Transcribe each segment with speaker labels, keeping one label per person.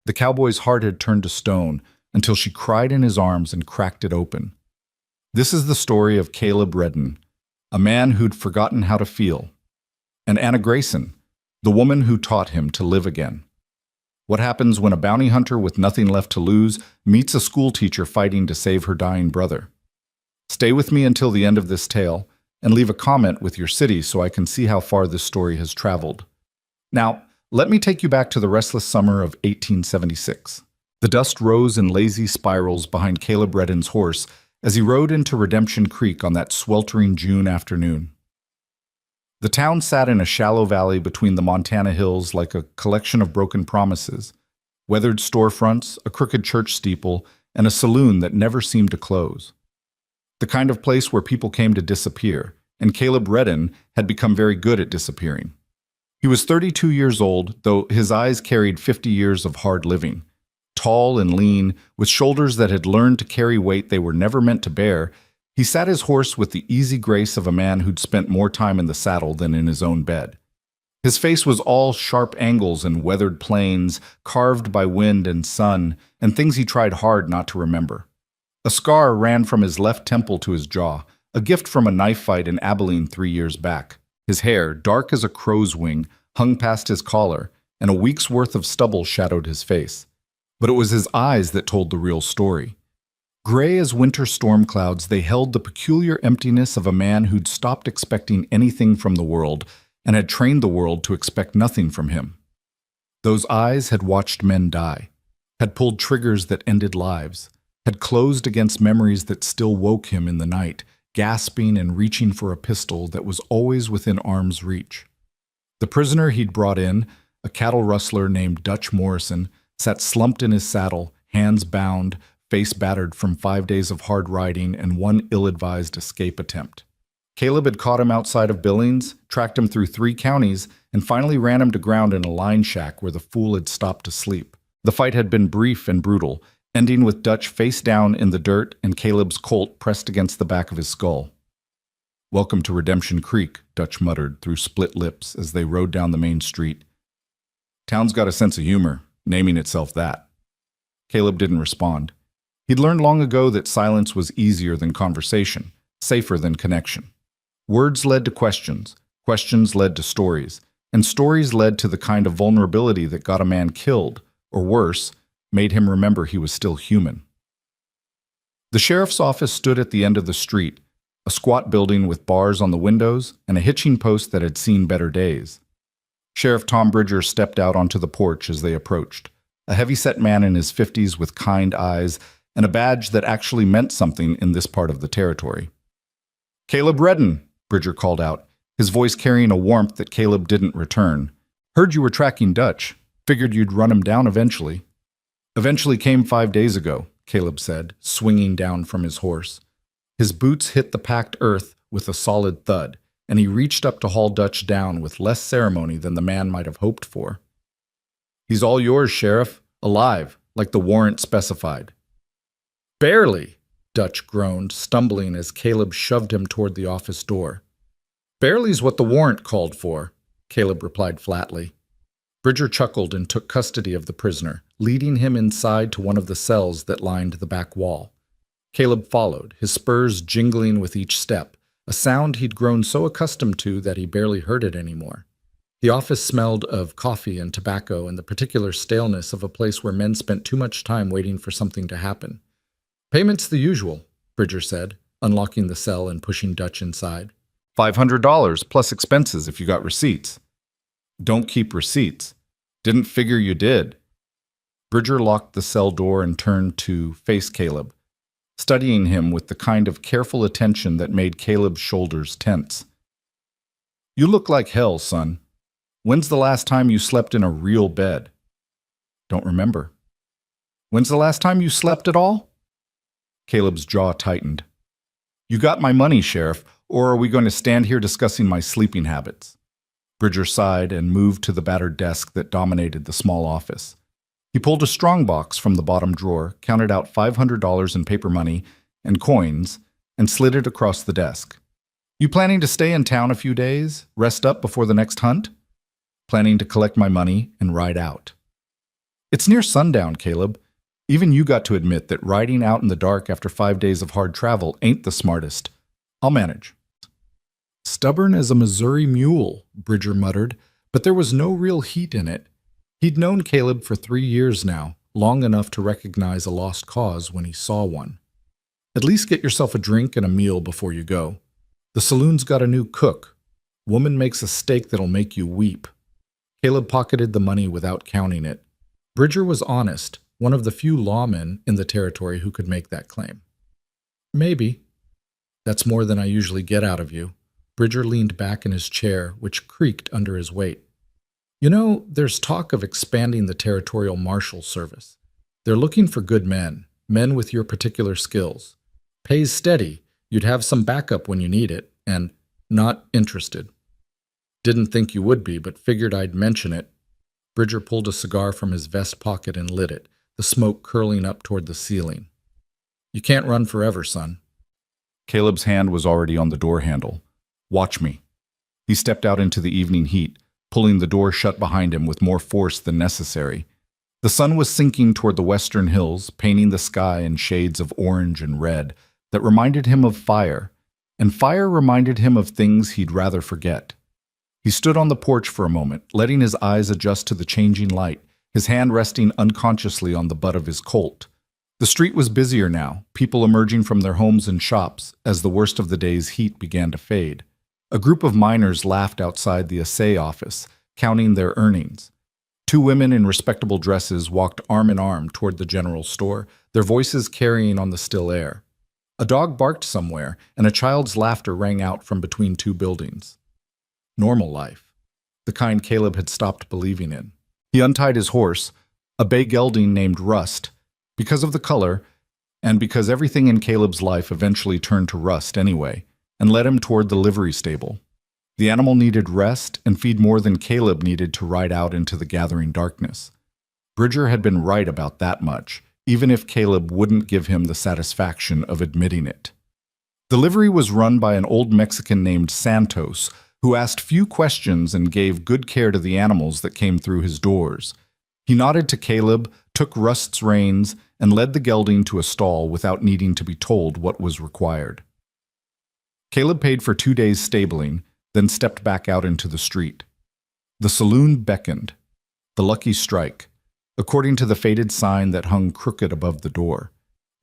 Speaker 1: The cowboy's heart had turned to stone until she cried in his arms and cracked it open. This is the story of Caleb Redden, a man who'd forgotten how to feel, and Anna Grayson, the woman who taught him to live again. What happens when a bounty hunter with nothing left to lose meets a schoolteacher fighting to save her dying brother? Stay with me until the end of this tale, and leave a comment with your city so I can see how far this story has traveled. Now, let me take you back to the restless summer of 1876. The dust rose in lazy spirals behind Caleb Redden's horse as he rode into Redemption Creek on that sweltering June afternoon. The town sat in a shallow valley between the Montana hills like a collection of broken promises, weathered storefronts, a crooked church steeple, and a saloon that never seemed to close. The kind of place where people came to disappear, and Caleb Redden had become very good at disappearing. He was 32 years old, though his eyes carried 50 years of hard living. Tall and lean, with shoulders that had learned to carry weight they were never meant to bear, he sat his horse with the easy grace of a man who'd spent more time in the saddle than in his own bed. His face was all sharp angles and weathered planes, carved by wind and sun, and things he tried hard not to remember. A scar ran from his left temple to his jaw, a gift from a knife fight in Abilene 3 years back. His hair, dark as a crow's wing, hung past his collar, and a week's worth of stubble shadowed his face. But it was his eyes that told the real story. Gray as winter storm clouds, they held the peculiar emptiness of a man who'd stopped expecting anything from the world and had trained the world to expect nothing from him. Those eyes had watched men die, had pulled triggers that ended lives, had closed against memories that still woke him in the night, gasping and reaching for a pistol that was always within arm's reach. The prisoner he'd brought in, a cattle rustler named Dutch Morrison, sat slumped in his saddle, hands bound, face battered from 5 days of hard riding and one ill-advised escape attempt. Caleb had caught him outside of Billings, tracked him through 3 counties, and finally ran him to ground in a line shack where the fool had stopped to sleep. The fight had been brief and brutal, ending with Dutch face down in the dirt and Caleb's Colt pressed against the back of his skull. "Welcome to Redemption Creek," Dutch muttered through split lips as they rode down the main street. "Town's got a sense of humor, naming itself that." Caleb didn't respond. He'd learned long ago that silence was easier than conversation, safer than connection. Words led to questions, questions led to stories, and stories led to the kind of vulnerability that got a man killed, or worse, made him remember he was still human. The sheriff's office stood at the end of the street, a squat building with bars on the windows and a hitching post that had seen better days. Sheriff Tom Bridger stepped out onto the porch as they approached, a heavy-set man in his 50s with kind eyes and a badge that actually meant something in this part of the territory. "Caleb Redden," Bridger called out, his voice carrying a warmth that Caleb didn't return. "Heard you were tracking Dutch. Figured you'd run him down eventually." "Eventually came 5 days ago," Caleb said, swinging down from his horse. His boots hit the packed earth with a solid thud, and he reached up to haul Dutch down with less ceremony than the man might have hoped for. "He's all yours, Sheriff, alive, like the warrant specified." "Barely," Dutch groaned, stumbling as Caleb shoved him toward the office door. "Barely's what the warrant called for," Caleb replied flatly. Bridger chuckled and took custody of the prisoner, leading him inside to one of the cells that lined the back wall. Caleb followed, his spurs jingling with each step, a sound he'd grown so accustomed to that he barely heard it anymore. The office smelled of coffee and tobacco and the particular staleness of a place where men spent too much time waiting for something to happen. "Payment's the usual," Bridger said, unlocking the cell and pushing Dutch inside. $500 plus expenses if you got receipts." "Don't keep receipts. Didn't figure you did." Bridger locked the cell door and turned to face Caleb, studying him with the kind of careful attention that made Caleb's shoulders tense. "You look like hell, son. When's the last time you slept in a real bed?" "Don't remember." "When's the last time you slept at all?" Caleb's jaw tightened. "You got my money, Sheriff, or are we going to stand here discussing my sleeping habits?" Bridger sighed and moved to the battered desk that dominated the small office. He pulled a strongbox from the bottom drawer, counted out $500 in paper money and coins, and slid it across the desk. "You planning to stay in town a few days, rest up before the next hunt?" "Planning to collect my money and ride out." It's near sundown, Caleb. Even you got to admit that riding out in the dark after 5 days of hard travel ain't the smartest. I'll manage. Stubborn as a Missouri mule, Bridger muttered, but there was no real heat in it. He'd known Caleb for 3 years now, long enough to recognize a lost cause when he saw one. At least get yourself a drink and a meal before you go. The saloon's got a new cook. Woman makes a steak that'll make you weep. Caleb pocketed the money without counting it. Bridger was honest, one of the few lawmen in the territory who could make that claim. Maybe. That's more than I usually get out of you. Bridger leaned back in his chair, which creaked under his weight. You know, there's talk of expanding the territorial marshal service. They're looking for good men with your particular skills. Pays steady, you'd have some backup when you need it, and not interested. Didn't think you would be, but figured I'd mention it. Bridger pulled a cigar from his vest pocket and lit it, the smoke curling up toward the ceiling. You can't run forever, son. Caleb's hand was already on the door handle. Watch me. He stepped out into the evening heat, pulling the door shut behind him with more force than necessary. The sun was sinking toward the western hills, painting the sky in shades of orange and red that reminded him of fire, and fire reminded him of things he'd rather forget. He stood on the porch for a moment, letting his eyes adjust to the changing light, his hand resting unconsciously on the butt of his Colt. The street was busier now, people emerging from their homes and shops as the worst of the day's heat began to fade. A group of miners laughed outside the assay office, counting their earnings. 2 women in respectable dresses walked arm in arm toward the general store, their voices carrying on the still air. A dog barked somewhere, and a child's laughter rang out from between 2 buildings. Normal life, the kind Caleb had stopped believing in. He untied his horse, a bay gelding named Rust, because of the color, and because everything in Caleb's life eventually turned to rust anyway, and led him toward the livery stable. The animal needed rest and feed more than Caleb needed to ride out into the gathering darkness. Bridger had been right about that much, even if Caleb wouldn't give him the satisfaction of admitting it. The livery was run by an old Mexican named Santos, who asked few questions and gave good care to the animals that came through his doors. He nodded to Caleb, took Rust's reins, and led the gelding to a stall without needing to be told what was required. Caleb paid for 2 days' stabling, then stepped back out into the street. The saloon beckoned. The lucky strike, according to the faded sign that hung crooked above the door.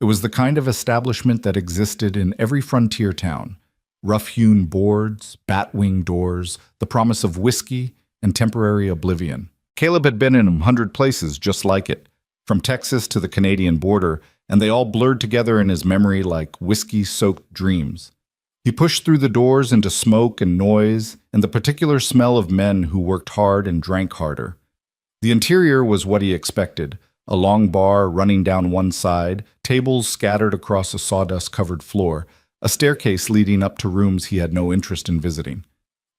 Speaker 1: It was the kind of establishment that existed in every frontier town. Rough-hewn boards, bat-wing doors, the promise of whiskey, and temporary oblivion. Caleb had been in 100 places just like it, from Texas to the Canadian border, and they all blurred together in his memory like whiskey-soaked dreams. He pushed through the doors into smoke and noise and the particular smell of men who worked hard and drank harder. The interior was what he expected, a long bar running down one side, tables scattered across a sawdust-covered floor, a staircase leading up to rooms he had no interest in visiting.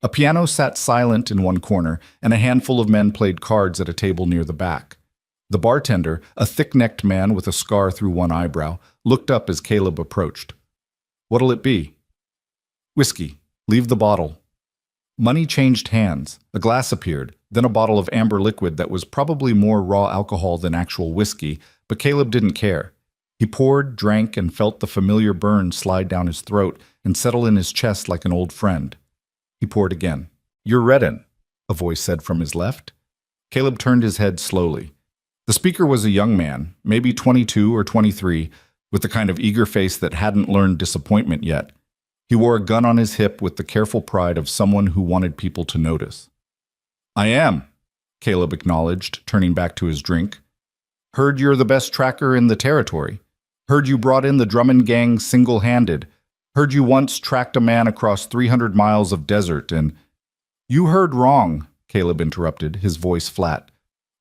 Speaker 1: A piano sat silent in one corner, and a handful of men played cards at a table near the back. The bartender, a thick-necked man with a scar through one eyebrow, looked up as Caleb approached. "What'll it be?" "Whiskey. Leave the bottle." Money changed hands. A glass appeared, then a bottle of amber liquid that was probably more raw alcohol than actual whiskey, but Caleb didn't care. He poured, drank, and felt the familiar burn slide down his throat and settle in his chest like an old friend. He poured again. "You're reddin'," a voice said from his left. Caleb turned his head slowly. The speaker was a young man, maybe 22 or 23, with the kind of eager face that hadn't learned disappointment yet. He wore a gun on his hip with the careful pride of someone who wanted people to notice. "I am," Caleb acknowledged, turning back to his drink. "Heard you're the best tracker in the territory. Heard you brought in the Drummond gang single-handed. Heard you once tracked a man across 300 miles of desert and—" "You heard wrong," Caleb interrupted, his voice flat.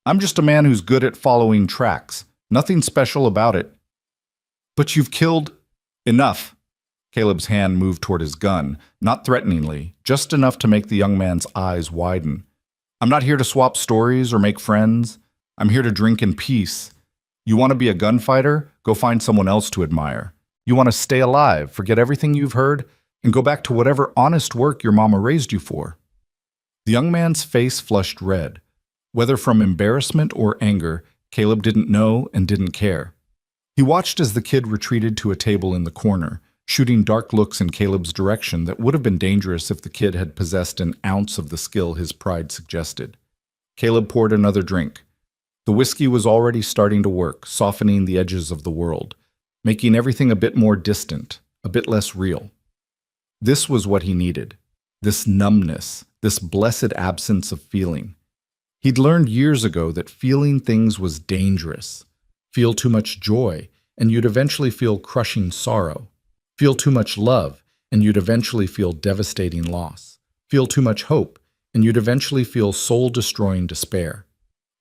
Speaker 1: "I'm just a man who's good at following tracks. Nothing special about it." "But you've killed—" "Enough." Caleb's hand moved toward his gun, not threateningly, just enough to make the young man's eyes widen. "I'm not here to swap stories or make friends. I'm here to drink in peace. You want to be a gunfighter? Go find someone else to admire. You want to stay alive, forget everything you've heard, and go back to whatever honest work your mama raised you for." The young man's face flushed red. Whether from embarrassment or anger, Caleb didn't know and didn't care. He watched as the kid retreated to a table in the corner, shooting dark looks in Caleb's direction that would have been dangerous if the kid had possessed an ounce of the skill his pride suggested. Caleb poured another drink. The whiskey was already starting to work, softening the edges of the world, making everything a bit more distant, a bit less real. This was what he needed. This numbness, this blessed absence of feeling. He'd learned years ago that feeling things was dangerous. Feel too much joy, and you'd eventually feel crushing sorrow. Feel too much love, and you'd eventually feel devastating loss. Feel too much hope, and you'd eventually feel soul-destroying despair.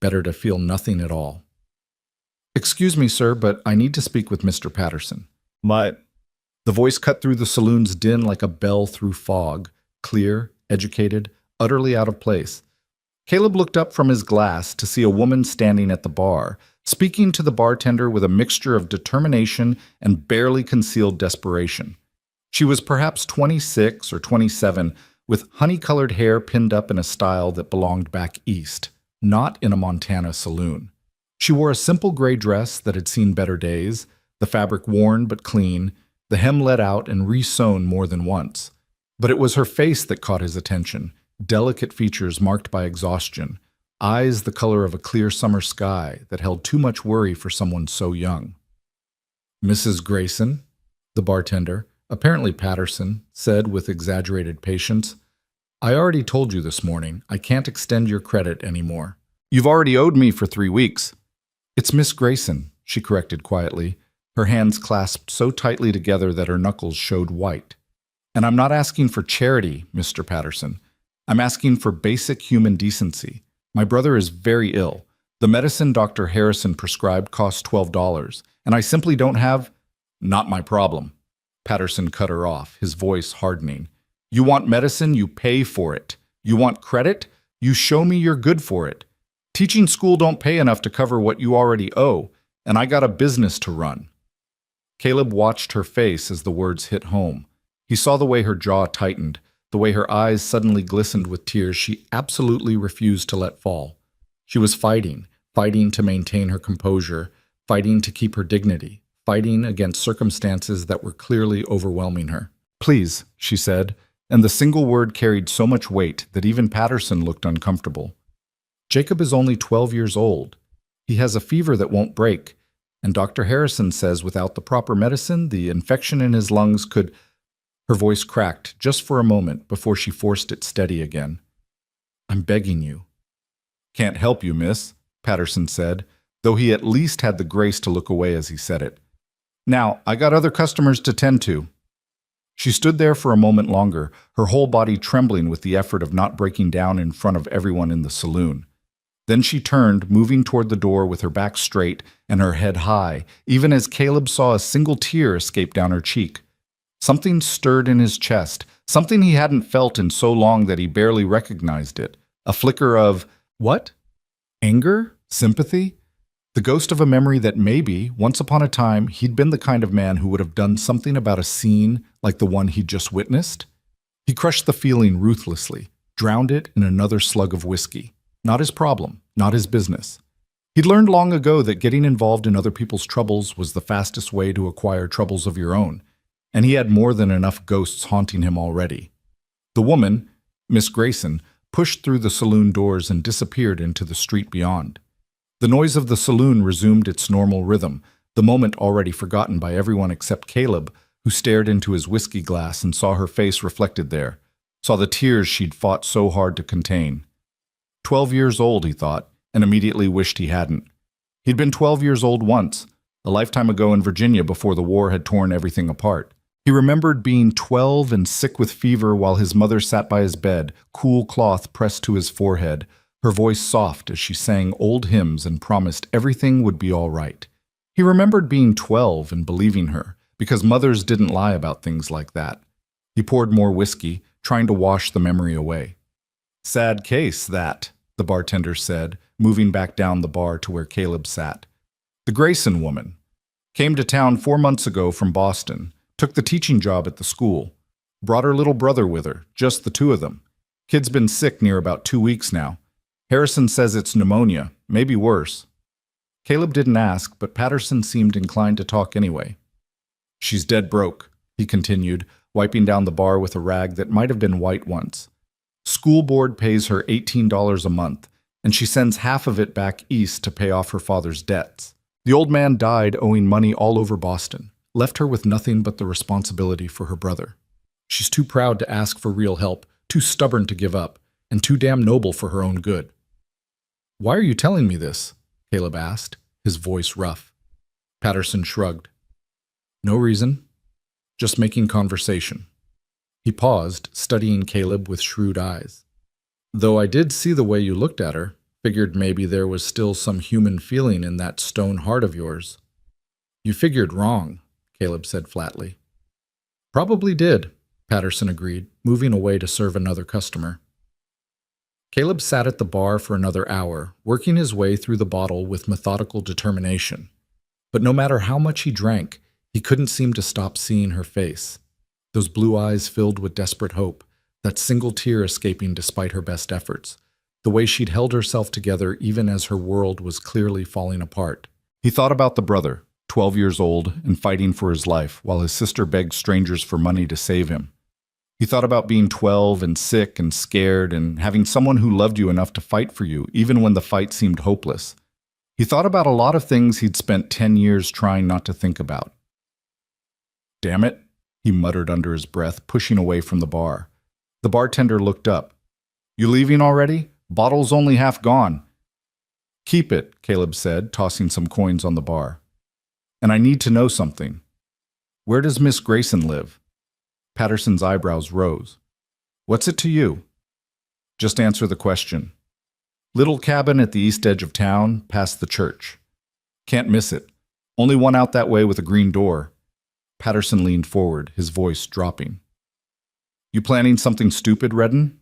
Speaker 1: Better to feel nothing at all. "Excuse me, sir, but I need to speak with Mr. Patterson." The voice cut through the saloon's din like a bell through fog, clear, educated, utterly out of place. Caleb looked up from his glass to see a woman standing at the bar, speaking to the bartender with a mixture of determination and barely concealed desperation. She was perhaps 26 or 27, with honey-colored hair pinned up in a style that belonged back east, not in a Montana saloon. She wore a simple gray dress that had seen better days, the fabric worn but clean, the hem let out and re-sewn more than once. But it was her face that caught his attention, delicate features marked by exhaustion, eyes the color of a clear summer sky that held too much worry for someone so young. "Mrs. Grayson," the bartender, apparently Patterson, said with exaggerated patience, "I already told you this morning I can't extend your credit anymore. You've already owed me for 3 weeks." "It's Miss Grayson," she corrected quietly, her hands clasped so tightly together that her knuckles showed white. "And I'm not asking for charity, Mr. Patterson. I'm asking for basic human decency. My brother is very ill. The medicine Dr. Harrison prescribed costs $12, and I simply don't have—" "Not my problem." Patterson cut her off, his voice hardening. "You want medicine, you pay for it. You want credit, you show me you're good for it. Teaching school don't pay enough to cover what you already owe, and I got a business to run." Caleb watched her face as the words hit home. He saw the way her jaw tightened, the way her eyes suddenly glistened with tears she absolutely refused to let fall. She was fighting to maintain her composure, fighting to keep her dignity, fighting against circumstances that were clearly overwhelming her. "Please," she said, and the single word carried so much weight that even Patterson looked uncomfortable. "Jacob is only 12 years old. He has a fever that won't break, and Dr. Harrison says without the proper medicine, the infection in his lungs could—" Her voice cracked just for a moment before she forced it steady again. "I'm begging you." "Can't help you, miss," Patterson said, though he at least had the grace to look away as he said it. "Now, I got other customers to tend to." She stood there for a moment longer, her whole body trembling with the effort of not breaking down in front of everyone in the saloon. Then she turned, moving toward the door with her back straight and her head high, even as Caleb saw a single tear escape down her cheek. Something stirred in his chest, something he hadn't felt in so long that he barely recognized it. A flicker of, what? Anger? Sympathy? The ghost of a memory that maybe, once upon a time, he'd been the kind of man who would have done something about a scene like the one he'd just witnessed. He crushed the feeling ruthlessly, drowned it in another slug of whiskey. Not his problem, not his business. He'd learned long ago that getting involved in other people's troubles was the fastest way to acquire troubles of your own, and he had more than enough ghosts haunting him already. The woman, Miss Grayson, pushed through the saloon doors and disappeared into the street beyond. The noise of the saloon resumed its normal rhythm, the moment already forgotten by everyone except Caleb, who stared into his whiskey glass and saw her face reflected there, saw the tears she'd fought so hard to contain. 12 years old, he thought, and immediately wished he hadn't. He'd been 12 years old once, a lifetime ago in Virginia before the war had torn everything apart. He remembered being 12 and sick with fever while his mother sat by his bed, cool cloth pressed to his forehead, her voice soft as she sang old hymns and promised everything would be all right. He remembered being 12 and believing her, because mothers didn't lie about things like that. He poured more whiskey, trying to wash the memory away. "Sad case, that," the bartender said, moving back down the bar to where Caleb sat. "The Grayson woman. Came to town 4 months ago from Boston, took the teaching job at the school. Brought her little brother with her, just the two of them. Kid's been sick near about 2 weeks now. Harrison says it's pneumonia, maybe worse." Caleb didn't ask, but Patterson seemed inclined to talk anyway. "She's dead broke," he continued, wiping down the bar with a rag that might have been white once. "School board pays her $18 a month, and she sends half of it back east to pay off her father's debts. The old man died owing money all over Boston, left her with nothing but the responsibility for her brother. She's too proud to ask for real help, too stubborn to give up, and too damn noble for her own good." "Why are you telling me this?" Caleb asked, his voice rough. Patterson shrugged. "No reason. Just making conversation." He paused, studying Caleb with shrewd eyes. "Though I did see the way you looked at her, figured maybe there was still some human feeling in that stone heart of yours." "You figured wrong," Caleb said flatly. "Probably did," Patterson agreed, moving away to serve another customer. Caleb sat at the bar for another hour, working his way through the bottle with methodical determination. But no matter how much he drank, he couldn't seem to stop seeing her face. Those blue eyes filled with desperate hope, that single tear escaping despite her best efforts, the way she'd held herself together even as her world was clearly falling apart. He thought about the brother, 12 years old and fighting for his life, while his sister begged strangers for money to save him. He thought about being 12 and sick and scared and having someone who loved you enough to fight for you, even when the fight seemed hopeless. He thought about a lot of things he'd spent 10 years trying not to think about. "Damn it," he muttered under his breath, pushing away from the bar. The bartender looked up. "You leaving already? Bottle's only half gone." "Keep it," Caleb said, tossing some coins on the bar. "And I need to know something. Where does Miss Grayson live?" Patterson's eyebrows rose. "What's it to you?" "Just answer the question." "Little cabin at the east edge of town, past the church. Can't miss it. Only one out that way with a green door." Patterson leaned forward, his voice dropping. "You planning something stupid, Redden?"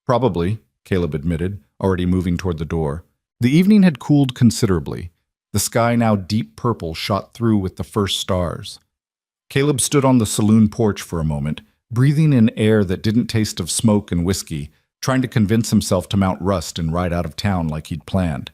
Speaker 1: "Probably," Caleb admitted, already moving toward the door. The evening had cooled considerably. The sky, now deep purple, shot through with the first stars. Caleb stood on the saloon porch for a moment, breathing in air that didn't taste of smoke and whiskey, trying to convince himself to mount Rust and ride out of town like he'd planned.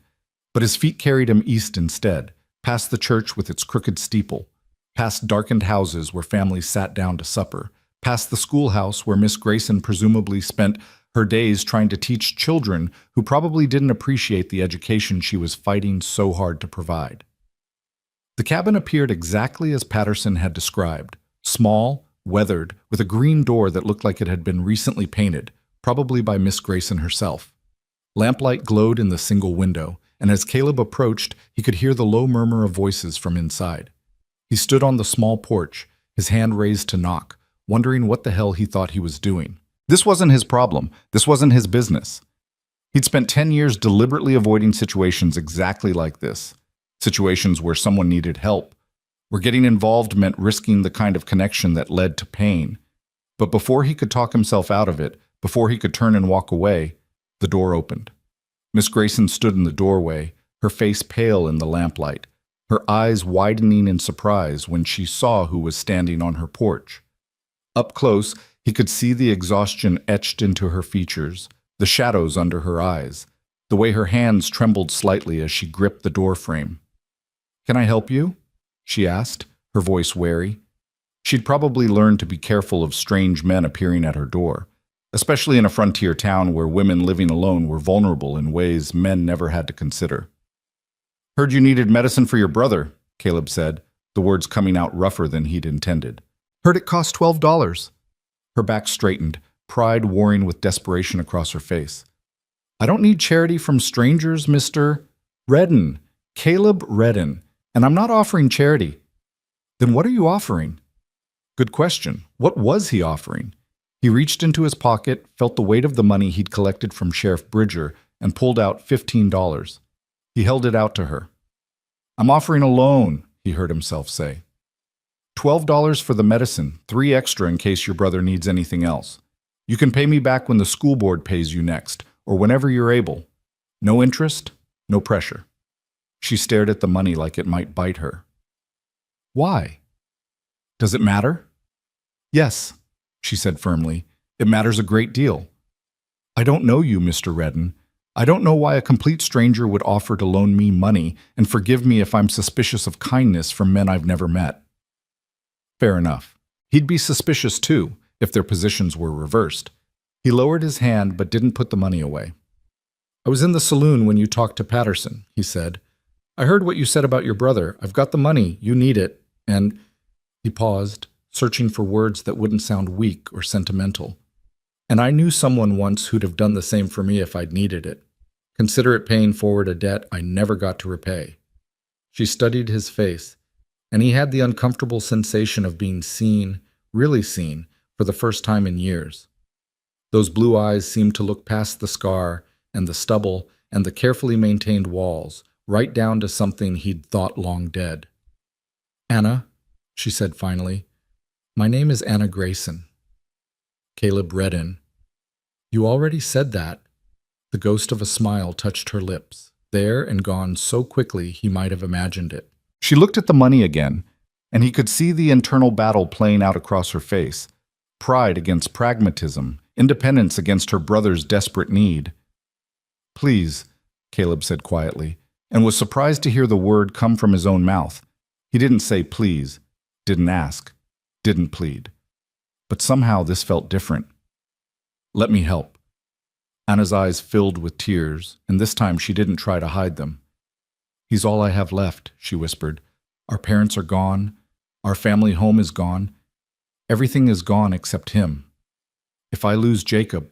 Speaker 1: But his feet carried him east instead, past the church with its crooked steeple, past darkened houses where families sat down to supper, past the schoolhouse where Miss Grayson presumably spent her days trying to teach children who probably didn't appreciate the education she was fighting so hard to provide. The cabin appeared exactly as Patterson had described, small, weathered, with a green door that looked like it had been recently painted, probably by Miss Grayson herself. Lamplight glowed in the single window, and as Caleb approached, he could hear the low murmur of voices from inside. He stood on the small porch, his hand raised to knock, wondering what the hell he thought he was doing. This wasn't his problem. This wasn't his business. He'd spent 10 years deliberately avoiding situations exactly like this. Situations where someone needed help, where getting involved meant risking the kind of connection that led to pain. But before he could talk himself out of it, before he could turn and walk away, the door opened. Miss Grayson stood in the doorway, her face pale in the lamplight, her eyes widening in surprise when she saw who was standing on her porch. Up close, he could see the exhaustion etched into her features, the shadows under her eyes, the way her hands trembled slightly as she gripped the doorframe. "Can I help you?" she asked, her voice wary. She'd probably learned to be careful of strange men appearing at her door, especially in a frontier town where women living alone were vulnerable in ways men never had to consider. "Heard you needed medicine for your brother," Caleb said, the words coming out rougher than he'd intended. "Heard it cost $12. Her back straightened, pride warring with desperation across her face. "I don't need charity from strangers, Mr. Redden. Caleb Redden. And I'm not offering charity." "Then what are you offering?" Good question. What was he offering? He reached into his pocket, felt the weight of the money he'd collected from Sheriff Bridger, and pulled out $15. He held it out to her. "I'm offering a loan," he heard himself say. $12 for the medicine, 3 extra in case your brother needs anything else. You can pay me back when the school board pays you next, or whenever you're able. No interest, no pressure. She stared at the money like it might bite her. "Why?" "Does it matter?" "Yes," she said firmly. "It matters a great deal." "I don't know you, Mr. Redden. I don't know why a complete stranger would offer to loan me money and forgive me if I'm suspicious of kindness from men I've never met. Fair enough. He'd be suspicious too, if their positions were reversed. He lowered his hand but didn't put the money away. I was in the saloon when you talked to Patterson, he said. I heard what you said about your brother. I've got the money. You need it. And he paused, searching for words that wouldn't sound weak or sentimental. And I knew someone once who'd have done the same for me if I'd needed it. Consider it paying forward a debt I never got to repay. She studied his face, and he had the uncomfortable sensation of being seen, really seen, for the first time in years. Those blue eyes seemed to look past the scar and the stubble and the carefully maintained walls, right down to something he'd thought long dead. Anna, she said finally, my name is Anna Grayson. Caleb read in. You already said that. The ghost of a smile touched her lips, there and gone so quickly he might have imagined it. She looked at the money again, and he could see the internal battle playing out across her face. Pride against pragmatism, independence against her brother's desperate need. Please, Caleb said quietly, and was surprised to hear the word come from his own mouth. He didn't say please, didn't ask, didn't plead. But somehow this felt different. Let me help. Anna's eyes filled with tears, and this time she didn't try to hide them. He's all I have left, she whispered. Our parents are gone. Our family home is gone. Everything is gone except him. If I lose Jacob...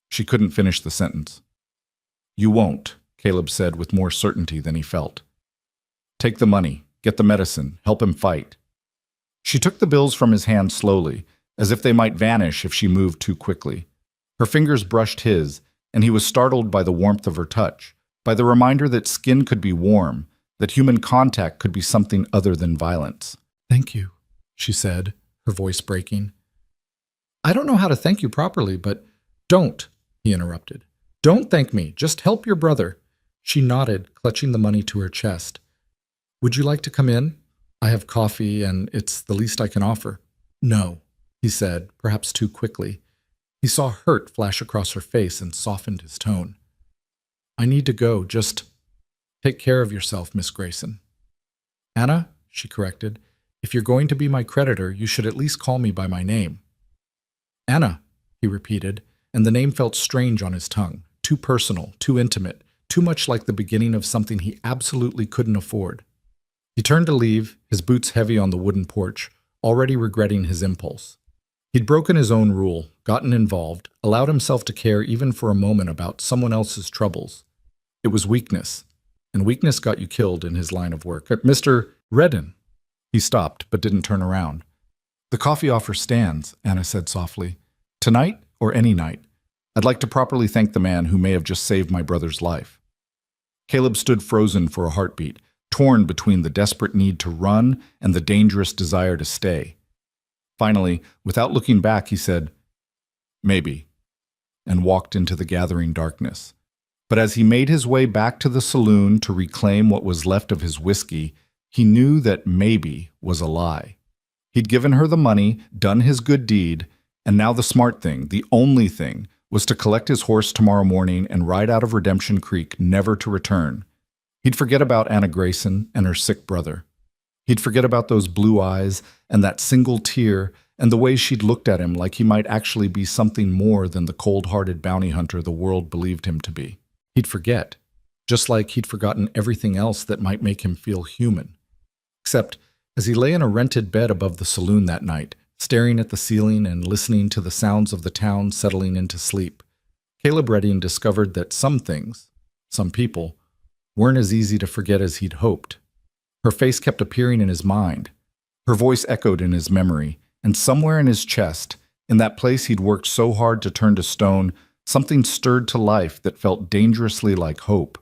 Speaker 1: She couldn't finish the sentence. You won't, Caleb said with more certainty than he felt. Take the money, get the medicine, help him fight. She took the bills from his hand slowly, as if they might vanish if she moved too quickly. Her fingers brushed his, and he was startled by the warmth of her touch, by the reminder that skin could be warm, that human contact could be something other than violence. Thank you, she said, her voice breaking. I don't know how to thank you properly, but don't, he interrupted. Don't thank me, just help your brother. She nodded, clutching the money to her chest. Would you like to come in? I have coffee, and it's the least I can offer. No, he said, perhaps too quickly. He saw hurt flash across her face and softened his tone. I need to go, just take care of yourself, Miss Grayson. Anna, she corrected, if you're going to be my creditor, you should at least call me by my name. Anna, he repeated, and the name felt strange on his tongue, too personal, too intimate, too much like the beginning of something he absolutely couldn't afford. He turned to leave, his boots heavy on the wooden porch, already regretting his impulse. He'd broken his own rule, gotten involved, allowed himself to care even for a moment about someone else's troubles. It was weakness, and weakness got you killed in his line of work. Mr. Redden. He stopped, but didn't turn around. The coffee offer stands, Anna said softly. Tonight or any night. I'd like to properly thank the man who may have just saved my brother's life. Caleb stood frozen for a heartbeat, torn between the desperate need to run and the dangerous desire to stay. Finally, without looking back, he said, Maybe, and walked into the gathering darkness. But as he made his way back to the saloon to reclaim what was left of his whiskey, he knew that maybe was a lie. He'd given her the money, done his good deed, and now the smart thing, the only thing, was to collect his horse tomorrow morning and ride out of Redemption Creek, never to return. He'd forget about Anna Grayson and her sick brother. He'd forget about those blue eyes and that single tear and the way she'd looked at him like he might actually be something more than the cold-hearted bounty hunter the world believed him to be. He'd forget, just like he'd forgotten everything else that might make him feel human. Except, as he lay in a rented bed above the saloon that night, staring at the ceiling and listening to the sounds of the town settling into sleep, Caleb Redding discovered that some things, some people, weren't as easy to forget as he'd hoped. Her face kept appearing in his mind. Her voice echoed in his memory, and somewhere in his chest, in that place he'd worked so hard to turn to stone, something stirred to life that felt dangerously like hope.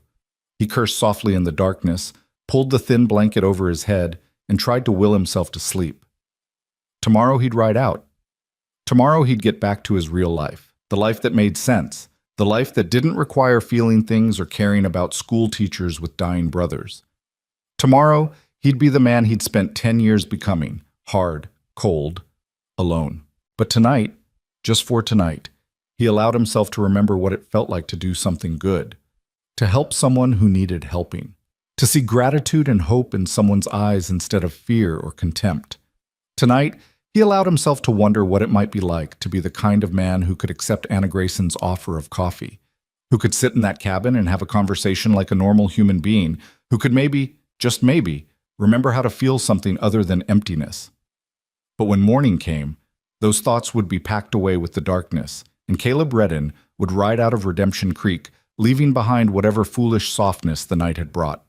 Speaker 1: He cursed softly in the darkness, pulled the thin blanket over his head, and tried to will himself to sleep. Tomorrow he'd ride out. Tomorrow he'd get back to his real life, the life that made sense, the life that didn't require feeling things or caring about school teachers with dying brothers. Tomorrow, he'd be the man he'd spent 10 years becoming, hard, cold, alone. But tonight, just for tonight, He allowed himself to remember what it felt like to do something good, to help someone who needed helping, to see gratitude and hope in someone's eyes instead of fear or contempt. Tonight, he allowed himself to wonder what it might be like to be the kind of man who could accept Anna Grayson's offer of coffee, who could sit in that cabin and have a conversation like a normal human being, who could maybe, just maybe, remember how to feel something other than emptiness. But when morning came, those thoughts would be packed away with the darkness, and Caleb Redden would ride out of Redemption Creek, leaving behind whatever foolish softness the night had brought.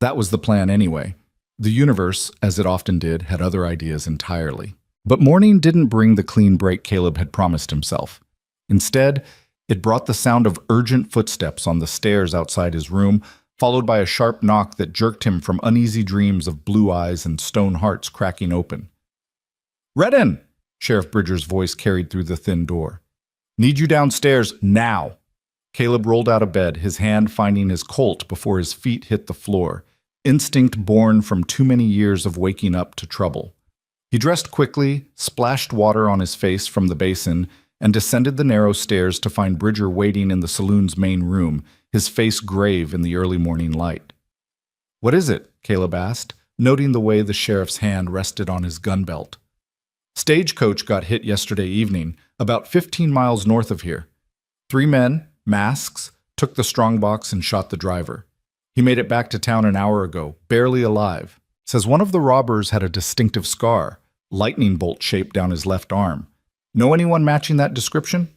Speaker 1: That was the plan anyway. The universe, as it often did, had other ideas entirely. But morning didn't bring the clean break Caleb had promised himself. Instead, it brought the sound of urgent footsteps on the stairs outside his room, followed by a sharp knock that jerked him from uneasy dreams of blue eyes and stone hearts cracking open. "Redden!" Sheriff Bridger's voice carried through the thin door. "Need you downstairs now!" Caleb rolled out of bed, his hand finding his Colt before his feet hit the floor, instinct born from too many years of waking up to trouble. He dressed quickly, splashed water on his face from the basin, and descended the narrow stairs to find Bridger waiting in the saloon's main room, his face grave in the early morning light. "What is it?" Caleb asked, noting the way the sheriff's hand rested on his gun belt. "Stagecoach got hit yesterday evening, about 15 miles north of here. 3 men, masks, took the strongbox and shot the driver. He made it back to town an hour ago, barely alive. Says one of the robbers had a distinctive scar, lightning bolt shaped down his left arm. Know anyone matching that description?"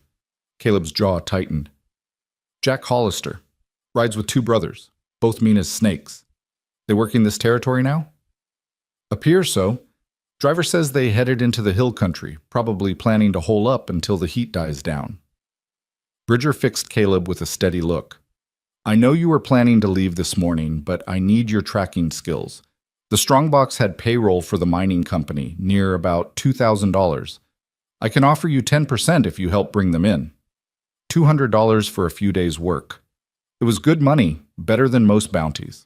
Speaker 1: Caleb's jaw tightened. "Jack Hollister. Rides with 2 brothers, both mean as snakes. They working this territory now?" "Appears so. Driver says they headed into the hill country, probably planning to hole up until the heat dies down." Bridger fixed Caleb with a steady look. "I know you were planning to leave this morning, but I need your tracking skills. The strongbox had payroll for the mining company, near about $2,000. I can offer you 10% if you help bring them in. $200 for a few days' work. It was good money, better than most bounties."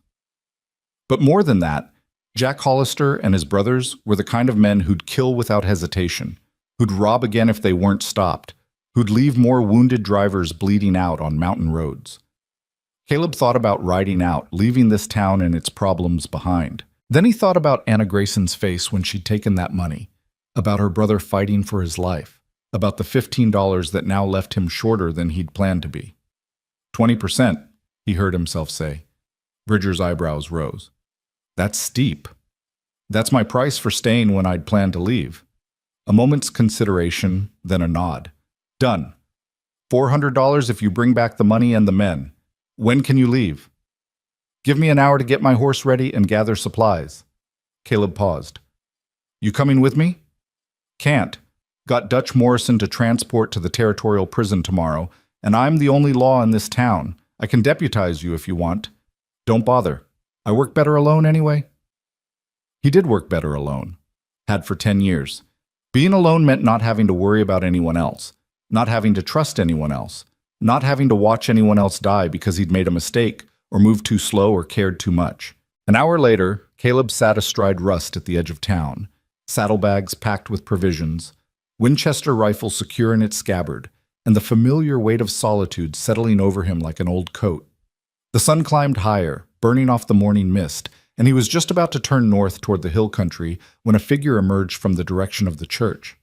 Speaker 1: But more than that, Jack Hollister and his brothers were the kind of men who'd kill without hesitation, who'd rob again if they weren't stopped, who'd leave more wounded drivers bleeding out on mountain roads. Caleb thought about riding out, leaving this town and its problems behind. Then he thought about Anna Grayson's face when she'd taken that money, about her brother fighting for his life, about the $15 that now left him shorter than he'd planned to be. 20%, he heard himself say. Bridger's eyebrows rose. "That's steep. That's my price for staying when I'd planned to leave." A moment's consideration, then a nod. "Done. $400 if you bring back the money and the men. When can you leave?" "Give me an hour to get my horse ready and gather supplies." Caleb paused. "You coming with me?" "Can't. Got Dutch Morrison to transport to the territorial prison tomorrow, and I'm the only law in this town. I can deputize you if you want. Don't bother. I work better alone anyway." He did work better alone. Had for 10 years. Being alone meant not having to worry about anyone else, not having to trust anyone else, not having to watch anyone else die because he'd made a mistake or moved too slow or cared too much. An hour later, Caleb sat astride Rust at the edge of town, saddlebags packed with provisions, Winchester rifle secure in its scabbard, and the familiar weight of solitude settling over him like an old coat. The sun climbed higher, burning off the morning mist, and he was just about to turn north toward the hill country when a figure emerged from the direction of the church.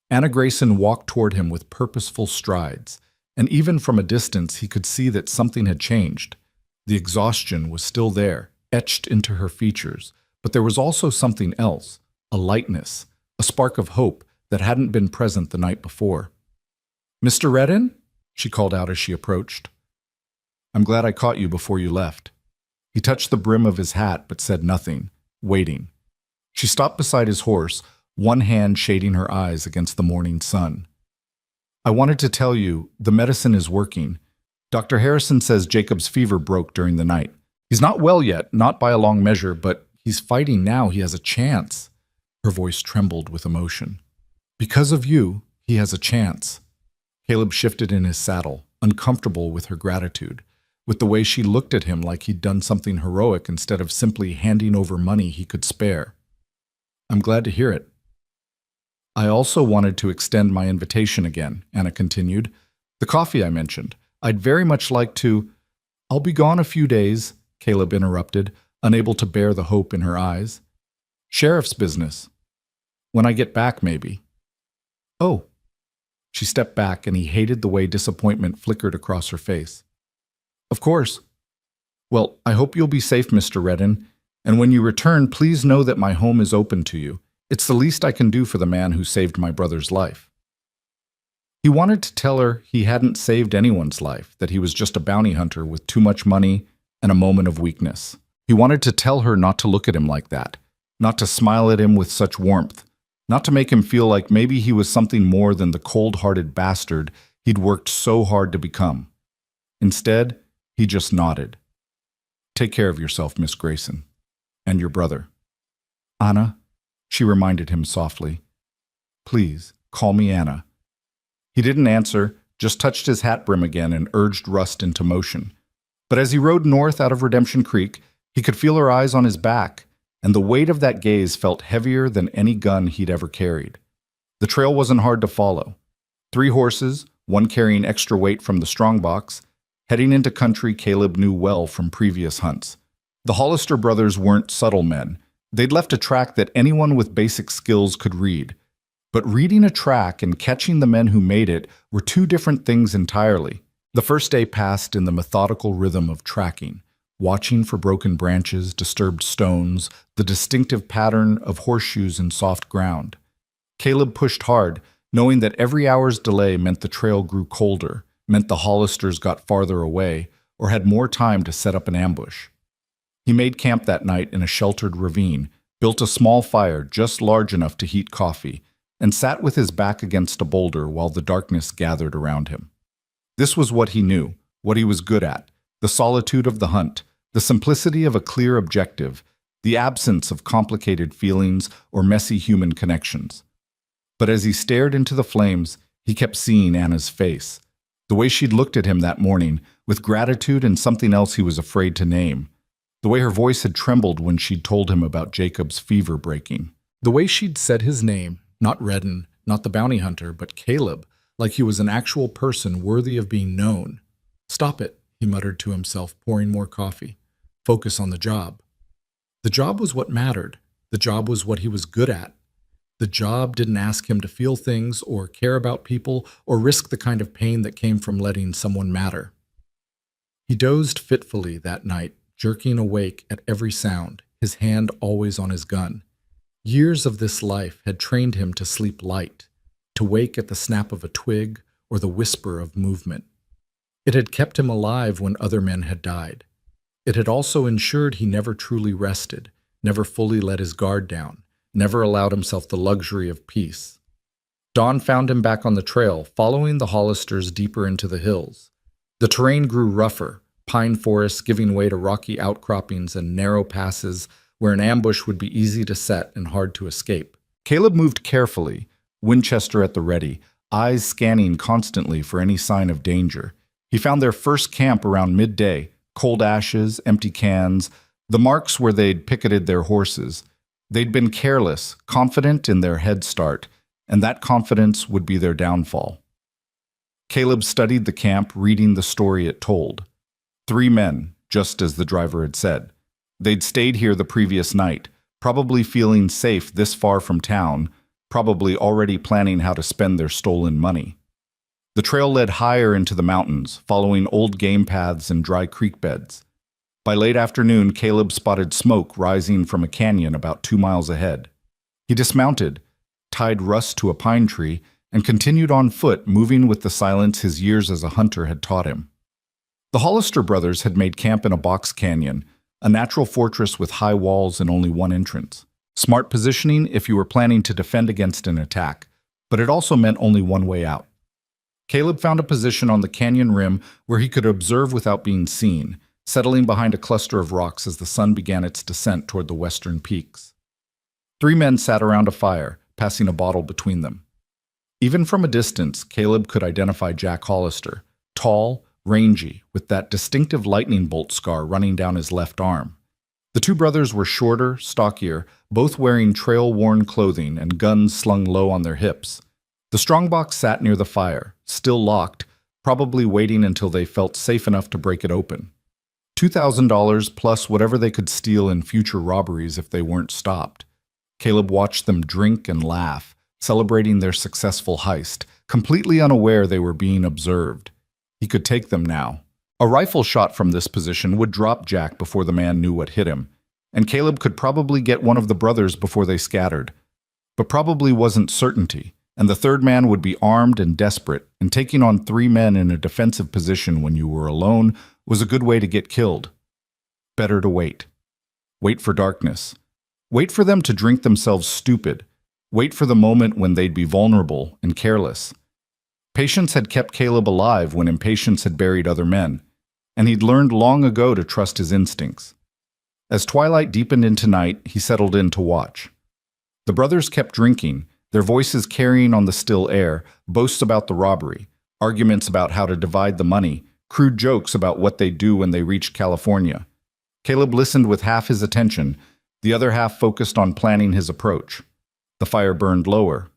Speaker 1: Anna Grayson walked toward him with purposeful strides, and even from a distance he could see that something had changed. The exhaustion was still there, etched into her features, but there was also something else, a lightness, a spark of hope that hadn't been present the night before. "Mr. Redden?" she called out as she approached. "I'm glad I caught you before you left." He touched the brim of his hat but said nothing, waiting. She stopped beside his horse, one hand shading her eyes against the morning sun. "I wanted to tell you, the medicine is working. Dr. Harrison says Jacob's fever broke during the night. He's not well yet, not by a long measure, but he's fighting now. He has a chance." Her voice trembled with emotion. "Because of you, he has a chance." Caleb shifted in his saddle, uncomfortable with her gratitude, with the way she looked at him like he'd done something heroic instead of simply handing over money he could spare. "I'm glad to hear it." I also wanted to extend my invitation again, Anna continued. The coffee I mentioned. I'd very much like to— I'll be gone a few days, Caleb interrupted, unable to bear the hope in her eyes. Sheriff's business. When I get back, maybe. Oh. She stepped back, and he hated the way disappointment flickered across her face. Of course. Well, I hope you'll be safe, Mr. Redden, and when you return, please know that my home is open to you. It's the least I can do for the man who saved my brother's life. He wanted to tell her he hadn't saved anyone's life, that he was just a bounty hunter with too much money and a moment of weakness. He wanted to tell her not to look at him like that, not to smile at him with such warmth, not to make him feel like maybe he was something more than the cold-hearted bastard he'd worked so hard to become. Instead, he just nodded. Take care of yourself, Miss Grayson, and your brother. Anna, she reminded him softly. Please, call me Anna. He didn't answer, just touched his hat brim again and urged Rust into motion. But as he rode north out of Redemption Creek, he could feel her eyes on his back, and the weight of that gaze felt heavier than any gun he'd ever carried. The trail wasn't hard to follow. 3 horses, one carrying extra weight from the strongbox, heading into country Caleb knew well from previous hunts. The Hollister brothers weren't subtle men. They'd left a track that anyone with basic skills could read. But reading a track and catching the men who made it were 2 different things entirely. The first day passed in the methodical rhythm of tracking, watching for broken branches, disturbed stones, the distinctive pattern of horseshoes in soft ground. Caleb pushed hard, knowing that every hour's delay meant the trail grew colder, meant the Hollisters got farther away, or had more time to set up an ambush. He made camp that night in a sheltered ravine, built a small fire just large enough to heat coffee, and sat with his back against a boulder while the darkness gathered around him. This was what he knew, what he was good at, the solitude of the hunt, the simplicity of a clear objective, the absence of complicated feelings or messy human connections. But as he stared into the flames, he kept seeing Anna's face, the way she'd looked at him that morning, with gratitude and something else he was afraid to name, the way her voice had trembled when she'd told him about Jacob's fever breaking, the way she'd said his name, not Redden, not the bounty hunter, but Caleb, like he was an actual person worthy of being known. Stop it, he muttered to himself, pouring more coffee. Focus on the job. The job was what mattered. The job was what he was good at. The job didn't ask him to feel things or care about people or risk the kind of pain that came from letting someone matter. He dozed fitfully that night, jerking awake at every sound, his hand always on his gun. Years of this life had trained him to sleep light, to wake at the snap of a twig or the whisper of movement. It had kept him alive when other men had died. It had also ensured he never truly rested, never fully let his guard down, never allowed himself the luxury of peace. Dawn found him back on the trail, following the Hollisters deeper into the hills. The terrain grew rougher, pine forests giving way to rocky outcroppings and narrow passes where an ambush would be easy to set and hard to escape. Caleb moved carefully, Winchester at the ready, eyes scanning constantly for any sign of danger. He found their first camp around midday, cold ashes, empty cans, the marks where they'd picketed their horses. They'd been careless, confident in their head start, and that confidence would be their downfall. Caleb studied the camp, reading the story it told. 3 men, just as the driver had said. They'd stayed here the previous night, probably feeling safe this far from town, probably already planning how to spend their stolen money. The trail led higher into the mountains, following old game paths and dry creek beds. By late afternoon, Caleb spotted smoke rising from a canyon about 2 miles ahead. He dismounted, tied Rust to a pine tree, and continued on foot, moving with the silence his years as a hunter had taught him. The Hollister brothers had made camp in a box canyon, a natural fortress with high walls and only one entrance. Smart positioning if you were planning to defend against an attack, but it also meant only one way out. Caleb found a position on the canyon rim where he could observe without being seen, settling behind a cluster of rocks as the sun began its descent toward the western peaks. 3 men sat around a fire, passing a bottle between them. Even from a distance, Caleb could identify Jack Hollister, tall, rangy, with that distinctive lightning bolt scar running down his left arm. The two brothers were shorter, stockier, both wearing trail-worn clothing and guns slung low on their hips. The strongbox sat near the fire, still locked, probably waiting until they felt safe enough to break it open. $2,000 plus whatever they could steal in future robberies if they weren't stopped. Caleb watched them drink and laugh, celebrating their successful heist, completely unaware they were being observed. He could take them now. A rifle shot from this position would drop Jack before the man knew what hit him, and Caleb could probably get one of the brothers before they scattered. But probably wasn't certainty, and the third man would be armed and desperate, and taking on three men in a defensive position when you were alone was a good way to get killed. Better to wait. Wait for darkness. Wait for them to drink themselves stupid. Wait for the moment when they'd be vulnerable and careless. Patience had kept Caleb alive when impatience had buried other men, and he'd learned long ago to trust his instincts. As twilight deepened into night, he settled in to watch. The brothers kept drinking, their voices carrying on the still air, boasts about the robbery, arguments about how to divide the money, crude jokes about what they'd do when they reached California. Caleb listened with half his attention, the other half focused on planning his approach. The fire burned lower.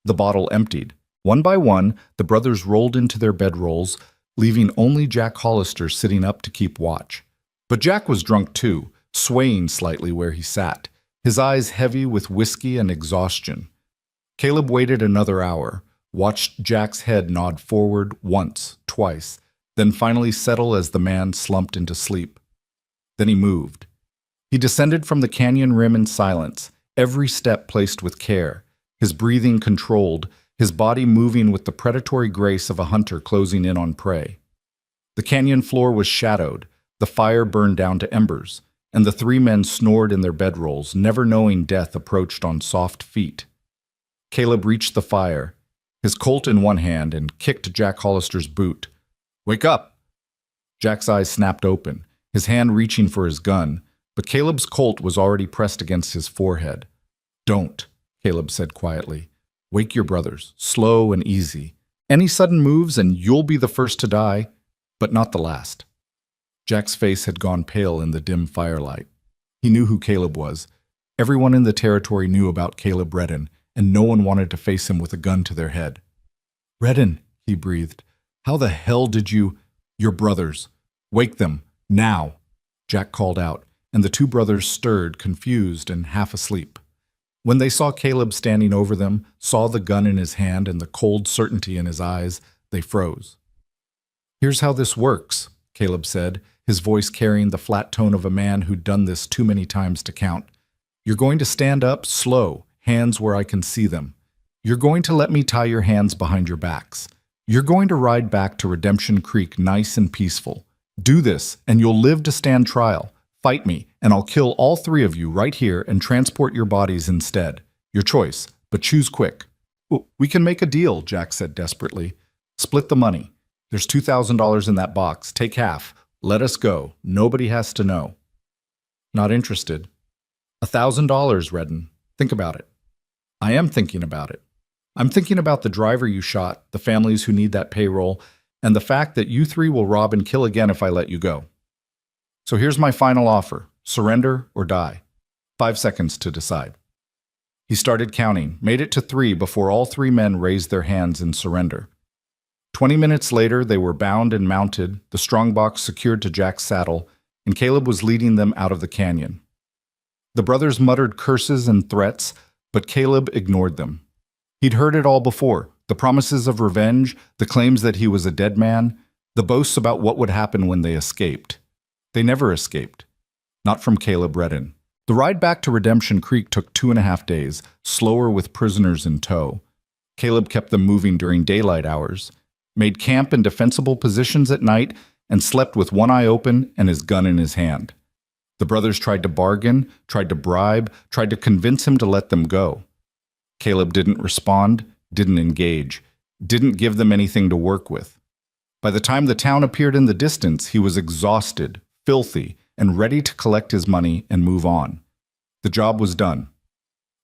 Speaker 1: The bottle emptied. One by one, the brothers rolled into their bedrolls, leaving only Jack Hollister sitting up to keep watch. But Jack was drunk too, swaying slightly where he sat, his eyes heavy with whiskey and exhaustion. Caleb waited another hour, watched Jack's head nod forward once, twice, then finally settle as the man slumped into sleep. Then he moved. He descended from the canyon rim in silence, every step placed with care, his breathing controlled, his body moving with the predatory grace of a hunter closing in on prey. The canyon floor was shadowed, the fire burned down to embers, and the three men snored in their bedrolls, never knowing death approached on soft feet. Caleb reached the fire, his Colt in one hand, and kicked Jack Hollister's boot. "Wake up!" Jack's eyes snapped open, his hand reaching for his gun, but Caleb's Colt was already pressed against his forehead. "Don't," Caleb said quietly. "Wake your brothers, slow and easy. Any sudden moves and you'll be the first to die, but not the last." Jack's face had gone pale in the dim firelight. He knew who Caleb was. Everyone in the territory knew about Caleb Redden, and no one wanted to face him with a gun to their head. "Redden," he breathed. "How the hell did you—" "Your brothers. Wake them, now," Jack called out, and the two brothers stirred, confused and half asleep. When they saw Caleb standing over them, saw the gun in his hand and the cold certainty in his eyes, they froze. "Here's how this works," Caleb said, his voice carrying the flat tone of a man who'd done this too many times to count. "You're going to stand up, slow, hands where I can see them. You're going to let me tie your hands behind your backs. You're going to ride back to Redemption Creek nice and peaceful. Do this, and you'll live to stand trial. Fight me, and I'll kill all three of you right here and transport your bodies instead. Your choice, but choose quick." "We can make a deal," Jack said desperately. "Split the money. There's $2,000 in that box. Take half. Let us go. Nobody has to know." "Not interested." $1,000, Redden. Think about it." "I am thinking about it. I'm thinking about the driver you shot, the families who need that payroll, and the fact that you three will rob and kill again if I let you go. So here's my final offer. Surrender or die. 5 seconds to decide." He started counting, made it to 3 before all three men raised their hands in surrender. 20 minutes later, they were bound and mounted, the strongbox secured to Jack's saddle, and Caleb was leading them out of the canyon. The brothers muttered curses and threats, but Caleb ignored them. He'd heard it all before, the promises of revenge, the claims that he was a dead man, the boasts about what would happen when they escaped. They never escaped. Not from Caleb Redden. The ride back to Redemption Creek took 2.5 days, slower with prisoners in tow. Caleb kept them moving during daylight hours, made camp in defensible positions at night, and slept with one eye open and his gun in his hand. The brothers tried to bargain, tried to bribe, tried to convince him to let them go. Caleb didn't respond, didn't engage, didn't give them anything to work with. By the time the town appeared in the distance, he was exhausted, filthy, and ready to collect his money and move on. The job was done.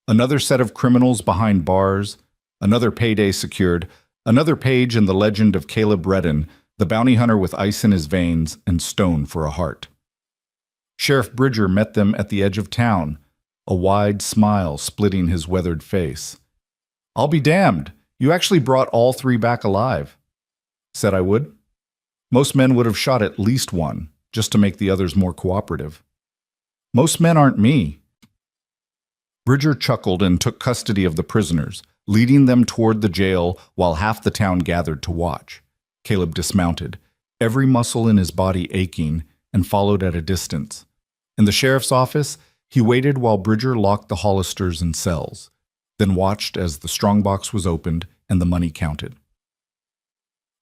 Speaker 1: Another set of criminals behind bars, another payday secured, another page in the legend of Caleb Redden, the bounty hunter with ice in his veins and stone for a heart. Sheriff Bridger met them at the edge of town, a wide smile splitting his weathered face. "I'll be damned. You actually brought all three back alive." "Said I would." "Most men would have shot at least one, just to make the others more cooperative." "Most men aren't me." Bridger chuckled and took custody of the prisoners, leading them toward the jail while half the town gathered to watch. Caleb dismounted, every muscle in his body aching, and followed at a distance. In the sheriff's office, he waited while Bridger locked the Hollisters in cells, then watched as the strongbox was opened and the money counted.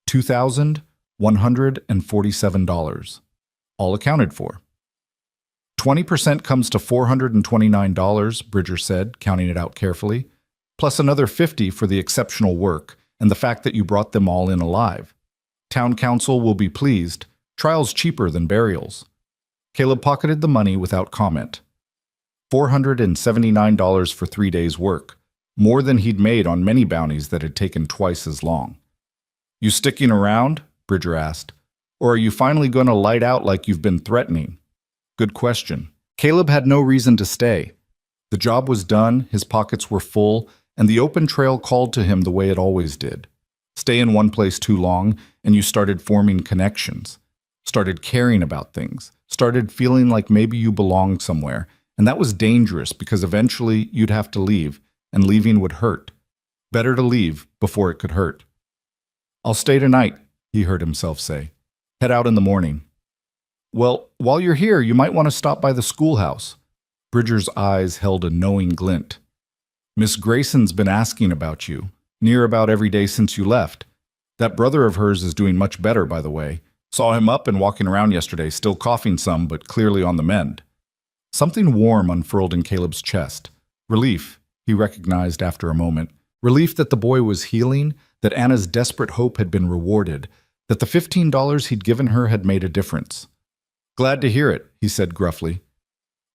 Speaker 1: $2,147, all accounted for. 20% comes to $429, Bridger said, counting it out carefully, plus another $50 for the exceptional work and the fact that you brought them all in alive. Town council will be pleased. Trial's cheaper than burials. Caleb pocketed the money without comment. $479 for 3 days' work, more than he'd made on many bounties that had taken twice as long. "You sticking around?" Bridger asked. "Or are you finally going to light out like you've been threatening?" Good question. Caleb had no reason to stay. The job was done, his pockets were full, and the open trail called to him the way it always did. Stay in one place too long, and you started forming connections, started caring about things, started feeling like maybe you belonged somewhere, and that was dangerous because eventually you'd have to leave, and leaving would hurt. Better to leave before it could hurt. "I'll stay tonight," he heard himself say. "Head out in the morning." "Well, while you're here, you might want to stop by the schoolhouse." Bridger's eyes held a knowing glint. "Miss Grayson's been asking about you, near about every day since you left. That brother of hers is doing much better, by the way. Saw him up and walking around yesterday, still coughing some, but clearly on the mend." Something warm unfurled in Caleb's chest. Relief, he recognized after a moment. Relief that the boy was healing, that Anna's desperate hope had been rewarded, that the $15 he'd given her had made a difference. "Glad to hear it," he said gruffly.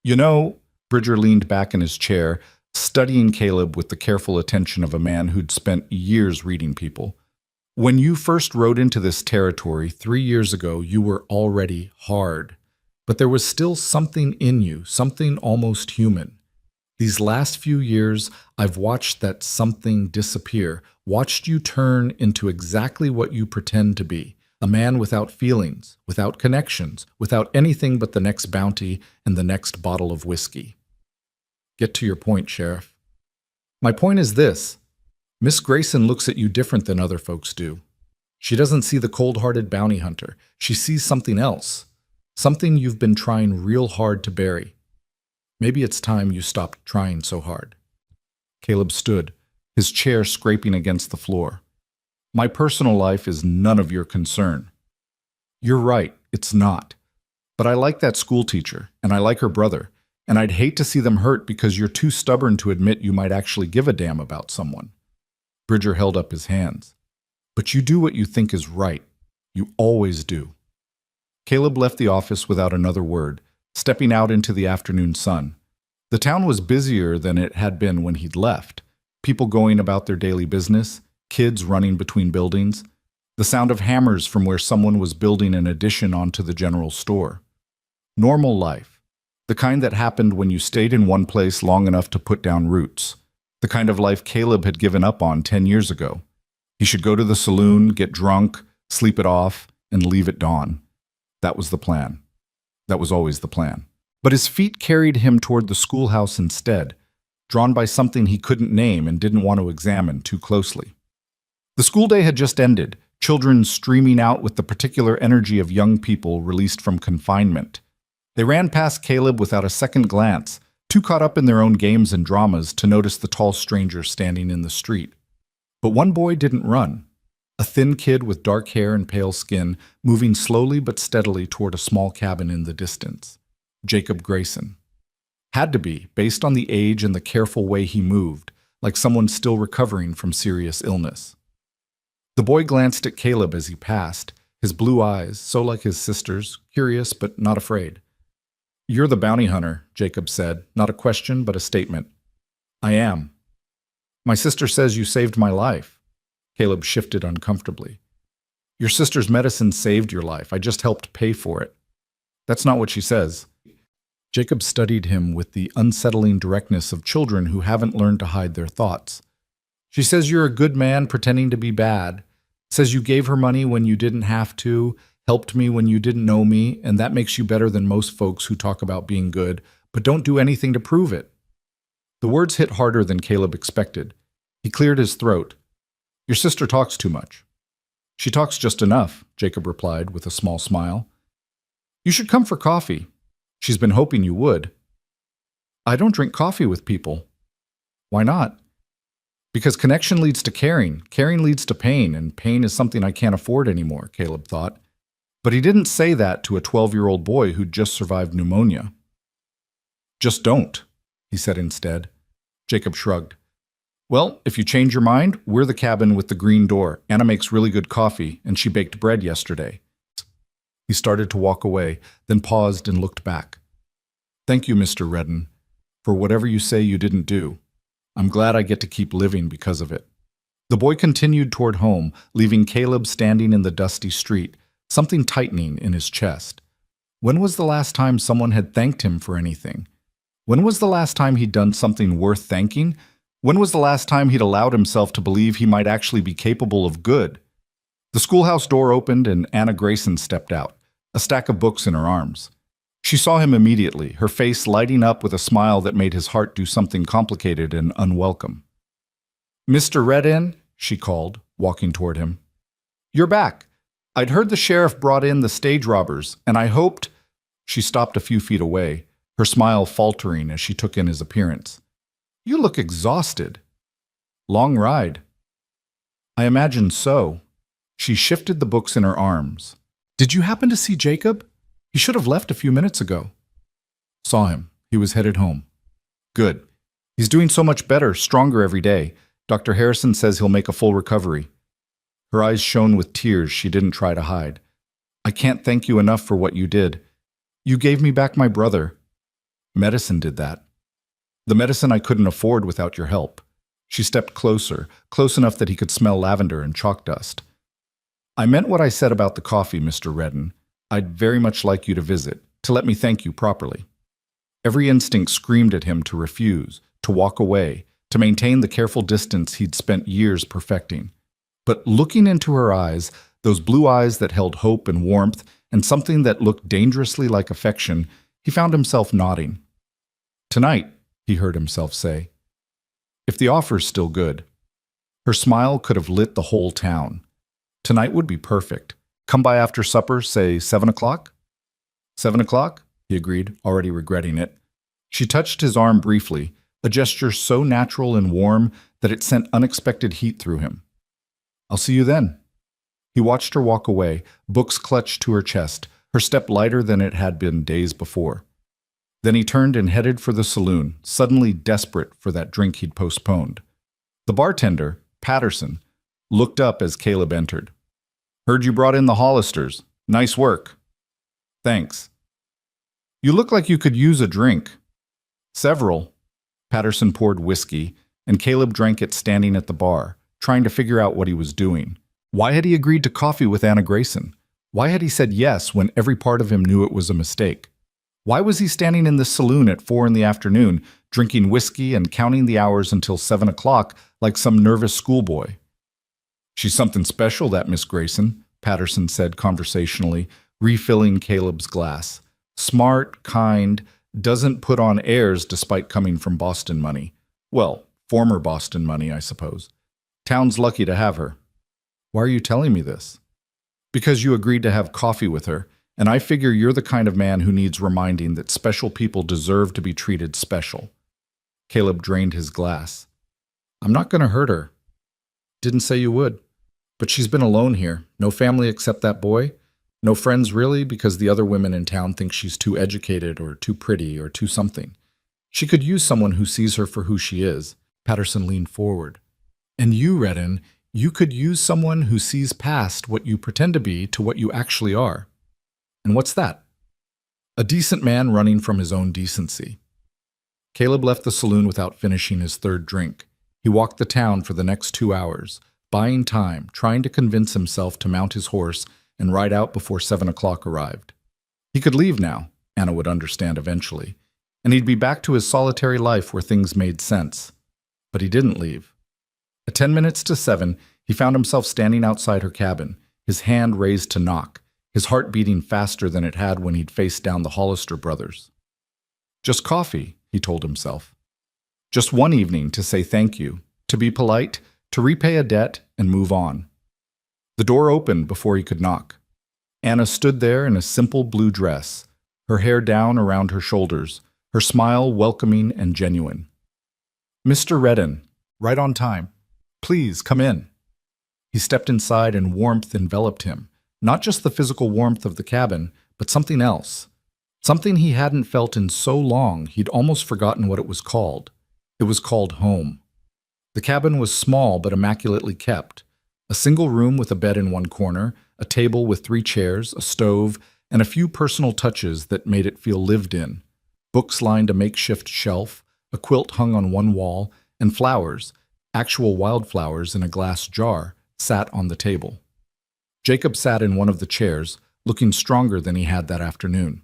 Speaker 1: "You know," Bridger leaned back in his chair, studying Caleb with the careful attention of a man who'd spent years reading people. "When you first rode into this territory 3 years ago, you were already hard. But there was still something in you, something almost human. These last few years, I've watched that something disappear, watched you turn into exactly what you pretend to be. A man without feelings, without connections, without anything but the next bounty and the next bottle of whiskey." "Get to your point, Sheriff." "My point is this. Miss Grayson looks at you different than other folks do. She doesn't see the cold-hearted bounty hunter. She sees something else, something you've been trying real hard to bury. Maybe it's time you stopped trying so hard." Caleb stood, his chair scraping against the floor. "My personal life is none of your concern." "You're right, it's not. But I like that school teacher, and I like her brother, and I'd hate to see them hurt because you're too stubborn to admit you might actually give a damn about someone." Bridger held up his hands. "But you do what you think is right. You always do." Caleb left the office without another word, stepping out into the afternoon sun. The town was busier than it had been when he'd left. People going about their daily business, kids running between buildings, the sound of hammers from where someone was building an addition onto the general store. Normal life. The kind that happened when you stayed in one place long enough to put down roots. The kind of life Caleb had given up on 10 years ago. He should go to the saloon, get drunk, sleep it off, and leave at dawn. That was the plan. That was always the plan. But his feet carried him toward the schoolhouse instead, drawn by something he couldn't name and didn't want to examine too closely. The school day had just ended, children streaming out with the particular energy of young people released from confinement. They ran past Caleb without a second glance, too caught up in their own games and dramas to notice the tall stranger standing in the street. But one boy didn't run. A thin kid with dark hair and pale skin, moving slowly but steadily toward a small cabin in the distance. Jacob Grayson. Had to be, based on the age and the careful way he moved, like someone still recovering from serious illness. The boy glanced at Caleb as he passed, his blue eyes, so like his sister's, curious but not afraid. "You're the bounty hunter," Jacob said, not a question but a statement. "I am." "My sister says you saved my life." Caleb shifted uncomfortably. "Your sister's medicine saved your life. I just helped pay for it." "That's not what she says." Jacob studied him with the unsettling directness of children who haven't learned to hide their thoughts. She says you're a good man pretending to be bad. Says you gave her money when you didn't have to, helped me when you didn't know me, and that makes you better than most folks who talk about being good, but don't do anything to prove it. The words hit harder than Caleb expected. He cleared his throat. Your sister talks too much. She talks just enough, Jacob replied with a small smile. You should come for coffee. She's been hoping you would. I don't drink coffee with people. Why not? Because connection leads to caring. Caring leads to pain, and pain is something I can't afford anymore, Caleb thought. But he didn't say that to a 12-year-old boy who'd just survived pneumonia. Just don't, he said instead. Jacob shrugged. Well, if you change your mind, we're the cabin with the green door. Anna makes really good coffee, and she baked bread yesterday. He started to walk away, then paused and looked back. Thank you, Mr. Redden, for whatever you say you didn't do. I'm glad I get to keep living because of it. The boy continued toward home, leaving Caleb standing in the dusty street, something tightening in his chest. When was the last time someone had thanked him for anything? When was the last time he'd done something worth thanking? When was the last time he'd allowed himself to believe he might actually be capable of good? The schoolhouse door opened and Anna Grayson stepped out, a stack of books in her arms. She saw him immediately, her face lighting up with a smile that made his heart do something complicated and unwelcome. Mr. Redden, she called, walking toward him. You're back. I'd heard the sheriff brought in the stage robbers, and I hoped— She stopped a few feet away, her smile faltering as she took in his appearance. You look exhausted. Long ride. I imagine so. She shifted the books in her arms. Did you happen to see Jacob? He should have left a few minutes ago. Saw him. He was headed home. Good. He's doing so much better, stronger every day. Dr. Harrison says he'll make a full recovery. Her eyes shone with tears she didn't try to hide. I can't thank you enough for what you did. You gave me back my brother. Medicine did that. The medicine I couldn't afford without your help. She stepped closer, close enough that he could smell lavender and chalk dust. I meant what I said about the coffee, Mr. Redden. I'd very much like you to visit, to let me thank you properly. Every instinct screamed at him to refuse, to walk away, to maintain the careful distance he'd spent years perfecting. But looking into her eyes, those blue eyes that held hope and warmth, and something that looked dangerously like affection, he found himself nodding. Tonight, he heard himself say. If the offer's still good. Her smile could have lit the whole town. Tonight would be perfect. Come by after supper, say 7 o'clock? 7 o'clock? He agreed, already regretting it. She touched his arm briefly, a gesture so natural and warm that it sent unexpected heat through him. I'll see you then. He watched her walk away, books clutched to her chest, her step lighter than it had been days before. Then he turned and headed for the saloon, suddenly desperate for that drink he'd postponed. The bartender, Patterson, looked up as Caleb entered. Heard you brought in the Hollisters. Nice work. Thanks. You look like you could use a drink. Several. Patterson poured whiskey, and Caleb drank it standing at the bar, trying to figure out what he was doing. Why had he agreed to coffee with Anna Grayson? Why had he said yes when every part of him knew it was a mistake? Why was he standing in this saloon at 4 in the afternoon, drinking whiskey and counting the hours until 7 o'clock like some nervous schoolboy? She's something special, that Miss Grayson, Patterson said conversationally, refilling Caleb's glass. Smart, kind, doesn't put on airs despite coming from Boston money. Well, former Boston money, I suppose. Town's lucky to have her. Why are you telling me this? Because you agreed to have coffee with her, and I figure you're the kind of man who needs reminding that special people deserve to be treated special. Caleb drained his glass. I'm not going to hurt her. Didn't say you would. But she's been alone here. No family except that boy. No friends really, because the other women in town think she's too educated or too pretty or too something. She could use someone who sees her for who she is. Patterson leaned forward. And you, Redden, you could use someone who sees past what you pretend to be to what you actually are. And what's that? A decent man running from his own decency. Caleb left the saloon without finishing his third drink. He walked the town for the next 2 hours, buying time, trying to convince himself to mount his horse and ride out before 7 o'clock arrived. He could leave now, Anna would understand eventually. and he'd be back to his solitary life where things made sense. But he didn't leave. At 10 minutes to 7, he found himself standing outside her cabin, his hand raised to knock, his heart beating faster than it had when he'd faced down the Hollister brothers. Just coffee, he told himself. Just one evening to say thank you, to be polite, to repay a debt, and move on. The door opened before he could knock. Anna stood there in a simple blue dress, her hair down around her shoulders, her smile welcoming and genuine. "Mr. Redden, right on time. Please come in." He stepped inside and warmth enveloped him, not just the physical warmth of the cabin, but something else. Something he hadn't felt in so long he'd almost forgotten what it was called. It was called home. The cabin was small but immaculately kept. A single room with a bed in one corner, a table with 3 chairs, a stove, and a few personal touches that made it feel lived in. Books lined a makeshift shelf, a quilt hung on one wall, and flowers, actual wildflowers in a glass jar, sat on the table. Jacob sat in one of the chairs, looking stronger than he had that afternoon.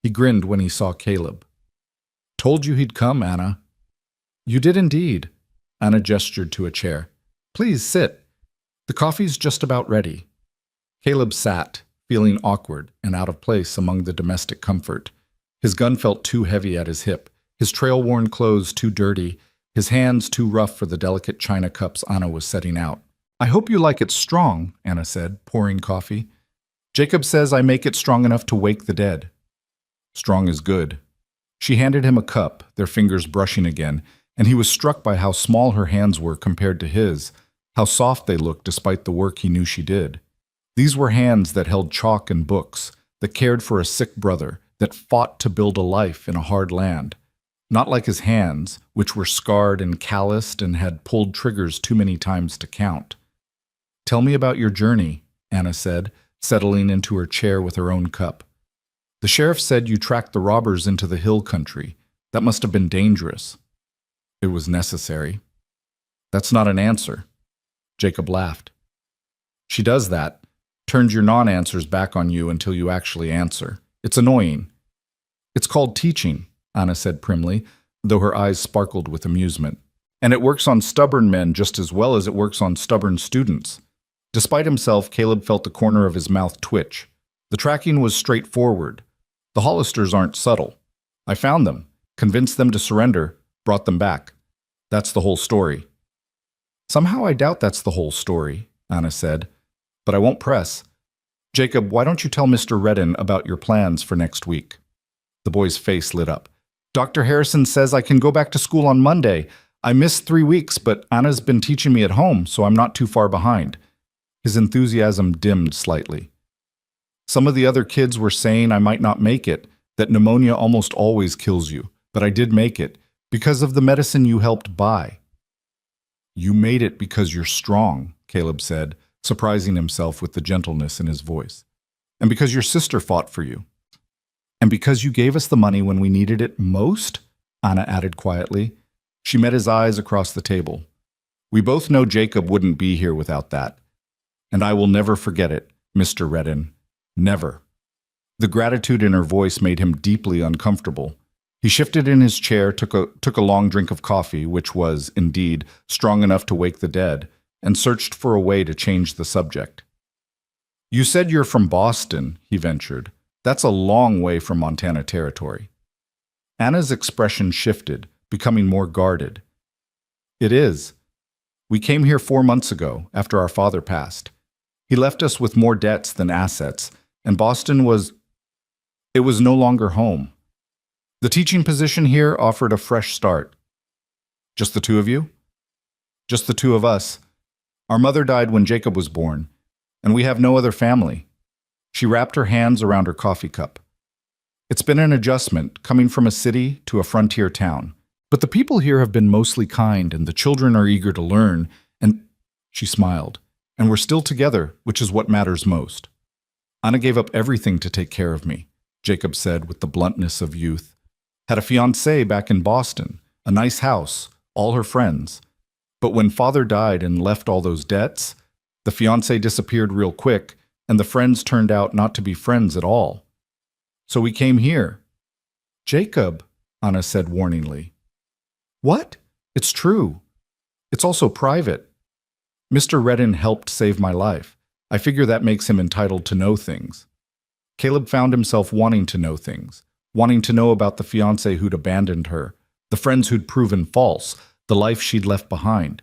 Speaker 1: He grinned when he saw Caleb. "Told you he'd come, Anna." "You did indeed." Anna gestured to a chair. "Please sit. The coffee's just about ready." Caleb sat, feeling awkward and out of place among the domestic comfort. His gun felt too heavy at his hip, his trail-worn clothes too dirty, his hands too rough for the delicate china cups Anna was setting out. "I hope you like it strong," Anna said, pouring coffee. "Jacob says I make it strong enough to wake the dead." "Strong is good." She handed him a cup, their fingers brushing again, and he was struck by how small her hands were compared to his, how soft they looked despite the work he knew she did. These were hands that held chalk and books, that cared for a sick brother, that fought to build a life in a hard land. Not like his hands, which were scarred and calloused and had pulled triggers too many times to count. "Tell me about your journey," Anna said, settling into her chair with her own cup. "The sheriff said you tracked the robbers into the hill country. That must have been dangerous." "It was necessary." "That's not an answer." Jacob laughed. "She does that, turns your non-answers back on you until you actually answer. It's annoying." "It's called teaching," Anna said primly, though her eyes sparkled with amusement. "And it works on stubborn men just as well as it works on stubborn students." Despite himself, Caleb felt the corner of his mouth twitch. The tracking was straightforward. The Hollisters aren't subtle. I found them, convinced them to surrender, brought them back. That's the whole story. "Somehow I doubt that's the whole story," Anna said, "but I won't press. Jacob, why don't you tell Mr. Redden about your plans for next week?" The boy's face lit up. "Dr. Harrison says I can go back to school on Monday. I missed 3 weeks, but Anna's been teaching me at home, so I'm not too far behind." His enthusiasm dimmed slightly. "Some of the other kids were saying I might not make it, that pneumonia almost always kills you, but I did make it, because of the medicine you helped buy." "You made it because you're strong," Caleb said, surprising himself with the gentleness in his voice. "And because your sister fought for you." "And because you gave us the money when we needed it most?" Anna added quietly. She met his eyes across the table. "We both know Jacob wouldn't be here without that. And I will never forget it, Mr. Redden. Never." The gratitude in her voice made him deeply uncomfortable. He shifted in his chair, took a long drink of coffee, which was, indeed, strong enough to wake the dead, and searched for a way to change the subject. "You said you're from Boston," he ventured. "That's a long way from Montana Territory." Anna's expression shifted, becoming more guarded. "It is. We came here 4 months ago, after our father passed. He left us with more debts than assets, and Boston was no longer home. The teaching position here offered a fresh start." "Just the 2 of you?" "Just the 2 of us. Our mother died when Jacob was born, and we have no other family." She wrapped her hands around her coffee cup. "It's been an adjustment, coming from a city to a frontier town. But the people here have been mostly kind, and the children are eager to learn, and—" She smiled. "And we're still together, which is what matters most." "Anna gave up everything to take care of me," Jacob said with the bluntness of youth. "Had a fiancé back in Boston, a nice house, all her friends. But when father died and left all those debts, the fiancé disappeared real quick, and the friends turned out not to be friends at all. So we came here." "Jacob," Anna said warningly. What? It's true. It's also private. Mr. Redden helped save my life. I figure that makes him entitled to know things. Caleb found himself wanting to know things, wanting to know about the fiancé who'd abandoned her, the friends who'd proven false, the life she'd left behind,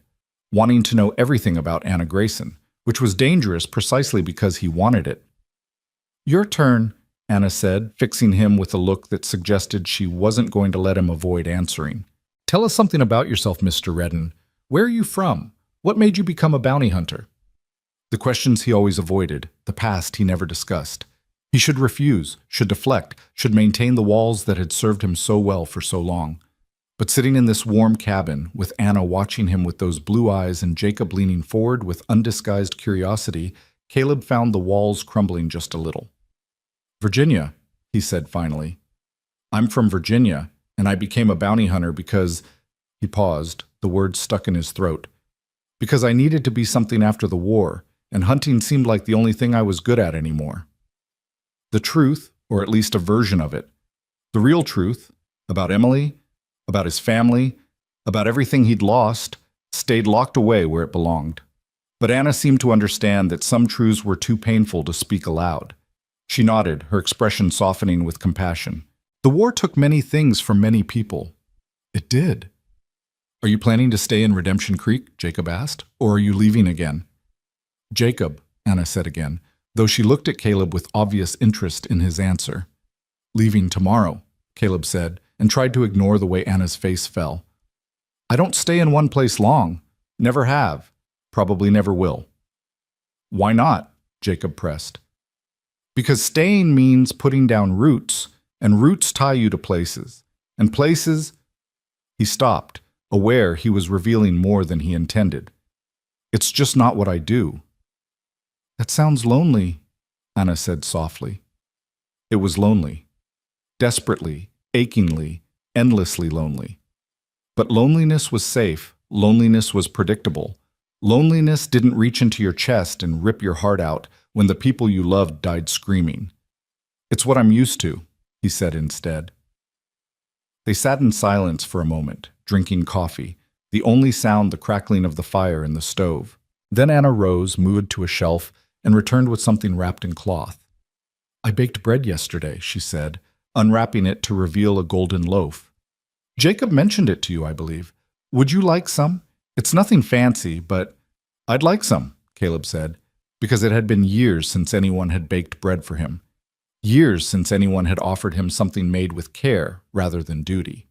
Speaker 1: wanting to know everything about Anna Grayson, which was dangerous precisely because he wanted it. Your turn, Anna said, fixing him with a look that suggested she wasn't going to let him avoid answering. Tell us something about yourself, Mr. Redden. Where are you from? What made you become a bounty hunter? The questions he always avoided, the past he never discussed. He should refuse, should deflect, should maintain the walls that had served him so well for so long. But sitting in this warm cabin, with Anna watching him with those blue eyes and Jacob leaning forward with undisguised curiosity, Caleb found the walls crumbling just a little. Virginia, he said finally. I'm from Virginia, and I became a bounty hunter because… He paused, the words stuck in his throat. Because I needed to be something after the war, and hunting seemed like the only thing I was good at anymore. The truth, or at least a version of it, the real truth, about Emily, about his family, about everything he'd lost, stayed locked away where it belonged. But Anna seemed to understand that some truths were too painful to speak aloud. She nodded, her expression softening with compassion. The war took many things from many people. It did. Are you planning to stay in Redemption Creek? Jacob asked. Or are you leaving again? Jacob, Anna said again, though she looked at Caleb with obvious interest in his answer. Leaving tomorrow, Caleb said, and tried to ignore the way Anna's face fell. I don't stay in one place long. Never have. Probably never will. Why not? Jacob pressed. Because staying means putting down roots, and roots tie you to places. And places… He stopped, aware he was revealing more than he intended. It's just not what I do. That sounds lonely, Anna said softly. It was lonely. Desperately, achingly, endlessly lonely. But loneliness was safe. Loneliness was predictable. Loneliness didn't reach into your chest and rip your heart out when the people you loved died screaming. It's what I'm used to, he said instead. They sat in silence for a moment, drinking coffee, the only sound the crackling of the fire in the stove. Then Anna rose, moved to a shelf, and returned with something wrapped in cloth. I baked bread yesterday, she said, unwrapping it to reveal a golden loaf. Jacob mentioned it to you, I believe. Would you like some? It's nothing fancy, but… I'd like some, Caleb said, because it had been years since anyone had baked bread for him. Years since anyone had offered him something made with care rather than duty.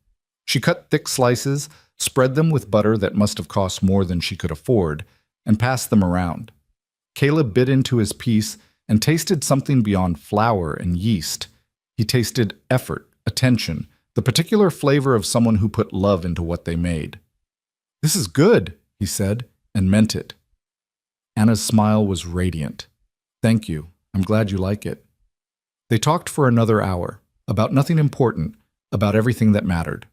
Speaker 1: She cut thick slices, spread them with butter that must have cost more than she could afford, and passed them around. Caleb bit into his piece and tasted something beyond flour and yeast. He tasted effort, attention, the particular flavor of someone who put love into what they made. This is good, he said, and meant it. Anna's smile was radiant. Thank you. I'm glad you like it. They talked for another hour, about nothing important, about everything that mattered.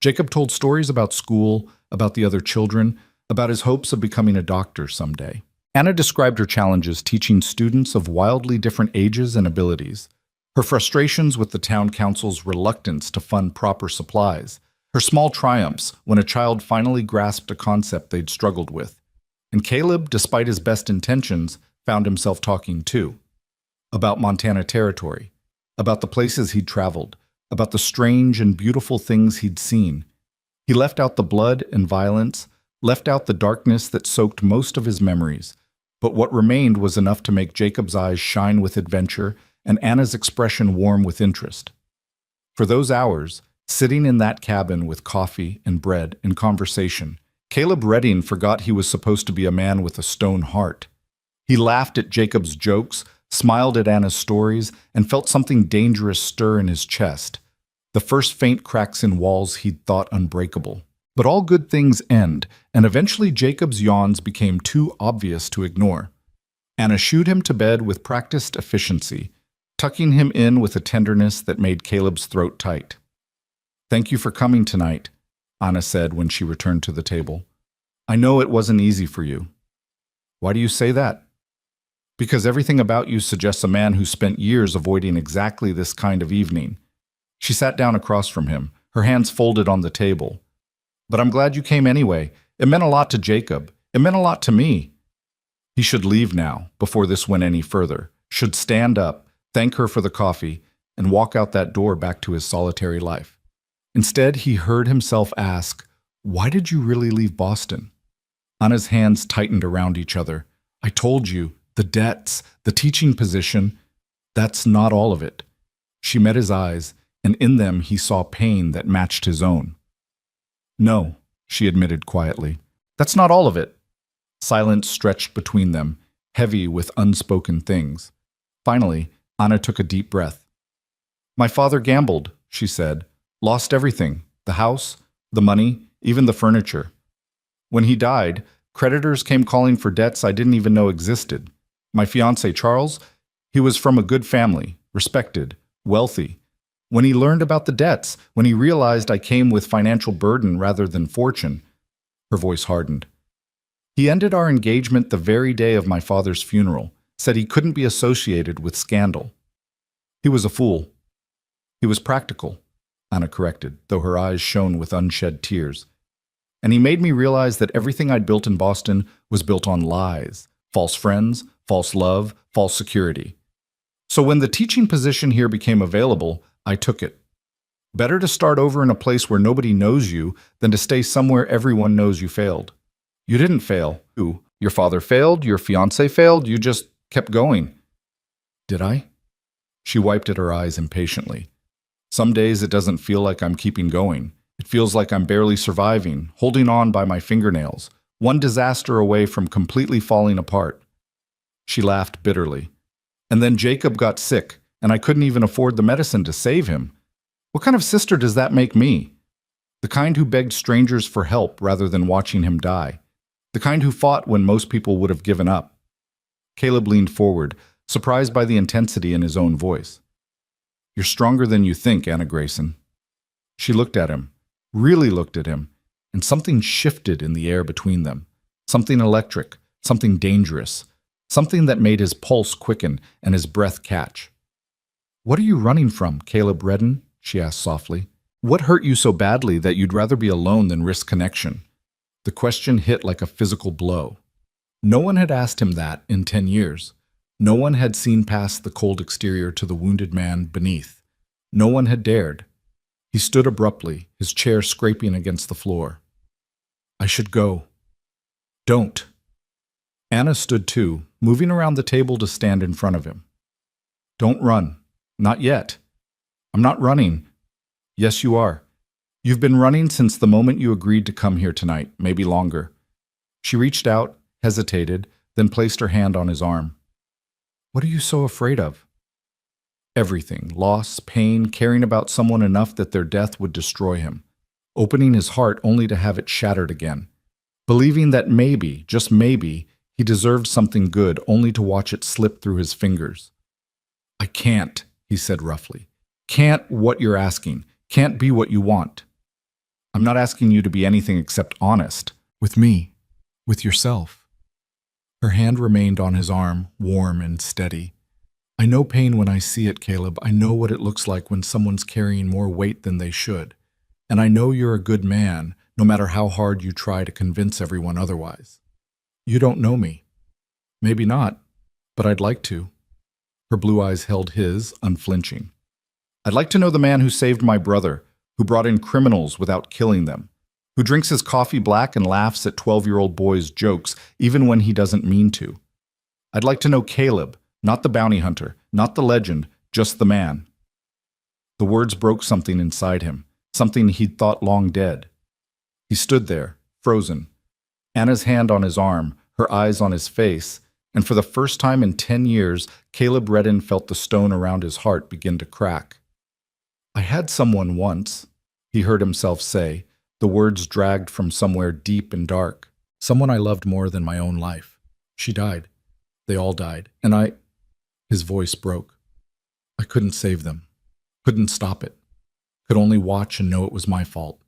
Speaker 1: Jacob told stories about school, about the other children, about his hopes of becoming a doctor someday. Anna described her challenges teaching students of wildly different ages and abilities, her frustrations with the town council's reluctance to fund proper supplies, her small triumphs when a child finally grasped a concept they'd struggled with. And Caleb, despite his best intentions, found himself talking too. About Montana Territory, about the places he'd traveled, about the strange and beautiful things he'd seen. He left out the blood and violence, left out the darkness that soaked most of his memories, but what remained was enough to make Jacob's eyes shine with adventure and Anna's expression warm with interest. For those hours, sitting in that cabin with coffee and bread and conversation, Caleb Redding forgot he was supposed to be a man with a stone heart. He laughed at Jacob's jokes, smiled at Anna's stories, and felt something dangerous stir in his chest, the first faint cracks in walls he'd thought unbreakable. But all good things end, and eventually Jacob's yawns became too obvious to ignore. Anna shooed him to bed with practiced efficiency, tucking him in with a tenderness that made Caleb's throat tight. Thank you for coming tonight, Anna said when she returned to the table. I know it wasn't easy for you. Why do you say that? Because everything about you suggests a man who spent years avoiding exactly this kind of evening. She sat down across from him, her hands folded on the table. But I'm glad you came anyway. It meant a lot to Jacob. It meant a lot to me. He should leave now, before this went any further. Should stand up, thank her for the coffee, and walk out that door back to his solitary life. Instead, he heard himself ask, "Why did you really leave Boston?" Anna's hands tightened around each other. "I told you, the debts, the teaching position, that's not all of it." She met his eyes, and in them he saw pain that matched his own. "No," she admitted quietly. "That's not all of it." Silence stretched between them, heavy with unspoken things. Finally, Anna took a deep breath. "My father gambled," she said. "Lost everything, the house, the money, even the furniture. When he died, creditors came calling for debts I didn't even know existed. My fiancé, Charles, he was from a good family, respected, wealthy. When he learned about the debts, when he realized I came with financial burden rather than fortune," her voice hardened. "He ended our engagement the very day of my father's funeral, said he couldn't be associated with scandal. He was a fool." "He was practical," Anna corrected, though her eyes shone with unshed tears. "And he made me realize that everything I'd built in Boston was built on lies, false friends, false love, false security. So when the teaching position here became available, I took it. Better to start over in a place where nobody knows you than to stay somewhere everyone knows you failed. You didn't fail. Who? Your father failed? Your fiancé failed? You just kept going." "Did I?" She wiped at her eyes impatiently. "Some days it doesn't feel like I'm keeping going. It feels like I'm barely surviving, holding on by my fingernails, one disaster away from completely falling apart." She laughed bitterly. "And then Jacob got sick, and I couldn't even afford the medicine to save him. What kind of sister does that make me? The kind who begged strangers for help rather than watching him die. The kind who fought when most people would have given up." Caleb leaned forward, surprised by the intensity in his own voice. "You're stronger than you think, Anna Grayson." She looked at him, really looked at him, and something shifted in the air between them. Something electric, something dangerous, something that made his pulse quicken and his breath catch. "What are you running from, Caleb Redden?" she asked softly. "What hurt you so badly that you'd rather be alone than risk connection?" The question hit like a physical blow. No one had asked him that in 10 years. No one had seen past the cold exterior to the wounded man beneath. No one had dared. He stood abruptly, his chair scraping against the floor. "I should go." "Don't." Anna stood too, moving around the table to stand in front of him. "Don't run. Not yet." "I'm not running." "Yes, you are. You've been running since the moment you agreed to come here tonight, maybe longer." She reached out, hesitated, then placed her hand on his arm. "What are you so afraid of?" "Everything. Loss, pain, caring about someone enough that their death would destroy him. Opening his heart only to have it shattered again. Believing that maybe, just maybe, he deserved something good only to watch it slip through his fingers." "I can't," he said roughly. "Can't what you're asking. Can't be what you want." "I'm not asking you to be anything except honest. With me. With yourself." Her hand remained on his arm, warm and steady. "I know pain when I see it, Caleb. I know what it looks like when someone's carrying more weight than they should. And I know you're a good man, no matter how hard you try to convince everyone otherwise. You don't know me. Maybe not, but I'd like to." Her blue eyes held his, unflinching. "I'd like to know the man who saved my brother, who brought in criminals without killing them, who drinks his coffee black and laughs at 12-year-old boys' jokes even when he doesn't mean to. I'd like to know Caleb, not the bounty hunter, not the legend, just the man." The words broke something inside him, something he'd thought long dead. He stood there, frozen, Anna's hand on his arm, her eyes on his face, and for the first time in 10 years, Caleb Redden felt the stone around his heart begin to crack. "I had someone once," he heard himself say, the words dragged from somewhere deep and dark. "Someone I loved more than my own life. She died. They all died. And I—" His voice broke. "I couldn't save them. Couldn't stop it. Could only watch and know it was my fault."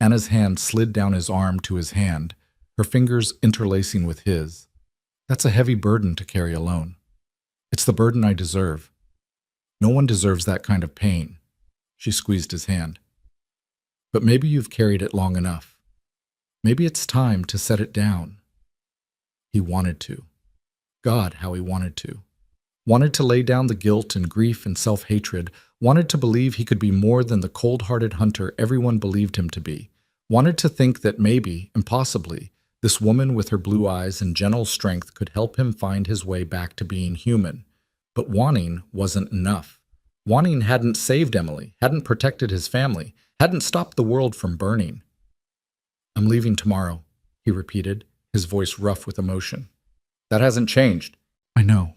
Speaker 1: Anna's hand slid down his arm to his hand, her fingers interlacing with his. "That's a heavy burden to carry alone. It's the burden I deserve. No one deserves that kind of pain." She squeezed his hand. But maybe you've carried it long enough. Maybe it's time to set it down. He wanted to. God, how he wanted to. Wanted to lay down the guilt and grief and self-hatred, wanted to believe he could be more than the cold-hearted hunter everyone believed him to be, wanted to think that maybe, impossibly, this woman with her blue eyes and gentle strength could help him find his way back to being human. But wanting wasn't enough. Wanting hadn't saved Emily, hadn't protected his family, hadn't stopped the world from burning. "I'm leaving tomorrow," he repeated, his voice rough with emotion. "That hasn't changed." "I know,"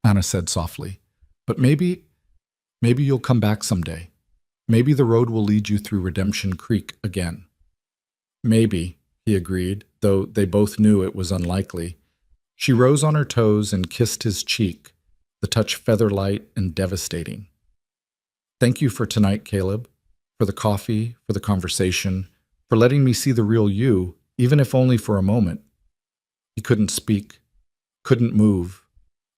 Speaker 1: Anna said softly. "But maybe you'll come back someday. Maybe the road will lead you through Redemption Creek again." "Maybe," he agreed, though they both knew it was unlikely. She rose on her toes and kissed his cheek, the touch feather-light and devastating. "Thank you for tonight, Caleb, for the coffee, for the conversation, for letting me see the real you, even if only for a moment." He couldn't speak, couldn't move,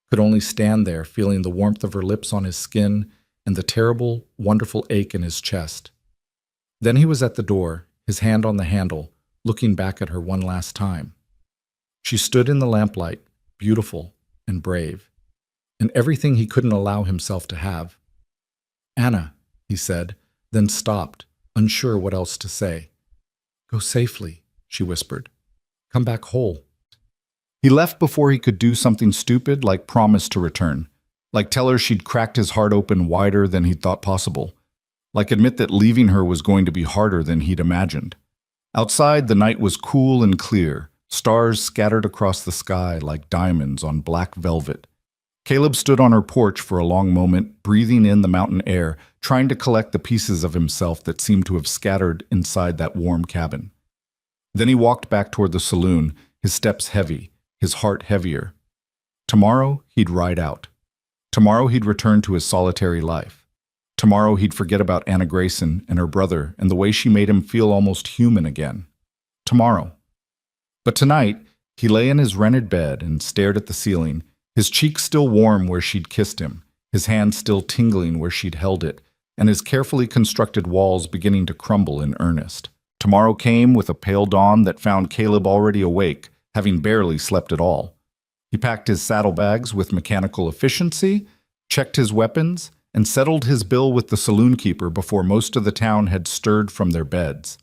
Speaker 1: could only stand there feeling the warmth of her lips on his skin and the terrible, wonderful ache in his chest. Then he was at the door, his hand on the handle, looking back at her one last time. She stood in the lamplight, beautiful and brave, and everything he couldn't allow himself to have. "Anna," he said, then stopped, unsure what else to say. "Go safely," she whispered. "Come back whole." He left before he could do something stupid like promise to return, like tell her she'd cracked his heart open wider than he'd thought possible, like admit that leaving her was going to be harder than he'd imagined. Outside, the night was cool and clear, stars scattered across the sky like diamonds on black velvet. Caleb stood on her porch for a long moment, breathing in the mountain air, trying to collect the pieces of himself that seemed to have scattered inside that warm cabin. Then he walked back toward the saloon, his steps heavy, his heart heavier. Tomorrow, he'd ride out. Tomorrow, he'd return to his solitary life. Tomorrow, he'd forget about Anna Grayson and her brother and the way she made him feel almost human again. Tomorrow. But tonight, he lay in his rented bed and stared at the ceiling, his cheek still warm where she'd kissed him, his hand still tingling where she'd held it, and his carefully constructed walls beginning to crumble in earnest. Tomorrow came with a pale dawn that found Caleb already awake, having barely slept at all. He packed his saddlebags with mechanical efficiency, checked his weapons, and settled his bill with the saloon keeper before most of the town had stirred from their beds.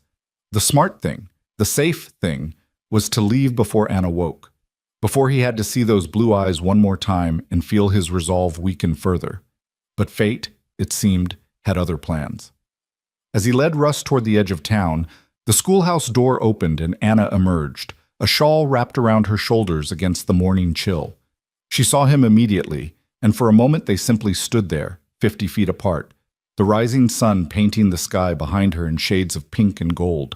Speaker 1: The smart thing, the safe thing, was to leave before Anna woke, before he had to see those blue eyes one more time and feel his resolve weaken further. But fate, it seemed, had other plans. As he led Russ toward the edge of town, the schoolhouse door opened and Anna emerged, a shawl wrapped around her shoulders against the morning chill. She saw him immediately, and for a moment they simply stood there, 50 feet apart, the rising sun painting the sky behind her in shades of pink and gold.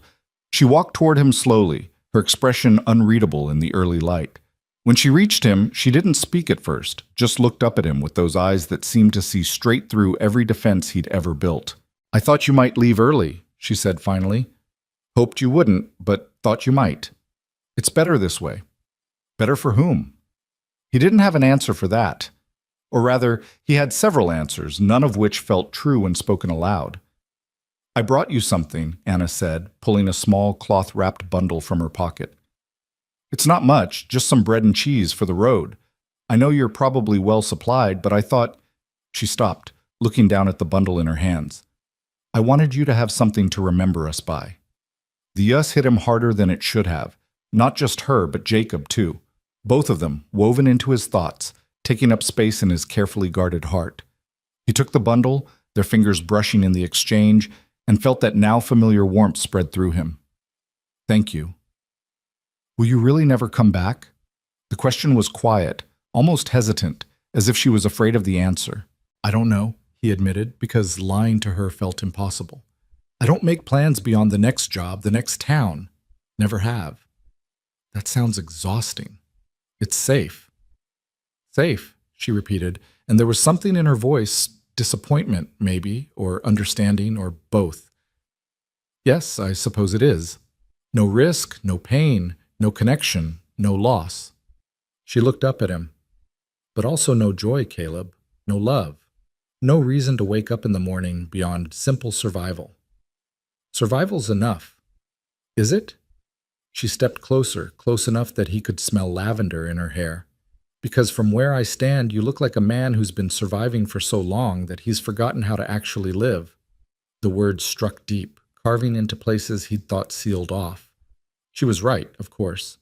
Speaker 1: She walked toward him slowly, her expression unreadable in the early light. When she reached him, she didn't speak at first, just looked up at him with those eyes that seemed to see straight through every defense he'd ever built. "I thought you might leave early," she said finally. "Hoped you wouldn't, but thought you might. It's better this way." Better for whom? He didn't have an answer for that. Or rather, he had several answers, none of which felt true when spoken aloud. "I brought you something," Anna said, pulling a small cloth-wrapped bundle from her pocket. "It's not much, just some bread and cheese for the road. I know you're probably well supplied, but I thought—" She stopped, looking down at the bundle in her hands. "I wanted you to have something to remember us by." The yes hit him harder than it should have. Not just her, but Jacob, too. Both of them, woven into his thoughts, taking up space in his carefully guarded heart. He took the bundle, their fingers brushing in the exchange, and felt that now familiar warmth spread through him. "Thank you." "Will you really never come back?" The question was quiet, almost hesitant, as if she was afraid of the answer. "I don't know," he admitted, because lying to her felt impossible. "I don't make plans beyond the next job, the next town. Never have." "That sounds exhausting." "It's safe." "Safe," she repeated, and there was something in her voice, disappointment, maybe, or understanding, or both. "Yes, I suppose it is. No risk, no pain, no connection, no loss." She looked up at him. "But also no joy, Caleb, no love, no reason to wake up in the morning beyond simple survival." Survival's enough. Is it? She stepped closer, close enough that he could smell lavender in her hair. Because from where I stand, you look like a man who's been surviving for so long that he's forgotten how to actually live. The words struck deep, carving into places he'd thought sealed off. She was right, of course.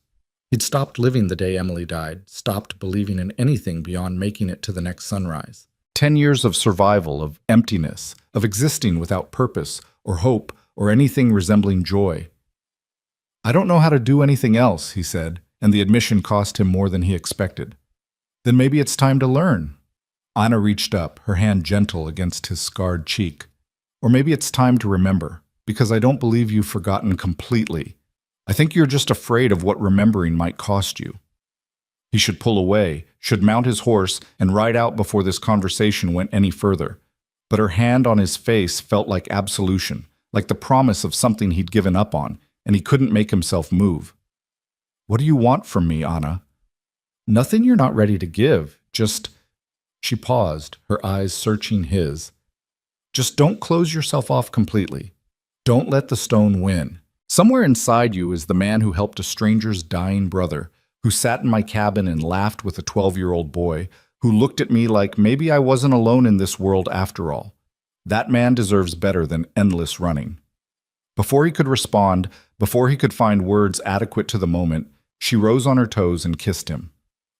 Speaker 1: He'd stopped living the day Emily died, stopped believing in anything beyond making it to the next sunrise. 10 years of survival, of emptiness, of existing without purpose or hope or anything resembling joy. I don't know how to do anything else, he said, and the admission cost him more than he expected. Then maybe it's time to learn. Anna reached up, her hand gentle against his scarred cheek. Or maybe it's time to remember, because I don't believe you've forgotten completely. I think you're just afraid of what remembering might cost you. He should pull away, should mount his horse, and ride out before this conversation went any further. But her hand on his face felt like absolution, like the promise of something he'd given up on, and he couldn't make himself move. What do you want from me, Anna? Nothing you're not ready to give, just... She paused, her eyes searching his. Just don't close yourself off completely. Don't let the stone win. Somewhere inside you is the man who helped a stranger's dying brother, who sat in my cabin and laughed with a 12-year-old boy, who looked at me like maybe I wasn't alone in this world after all. That man deserves better than endless running. Before he could respond, before he could find words adequate to the moment, she rose on her toes and kissed him.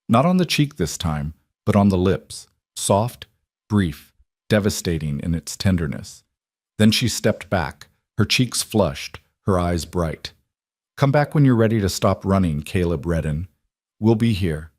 Speaker 1: Not on the cheek this time, but on the lips, soft, brief, devastating in its tenderness. Then she stepped back, her cheeks flushed, her eyes bright. Come back when you're ready to stop running, Caleb Redden. We'll be here.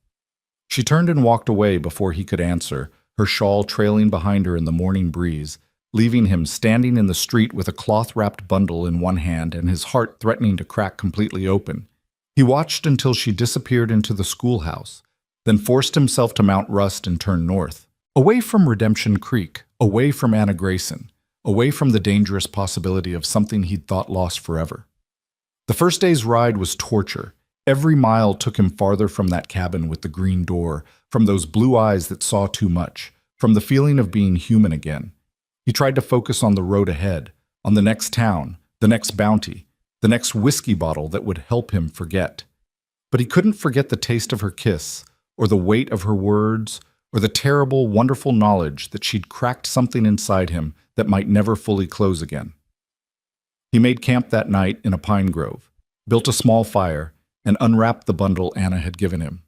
Speaker 1: She turned and walked away before he could answer, her shawl trailing behind her in the morning breeze, leaving him standing in the street with a cloth-wrapped bundle in one hand and his heart threatening to crack completely open. He watched until she disappeared into the schoolhouse, then forced himself to mount Rust and turn north, away from Redemption Creek, away from Anna Grayson, away from the dangerous possibility of something he'd thought lost forever. The first day's ride was torture. Every mile took him farther from that cabin with the green door, from those blue eyes that saw too much, from the feeling of being human again. He tried to focus on the road ahead, on the next town, the next bounty, the next whiskey bottle that would help him forget. But he couldn't forget the taste of her kiss, or the weight of her words, or the terrible, wonderful knowledge that she'd cracked something inside him that might never fully close again. He made camp that night in a pine grove, built a small fire, and unwrapped the bundle Anna had given him.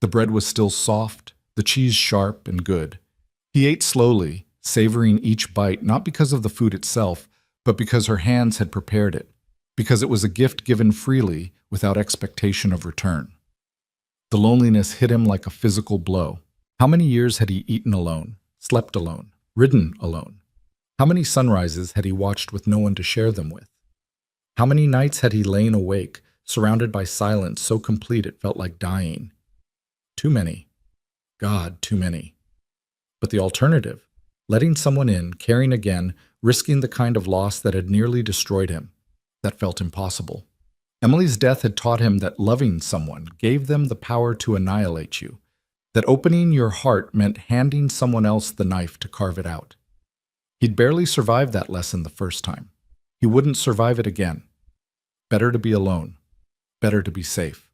Speaker 1: The bread was still soft, the cheese sharp and good. He ate slowly, savoring each bite not because of the food itself, but because her hands had prepared it, because it was a gift given freely without expectation of return. The loneliness hit him like a physical blow. How many years had he eaten alone, slept alone, ridden alone? How many sunrises had he watched with no one to share them with? How many nights had he lain awake, surrounded by silence so complete it felt like dying? Too many. God, too many. But the alternative, letting someone in, caring again, risking the kind of loss that had nearly destroyed him, that felt impossible. Emily's death had taught him that loving someone gave them the power to annihilate you, that opening your heart meant handing someone else the knife to carve it out. He'd barely survived that lesson the first time. He wouldn't survive it again. Better to be alone. Better to be safe.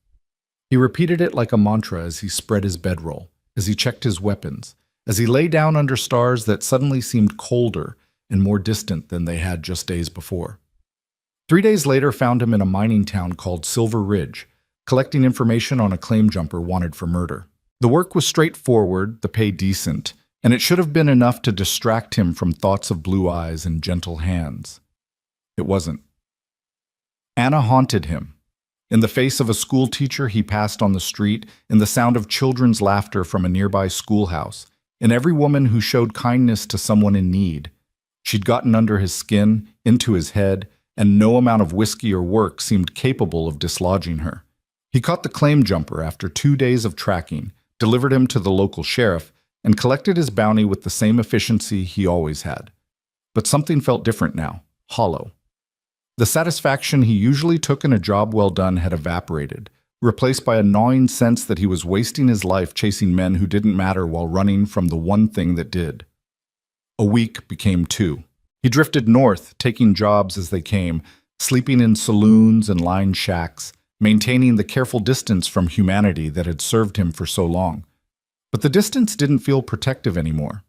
Speaker 1: He repeated it like a mantra as he spread his bedroll, as he checked his weapons, as he lay down under stars that suddenly seemed colder and more distant than they had just days before. 3 days later found him in a mining town called Silver Ridge, collecting information on a claim jumper wanted for murder. The work was straightforward, the pay decent, and it should have been enough to distract him from thoughts of blue eyes and gentle hands. It wasn't. Anna haunted him. In the face of a school teacher he passed on the street, in the sound of children's laughter from a nearby schoolhouse, in every woman who showed kindness to someone in need. She'd gotten under his skin, into his head, and no amount of whiskey or work seemed capable of dislodging her. He caught the claim jumper after 2 days of tracking, delivered him to the local sheriff, and collected his bounty with the same efficiency he always had. But something felt different now, hollow. The satisfaction he usually took in a job well done had evaporated, replaced by a gnawing sense that he was wasting his life chasing men who didn't matter while running from the one thing that did. A week became 2. He drifted north, taking jobs as they came, sleeping in saloons and lined shacks, maintaining the careful distance from humanity that had served him for so long. But the distance didn't feel protective anymore.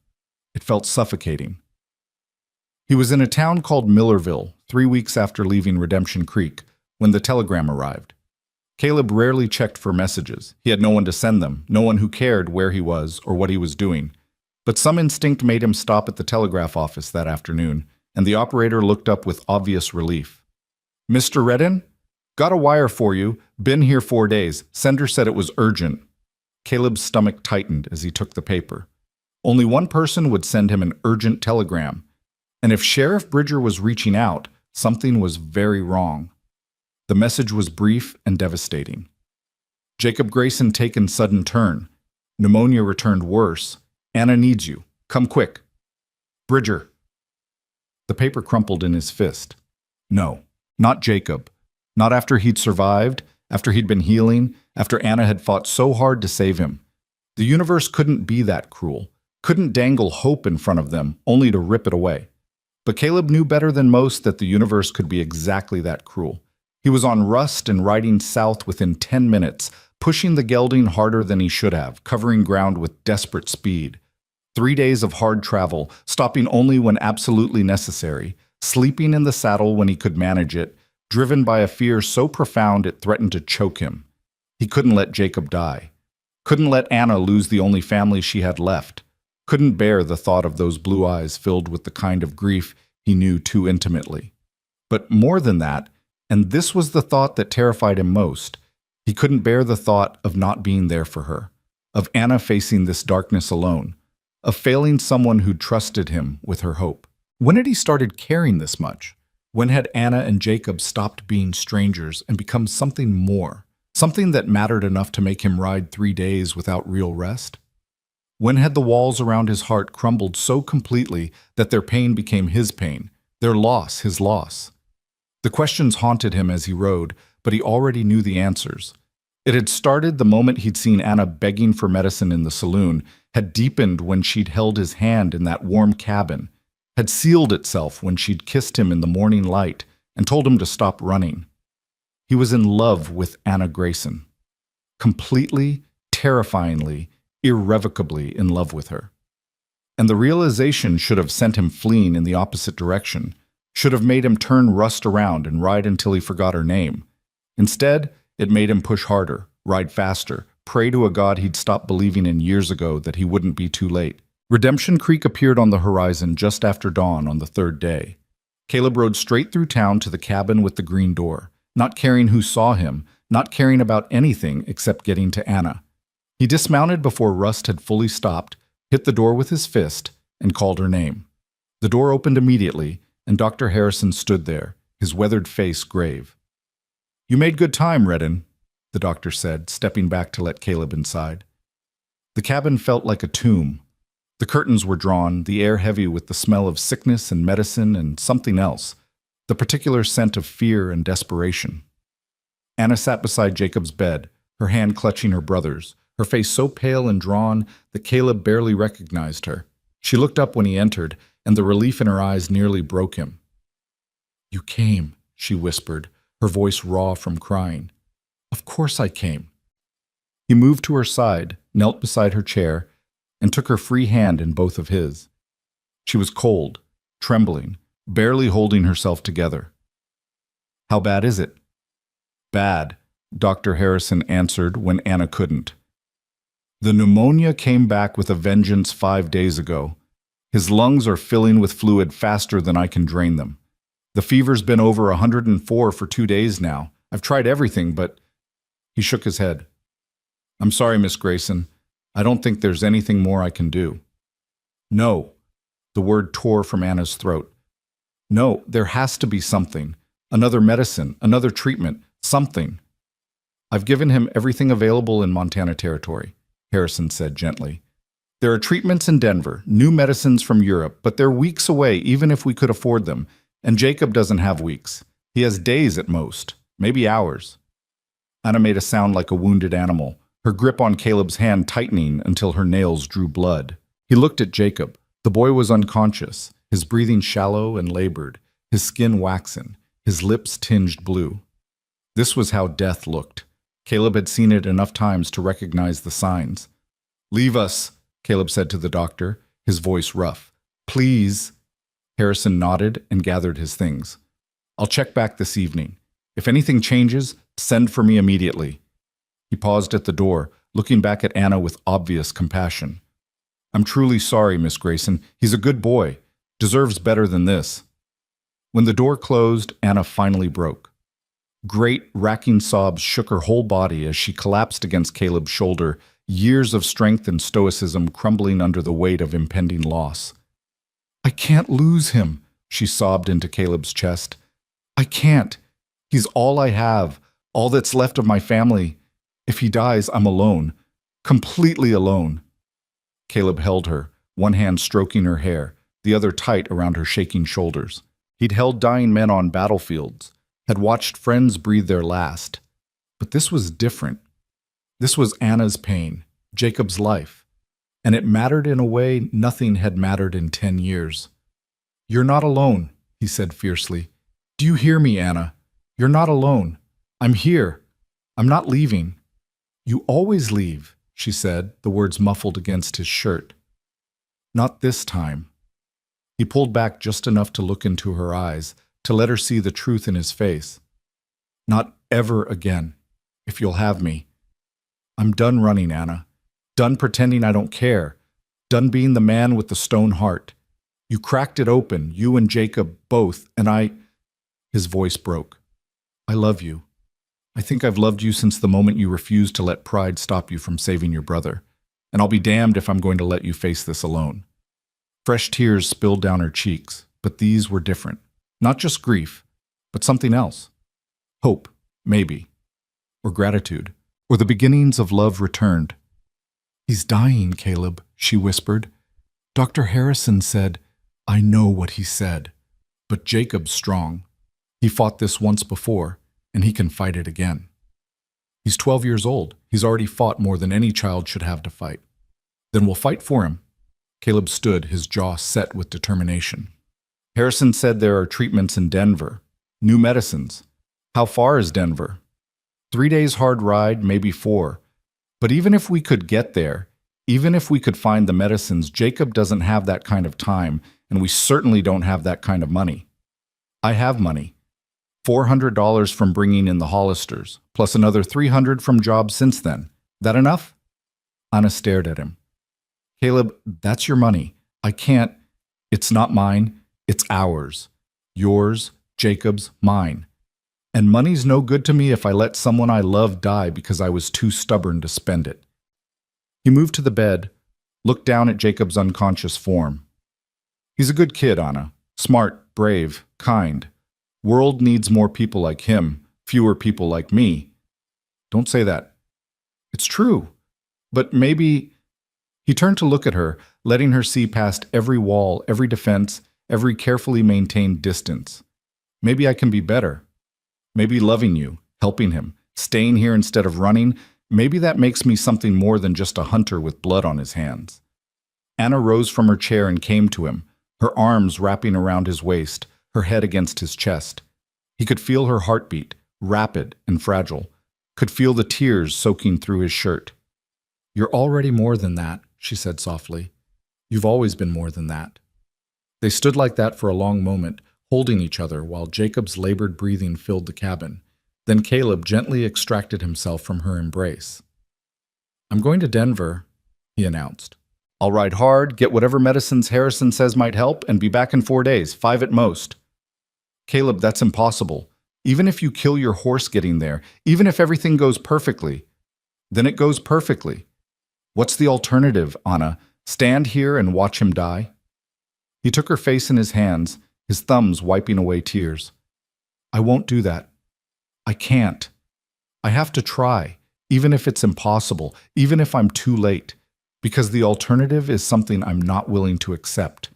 Speaker 1: It felt suffocating. He was in a town called Millerville 3 weeks after leaving Redemption Creek, when the telegram arrived. Caleb rarely checked for messages. He had no one to send them, no one who cared where he was or what he was doing. But some instinct made him stop at the telegraph office that afternoon, and the operator looked up with obvious relief. "Mr. Redden? Got a wire for you. Been here 4 days. Sender said it was urgent." Caleb's stomach tightened as he took the paper. Only one person would send him an urgent telegram. And if Sheriff Bridger was reaching out, something was very wrong. The message was brief and devastating. Jacob Grayson taken sudden turn. Pneumonia returned worse. Anna needs you. Come quick. Bridger. The paper crumpled in his fist. No, not Jacob. Not after he'd survived, after he'd been healing, after Anna had fought so hard to save him. The universe couldn't be that cruel, couldn't dangle hope in front of them, only to rip it away. But Caleb knew better than most that the universe could be exactly that cruel. He was on Rust and riding south within 10 minutes, pushing the gelding harder than he should have, covering ground with desperate speed. 3 days of hard travel, stopping only when absolutely necessary, sleeping in the saddle when he could manage it, driven by a fear so profound it threatened to choke him. He couldn't let Jacob die. Couldn't let Anna lose the only family she had left. Couldn't bear the thought of those blue eyes filled with the kind of grief he knew too intimately. But more than that, and this was the thought that terrified him most, he couldn't bear the thought of not being there for her, of Anna facing this darkness alone, of failing someone who'd trusted him with her hope. When had he started caring this much? When had Anna and Jacob stopped being strangers and become something more, something that mattered enough to make him ride 3 days without real rest? When had the walls around his heart crumbled so completely that their pain became his pain, their loss his loss? The questions haunted him as he rode, but he already knew the answers. It had started the moment he'd seen Anna begging for medicine in the saloon, had deepened when she'd held his hand in that warm cabin, had sealed itself when she'd kissed him in the morning light and told him to stop running. He was in love with Anna Grayson. Completely, terrifyingly, irrevocably in love with her. And the realization should have sent him fleeing in the opposite direction, should have made him turn Rust around and ride until he forgot her name. Instead, it made him push harder, ride faster, pray to a God he'd stopped believing in years ago that he wouldn't be too late. Redemption Creek appeared on the horizon just after dawn on the 3rd day. Caleb rode straight through town to the cabin with the green door, not caring who saw him, not caring about anything except getting to Anna. He dismounted before Rust had fully stopped, hit the door with his fist, and called her name. The door opened immediately, and Dr. Harrison stood there, his weathered face grave. "You made good time, Redden," the doctor said, stepping back to let Caleb inside. The cabin felt like a tomb. The curtains were drawn, the air heavy with the smell of sickness and medicine and something else, the particular scent of fear and desperation. Anna sat beside Jacob's bed, her hand clutching her brother's, her face so pale and drawn that Caleb barely recognized her. She looked up when he entered, and the relief in her eyes nearly broke him. "You came," she whispered, her voice raw from crying. "Of course I came." He moved to her side, knelt beside her chair, and took her free hand in both of his. She was cold, trembling, barely holding herself together. "How bad is it?" "Bad," Dr. Harrison answered when Anna couldn't. "The pneumonia came back with a vengeance 5 days ago. His lungs are filling with fluid faster than I can drain them. The fever's been over 104 for 2 days now. I've tried everything, but..." He shook his head. "I'm sorry, Miss Grayson. I don't think there's anything more I can do." "No." The word tore from Anna's throat. "No, there has to be something. Another medicine, another treatment, something." "I've given him everything available in Montana Territory," Harrison said gently. "There are treatments in Denver, new medicines from Europe, but they're weeks away even if we could afford them, and Jacob doesn't have weeks. He has days at most, maybe hours." Anna made a sound like a wounded animal, her grip on Caleb's hand tightening until her nails drew blood. He looked at Jacob. The boy was unconscious, his breathing shallow and labored, his skin waxen, his lips tinged blue. This was how death looked. Caleb had seen it enough times to recognize the signs. "Leave us," Caleb said to the doctor, his voice rough. "Please." Harrison nodded and gathered his things. "I'll check back this evening. If anything changes, send for me immediately." He paused at the door, looking back at Anna with obvious compassion. "I'm truly sorry, Miss Grayson. He's a good boy. Deserves better than this." When the door closed, Anna finally broke. Great, racking sobs shook her whole body as she collapsed against Caleb's shoulder, years of strength and stoicism crumbling under the weight of impending loss. "I can't lose him," she sobbed into Caleb's chest. "I can't. He's all I have, all that's left of my family. If he dies, I'm alone, completely alone." Caleb held her, one hand stroking her hair, the other tight around her shaking shoulders. He'd held dying men on battlefields, had watched friends breathe their last. But this was different. This was Anna's pain, Jacob's life, and it mattered in a way nothing had mattered in 10 years. "You're not alone," he said fiercely. "Do you hear me, Anna? You're not alone. I'm here. I'm not leaving." "You always leave," she said, the words muffled against his shirt. "Not this time." He pulled back just enough to look into her eyes, to let her see the truth in his face. "Not ever again, if you'll have me. I'm done running, Anna. Done pretending I don't care. Done being the man with the stone heart. You cracked it open, you and Jacob both, and I—" His voice broke. "I love you. I think I've loved you since the moment you refused to let pride stop you from saving your brother, and I'll be damned if I'm going to let you face this alone." Fresh tears spilled down her cheeks, but these were different. Not just grief, but something else. Hope, maybe. Or gratitude. Or the beginnings of love returned. "He's dying, Caleb," she whispered. "Dr. Harrison said—" "I know what he said. But Jacob's strong. He fought this once before, and he can fight it again. He's 12 years old. He's already fought more than any child should have to fight. Then we'll fight for him." Caleb stood, his jaw set with determination. "Harrison said there are treatments in Denver. New medicines. How far is Denver?" 3 days hard ride, maybe 4. But even if we could get there, even if we could find the medicines, Jacob doesn't have that kind of time, and we certainly don't have that kind of money. I have money. $400 from bringing in the Hollisters, plus another $300 from jobs since then. That enough? Anna stared at him. "Caleb, that's your money. I can't—" "It's not mine. It's ours. Yours, Jacob's, mine. And money's no good to me if I let someone I love die because I was too stubborn to spend it." He moved to the bed, looked down at Jacob's unconscious form. "He's a good kid, Anna. Smart, brave, kind. World needs more people like him, fewer people like me." "Don't say that." "It's true. But maybe—" He turned to look at her, letting her see past every wall, every defense, every carefully maintained distance. "Maybe I can be better. Maybe loving you, helping him, staying here instead of running, maybe that makes me something more than just a hunter with blood on his hands." Anna rose from her chair and came to him, her arms wrapping around his waist, her head against his chest. He could feel her heartbeat, rapid and fragile, could feel the tears soaking through his shirt. "You're already more than that," she said softly. "You've always been more than that." They stood like that for a long moment, holding each other while Jacob's labored breathing filled the cabin. Then Caleb gently extracted himself from her embrace. "I'm going to Denver," he announced. "I'll ride hard, get whatever medicines Harrison says might help, and be back in 4 days, 5 at most." "Caleb, that's impossible. Even if you kill your horse getting there, even if everything goes perfectly, then it goes perfectly. What's the alternative, Anna? Stand here and watch him die?" He took her face in his hands, his thumbs wiping away tears. "I won't do that. I can't. I have to try, even if it's impossible, even if I'm too late, because the alternative is something I'm not willing to accept."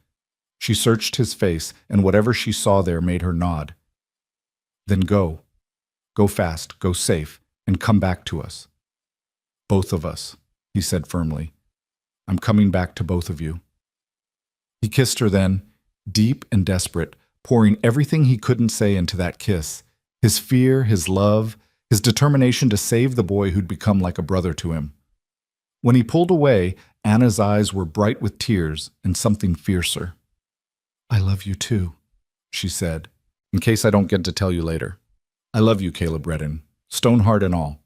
Speaker 1: She searched his face, and whatever she saw there made her nod. "Then go. Go fast, go safe, and come back to us." "Both of us," he said firmly. "I'm coming back to both of you." He kissed her then, deep and desperate, pouring everything he couldn't say into that kiss. His fear, his love, his determination to save the boy who'd become like a brother to him. When he pulled away, Anna's eyes were bright with tears and something fiercer. "I love you too," she said, "in case I don't get to tell you later. I love you, Caleb Redden, Stoneheart and all."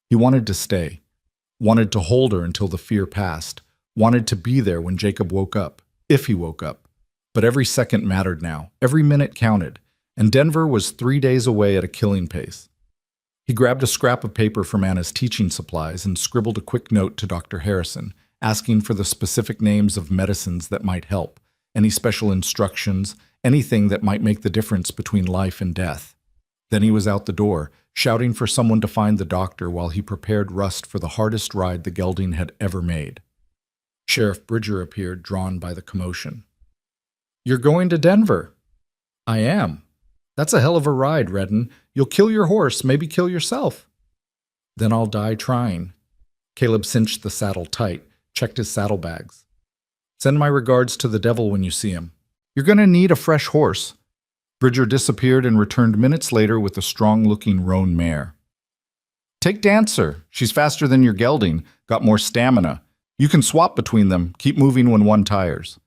Speaker 1: He wanted to stay, wanted to hold her until the fear passed, wanted to be there when Jacob woke up, if he woke up. But every second mattered now, every minute counted, and Denver was 3 days away at a killing pace. He grabbed a scrap of paper from Anna's teaching supplies and scribbled a quick note to Dr. Harrison, asking for the specific names of medicines that might help, any special instructions, anything that might make the difference between life and death. Then he was out the door, shouting for someone to find the doctor while he prepared Rust for the hardest ride the gelding had ever made. Sheriff Bridger appeared, drawn by the commotion. "You're going to Denver?" "I am. That's a hell of a ride, Redden. You'll kill your horse, maybe kill yourself." "Then I'll die trying." Caleb cinched the saddle tight, checked his saddlebags. "Send my regards to the devil when you see him. You're going to need a fresh horse." Bridger disappeared and returned minutes later with a strong-looking roan mare. "Take Dancer. She's faster than your gelding, got more stamina. You can swap between them, keep moving when one tires."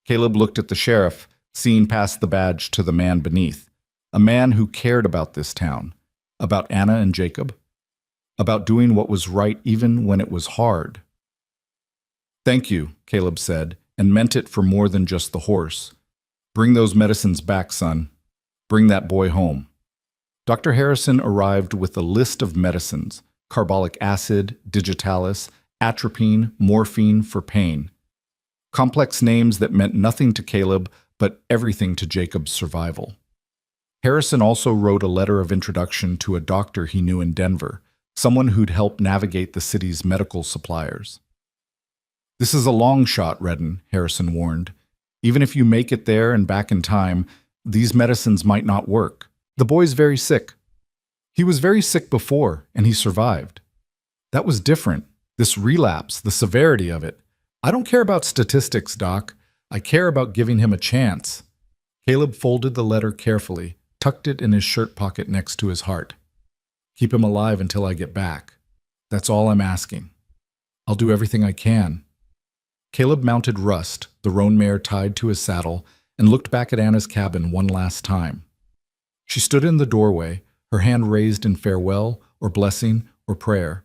Speaker 1: Caleb looked at the sheriff, seeing past the badge to the man beneath, a man who cared about this town, about Anna and Jacob, about doing what was right even when it was hard. "Thank you," Caleb said, and meant it for more than just the horse. "Bring those medicines back, son. Bring that boy home." Dr. Harrison arrived with a list of medicines: carbolic acid, digitalis, atropine, morphine for pain. Complex names that meant nothing to Caleb, but everything to Jacob's survival. Harrison also wrote a letter of introduction to a doctor he knew in Denver, someone who'd help navigate the city's medical suppliers. "This is a long shot, Redden," Harrison warned. "Even if you make it there and back in time, these medicines might not work. The boy's very sick." "He was very sick before, and he survived." "That was different. This relapse, the severity of it. I don't care about statistics, Doc. I care about giving him a chance." Caleb folded the letter carefully, tucked it in his shirt pocket next to his heart. "Keep him alive until I get back. That's all I'm asking. I'll do everything I can." Caleb mounted Rust, the roan mare tied to his saddle, and looked back at Anna's cabin one last time. She stood in the doorway, her hand raised in farewell or blessing or prayer.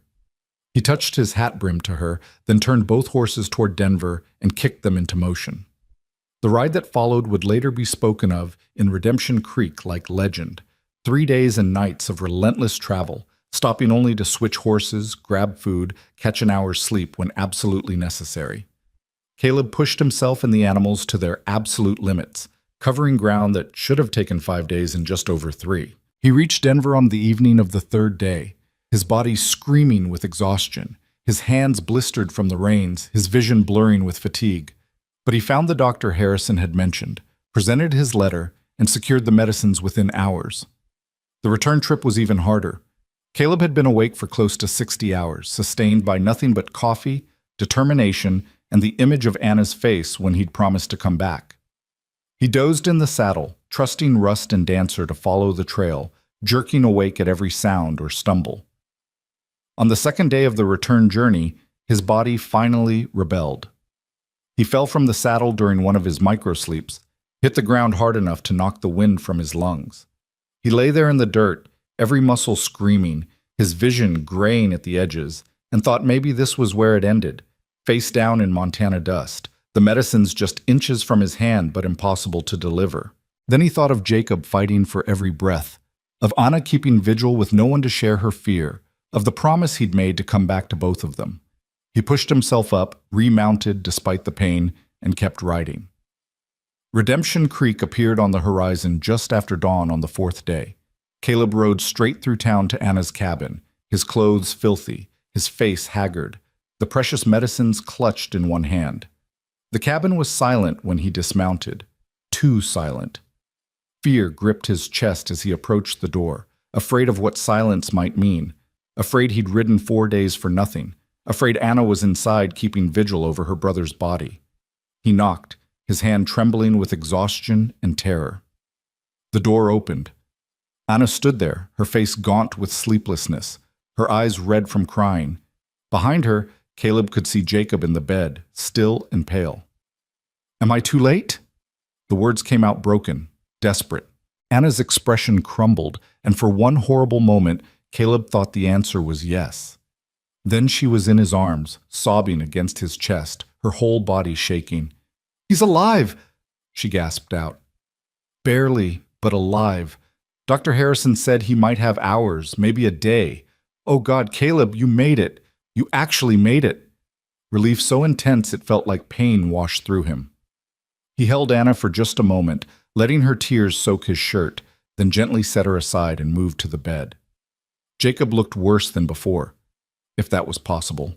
Speaker 1: He touched his hat brim to her, then turned both horses toward Denver and kicked them into motion. The ride that followed would later be spoken of in Redemption Creek like legend. 3 days and nights of relentless travel, stopping only to switch horses, grab food, catch an hour's sleep when absolutely necessary. Caleb pushed himself and the animals to their absolute limits, covering ground that should have taken 5 days in just over 3. He reached Denver on the evening of the 3rd day, his body screaming with exhaustion, his hands blistered from the reins, his vision blurring with fatigue. But he found the doctor Harrison had mentioned, presented his letter, and secured the medicines within hours. The return trip was even harder. Caleb had been awake for close to 60 hours, sustained by nothing but coffee, determination, and the image of Anna's face when he'd promised to come back. He dozed in the saddle, trusting Rust and Dancer to follow the trail, jerking awake at every sound or stumble. On the 2nd day of the return journey, his body finally rebelled. He fell from the saddle during one of his microsleeps, hit the ground hard enough to knock the wind from his lungs. He lay there in the dirt, every muscle screaming, his vision graying at the edges, and thought maybe this was where it ended, face down in Montana dust, the medicines just inches from his hand but impossible to deliver. Then he thought of Jacob fighting for every breath, of Anna keeping vigil with no one to share her fear, of the promise he'd made to come back to both of them. He pushed himself up, remounted despite the pain, and kept riding. Redemption Creek appeared on the horizon just after dawn on the 4th day. Caleb rode straight through town to Anna's cabin, his clothes filthy, his face haggard, the precious medicines clutched in one hand. The cabin was silent when he dismounted, too silent. Fear gripped his chest as he approached the door, afraid of what silence might mean, afraid he'd ridden 4 days for nothing, afraid Anna was inside keeping vigil over her brother's body. He knocked, his hand trembling with exhaustion and terror. The door opened. Anna stood there, her face gaunt with sleeplessness, her eyes red from crying. Behind her, Caleb could see Jacob in the bed, still and pale. "Am I too late?" The words came out broken, desperate. Anna's expression crumbled, and for one horrible moment, Caleb thought the answer was yes. Then she was in his arms, sobbing against his chest, her whole body shaking. "He's alive!" she gasped out. "Barely, but alive. Dr. Harrison said he might have hours, maybe a day. Oh God, Caleb, you made it. You actually made it." Relief so intense it felt like pain washed through him. He held Anna for just a moment, letting her tears soak his shirt, then gently set her aside and moved to the bed. Jacob looked worse than before, if that was possible.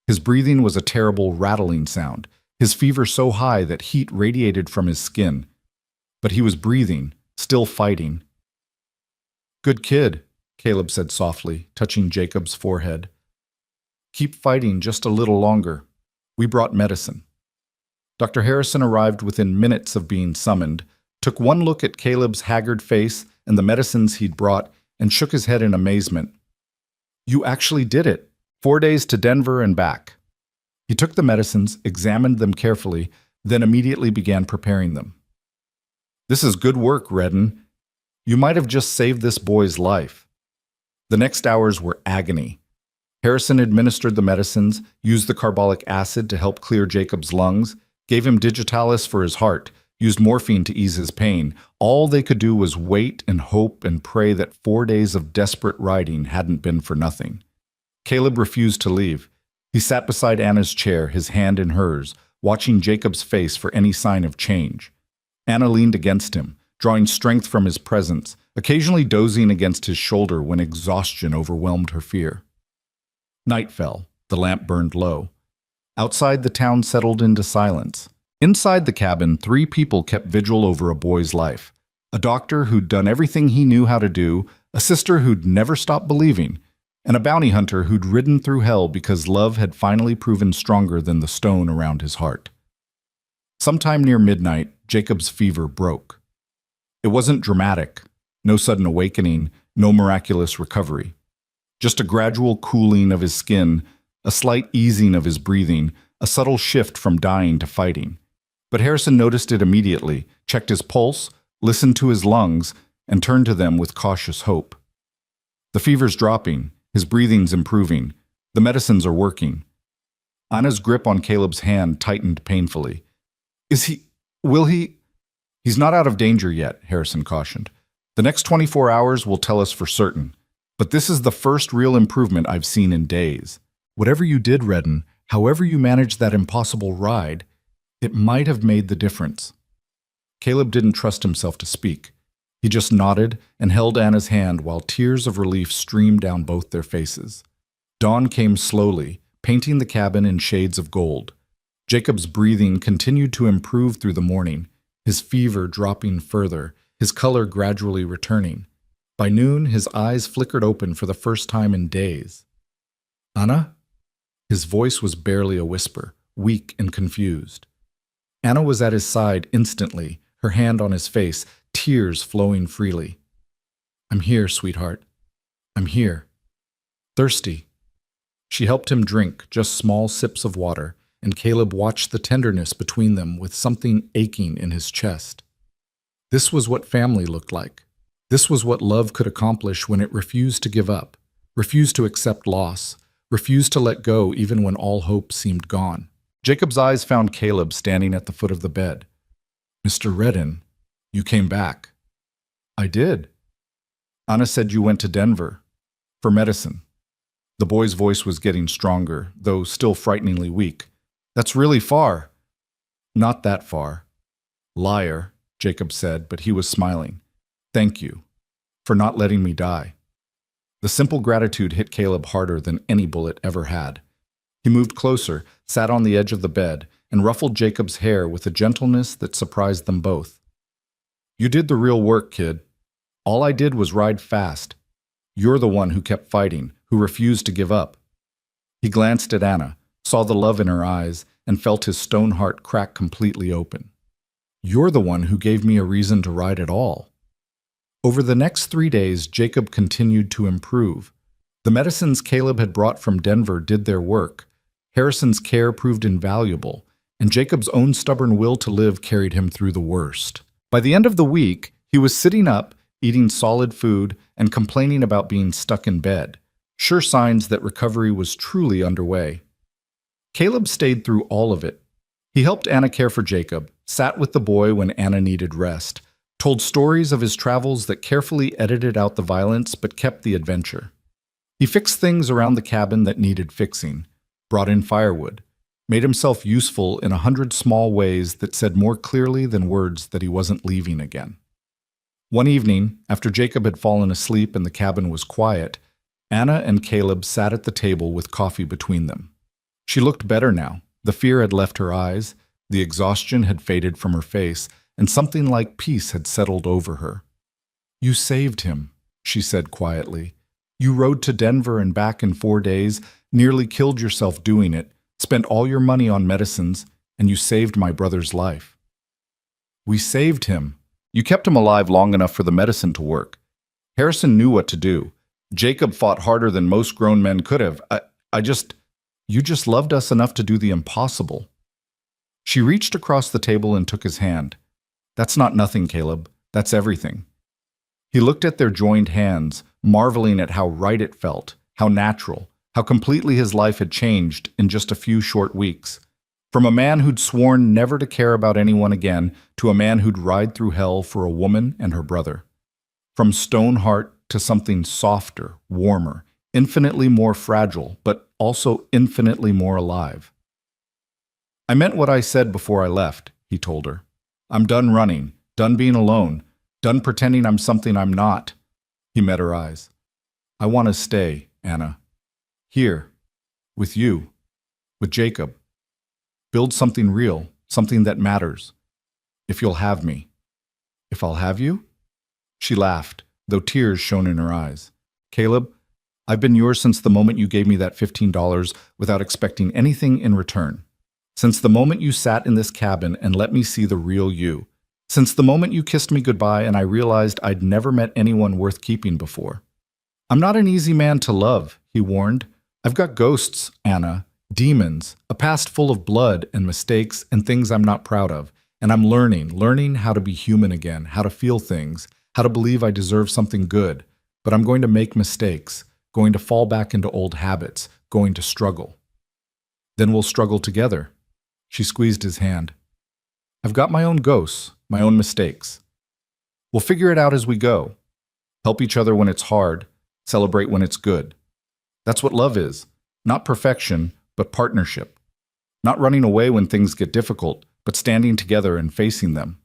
Speaker 1: His breathing was a terrible rattling sound, his fever so high that heat radiated from his skin. But he was breathing, still fighting. "Good kid," Caleb said softly, touching Jacob's forehead. "Keep fighting just a little longer. We brought medicine." Dr. Harrison arrived within minutes of being summoned, took one look at Caleb's haggard face and the medicines he'd brought, and shook his head in amazement. "You actually did it. 4 days to Denver and back." He took the medicines, examined them carefully, then immediately began preparing them. "This is good work, Redden. You might have just saved this boy's life." The next hours were agony. Harrison administered the medicines, used the carbolic acid to help clear Jacob's lungs, gave him digitalis for his heart, used morphine to ease his pain. All they could do was wait and hope and pray that 4 days of desperate riding hadn't been for nothing. Caleb refused to leave. He sat beside Anna's chair, his hand in hers, watching Jacob's face for any sign of change. Anna leaned against him, drawing strength from his presence, occasionally dozing against his shoulder when exhaustion overwhelmed her fear. Night fell. The lamp burned low. Outside, the town settled into silence. Inside the cabin, 3 people kept vigil over a boy's life. A doctor who'd done everything he knew how to do, a sister who'd never stopped believing, and a bounty hunter who'd ridden through hell because love had finally proven stronger than the stone around his heart. Sometime near midnight, Jacob's fever broke. It wasn't dramatic, no sudden awakening, no miraculous recovery. Just a gradual cooling of his skin, a slight easing of his breathing, a subtle shift from dying to fighting. But Harrison noticed it immediately, checked his pulse, listened to his lungs, and turned to them with cautious hope. The fever's dropping, his breathing's improving, the medicines are working. Anna's grip on Caleb's hand tightened painfully. Will he? "He's not out of danger yet," Harrison cautioned. "The next 24 hours will tell us for certain. But this is the first real improvement I've seen in days. Whatever you did, Redden, however you managed that impossible ride, it might have made the difference." Caleb didn't trust himself to speak. He just nodded and held Anna's hand while tears of relief streamed down both their faces. Dawn came slowly, painting the cabin in shades of gold. Jacob's breathing continued to improve through the morning, his fever dropping further, his color gradually returning. By noon, his eyes flickered open for the first time in days. "Anna?" His voice was barely a whisper, weak and confused. Anna was at his side instantly, her hand on his face, tears flowing freely. "I'm here, sweetheart. I'm here. Thirsty." She helped him drink just small sips of water, and Caleb watched the tenderness between them with something aching in his chest. This was what family looked like. This was what love could accomplish when it refused to give up, refused to accept loss, refused to let go even when all hope seemed gone. Jacob's eyes found Caleb standing at the foot of the bed. "Mr. Redden, you came back." "I did." "Anna said you went to Denver. For medicine." The boy's voice was getting stronger, though still frighteningly weak. "That's really far." "Not that far." "Liar," Jacob said, but he was smiling. "Thank you for not letting me die." The simple gratitude hit Caleb harder than any bullet ever had. He moved closer, sat on the edge of the bed, and ruffled Jacob's hair with a gentleness that surprised them both. "You did the real work, kid. All I did was ride fast. You're the one who kept fighting, who refused to give up." He glanced at Anna, saw the love in her eyes, and felt his stone heart crack completely open. "You're the one who gave me a reason to ride at all." Over the next 3 days, Jacob continued to improve. The medicines Caleb had brought from Denver did their work. Harrison's care proved invaluable, and Jacob's own stubborn will to live carried him through the worst. By the end of the week, he was sitting up, eating solid food, and complaining about being stuck in bed, sure signs that recovery was truly underway. Caleb stayed through all of it. He helped Anna care for Jacob, sat with the boy when Anna needed rest, told stories of his travels that carefully edited out the violence but kept the adventure. He fixed things around the cabin that needed fixing, brought in firewood, made himself useful in 100 small ways that said more clearly than words that he wasn't leaving again. One evening, after Jacob had fallen asleep and the cabin was quiet, Anna and Caleb sat at the table with coffee between them. She looked better now. The fear had left her eyes, the exhaustion had faded from her face, and something like peace had settled over her. "You saved him," she said quietly. "You rode to Denver and back in 4 days, nearly killed yourself doing it, spent all your money on medicines, and you saved my brother's life." "We saved him. You kept him alive long enough for the medicine to work. Harrison knew what to do. Jacob fought harder than most grown men could have. You just loved us enough to do the impossible." She reached across the table and took his hand. "That's not nothing, Caleb. That's everything." He looked at their joined hands, marveling at how right it felt, how natural, how completely his life had changed in just a few short weeks. From a man who'd sworn never to care about anyone again to a man who'd ride through hell for a woman and her brother. From stone heart to something softer, warmer, infinitely more fragile, but also infinitely more alive. "I meant what I said before I left," he told her. "I'm done running, done being alone, done pretending I'm something I'm not." He met her eyes. "I want to stay, Anna. Here, with you, with Jacob. Build something real, something that matters. If you'll have me." "If I'll have you?" She laughed, though tears shone in her eyes. "Caleb, I've been yours since the moment you gave me that $15 without expecting anything in return. Since the moment you sat in this cabin and let me see the real you. Since the moment you kissed me goodbye and I realized I'd never met anyone worth keeping before." "I'm not an easy man to love," he warned. "I've got ghosts, Anna, demons, a past full of blood and mistakes and things I'm not proud of. And I'm learning how to be human again, how to feel things, how to believe I deserve something good. But I'm going to make mistakes, going to fall back into old habits, going to struggle." "Then we'll struggle together." She squeezed his hand. "I've got my own ghosts, my own mistakes. We'll figure it out as we go. Help each other when it's hard, celebrate when it's good. That's what love is. Not perfection, but partnership. Not running away when things get difficult, but standing together and facing them."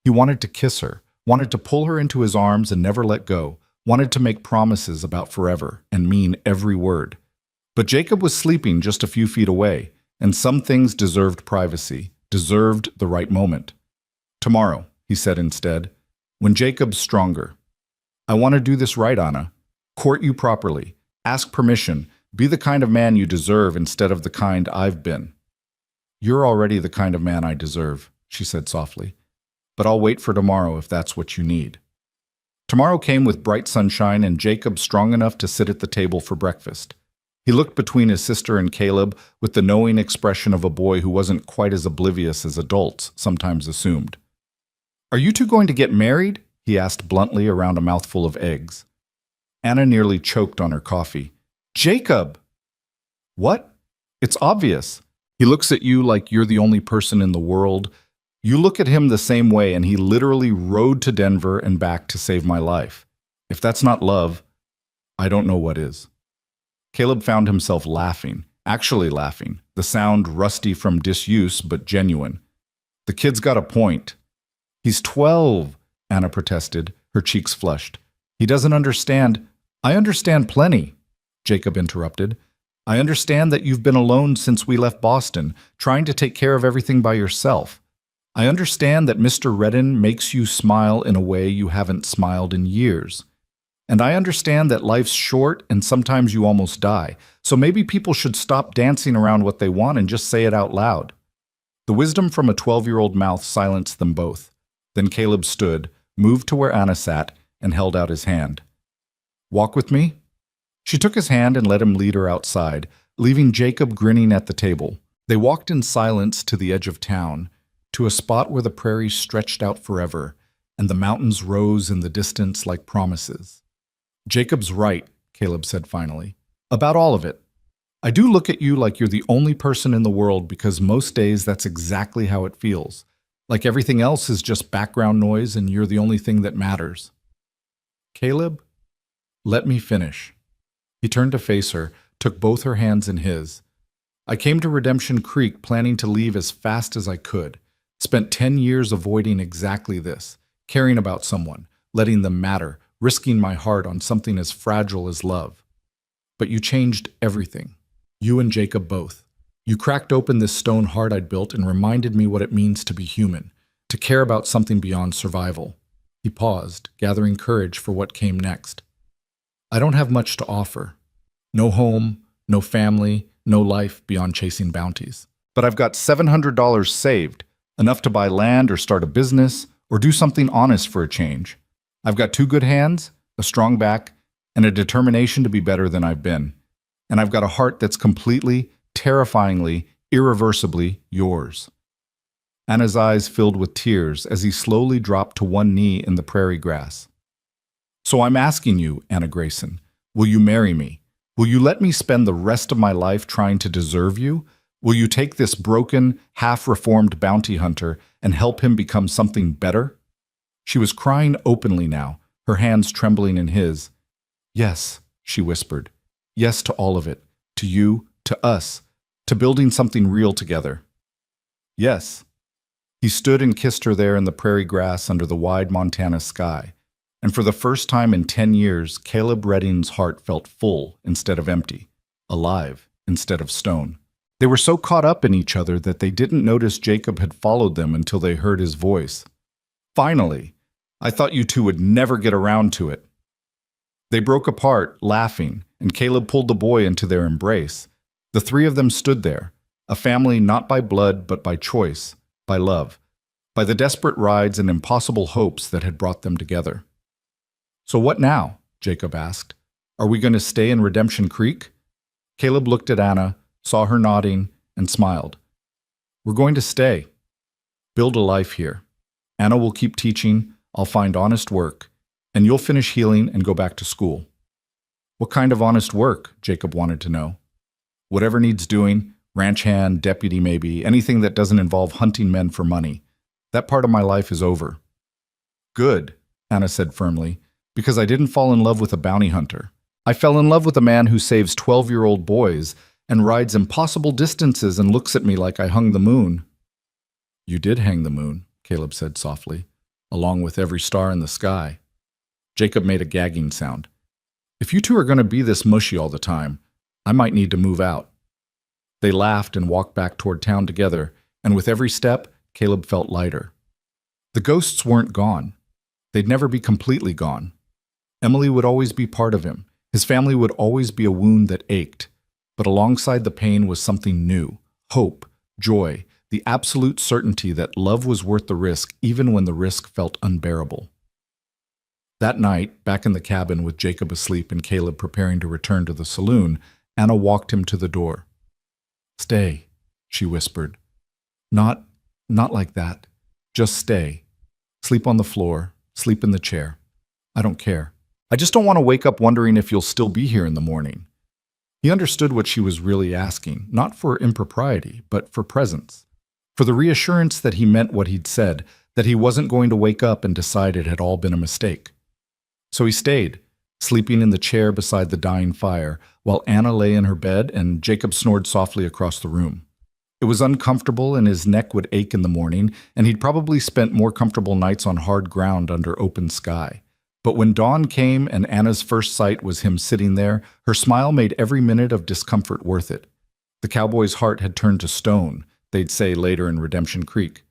Speaker 1: He wanted to kiss her, wanted to pull her into his arms and never let go, wanted to make promises about forever and mean every word. But Jacob was sleeping just a few feet away, and some things deserved privacy, deserved the right moment. "Tomorrow," he said instead, "when Jacob's stronger. I want to do this right, Anna. Court you properly, ask permission, be the kind of man you deserve instead of the kind I've been." "You're already the kind of man I deserve," she said softly. "But I'll wait for tomorrow if that's what you need." Tomorrow came with bright sunshine and Jacob strong enough to sit at the table for breakfast. He looked between his sister and Caleb with the knowing expression of a boy who wasn't quite as oblivious as adults sometimes assumed. "Are you two going to get married?" he asked bluntly around a mouthful of eggs. Anna nearly choked on her coffee. "Jacob!" "What? It's obvious. He looks at you like you're the only person in the world. You look at him the same way, and he literally rode to Denver and back to save my life. If that's not love, I don't know what is." Caleb found himself laughing, actually laughing, the sound rusty from disuse but genuine. "The kid's got a point." "He's 12, Anna protested, her cheeks flushed. "He doesn't understand." "I understand plenty," Jacob interrupted. "I understand that you've been alone since we left Boston, trying to take care of everything by yourself. I understand that Mr. Redden makes you smile in a way you haven't smiled in years. And I understand that life's short and sometimes you almost die, so maybe people should stop dancing around what they want and just say it out loud." The wisdom from a 12-year-old mouth silenced them both. Then Caleb stood, moved to where Anna sat, and held out his hand. "Walk with me?" She took his hand and let him lead her outside, leaving Jacob grinning at the table. They walked in silence to the edge of town, to a spot where the prairie stretched out forever, and the mountains rose in the distance like promises. "Jacob's right," Caleb said finally, "about all of it. I do look at you like you're the only person in the world because most days that's exactly how it feels. Like everything else is just background noise and you're the only thing that matters." "Caleb, let me finish." He turned to face her, took both her hands in his. "I came to Redemption Creek planning to leave as fast as I could. Spent 10 years avoiding exactly this, caring about someone, letting them matter, risking my heart on something as fragile as love. But you changed everything. You and Jacob both. You cracked open this stone heart I'd built and reminded me what it means to be human, to care about something beyond survival." He paused, gathering courage for what came next. "I don't have much to offer. No home, no family, no life beyond chasing bounties. But I've got $700 saved, enough to buy land or start a business or do something honest for a change. I've got 2 good hands, a strong back, and a determination to be better than I've been. And I've got a heart that's completely, terrifyingly, irreversibly yours." Anna's eyes filled with tears as he slowly dropped to one knee in the prairie grass. "So I'm asking you, Anna Grayson, will you marry me? Will you let me spend the rest of my life trying to deserve you? Will you take this broken, half-reformed bounty hunter and help him become something better?" She was crying openly now, her hands trembling in his. "Yes," she whispered. "Yes to all of it. To you, to us, to building something real together. Yes." He stood and kissed her there in the prairie grass under the wide Montana sky. And for the first time in 10 years, Caleb Redding's heart felt full instead of empty, alive instead of stone. They were so caught up in each other that they didn't notice Jacob had followed them until they heard his voice. "Finally! I thought you two would never get around to it." They broke apart, laughing, and Caleb pulled the boy into their embrace. The 3 of them stood there, a family not by blood but by choice, by love, by the desperate rides and impossible hopes that had brought them together. "So what now?" Jacob asked. "Are we going to stay in Redemption Creek?" Caleb looked at Anna, saw her nodding, and smiled. "We're going to stay. Build a life here. Anna will keep teaching, I'll find honest work, and you'll finish healing and go back to school." "What kind of honest work?" Jacob wanted to know. "Whatever needs doing, ranch hand, deputy maybe, anything that doesn't involve hunting men for money. That part of my life is over." "Good," Anna said firmly, "because I didn't fall in love with a bounty hunter. I fell in love with a man who saves 12-year-old boys and rides impossible distances and looks at me like I hung the moon." "You did hang the moon," Caleb said softly, "along with every star in the sky." Jacob made a gagging sound. "If you two are going to be this mushy all the time, I might need to move out." They laughed and walked back toward town together, and with every step, Caleb felt lighter. The ghosts weren't gone. They'd never be completely gone. Emily would always be part of him. His family would always be a wound that ached. But alongside the pain was something new, hope, joy, the absolute certainty that love was worth the risk even when the risk felt unbearable. That night, back in the cabin with Jacob asleep and Caleb preparing to return to the saloon, Anna walked him to the door. "Stay," she whispered. Not like that. Just stay. Sleep on the floor, sleep in the chair. I don't care. I just don't want to wake up wondering if you'll still be here in the morning." He understood what she was really asking, not for impropriety, but for presence. For the reassurance that he meant what he'd said, that he wasn't going to wake up and decide it had all been a mistake. So he stayed, sleeping in the chair beside the dying fire, while Anna lay in her bed and Jacob snored softly across the room. It was uncomfortable and his neck would ache in the morning, and he'd probably spent more comfortable nights on hard ground under open sky. But when dawn came and Anna's first sight was him sitting there, her smile made every minute of discomfort worth it. The cowboy's heart had turned to stone, they'd say later in Redemption Creek,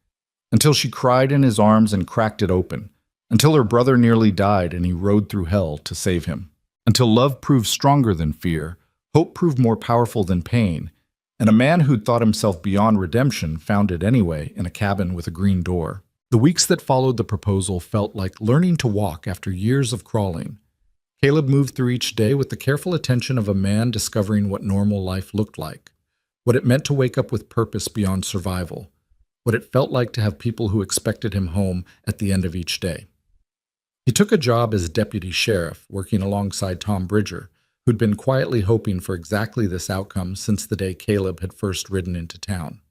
Speaker 1: until she cried in his arms and cracked it open. until her brother nearly died and he rode through hell to save him, until love proved stronger than fear, hope proved more powerful than pain, and a man who'd thought himself beyond redemption found it anyway in a cabin with a green door. The weeks that followed the proposal felt like learning to walk after years of crawling. Caleb moved through each day with the careful attention of a man discovering what normal life looked like, what it meant to wake up with purpose beyond survival, what it felt like to have people who expected him home at the end of each day. He took a job as deputy sheriff, working alongside Tom Bridger, who'd been quietly hoping for exactly this outcome since the day Caleb had first ridden into town.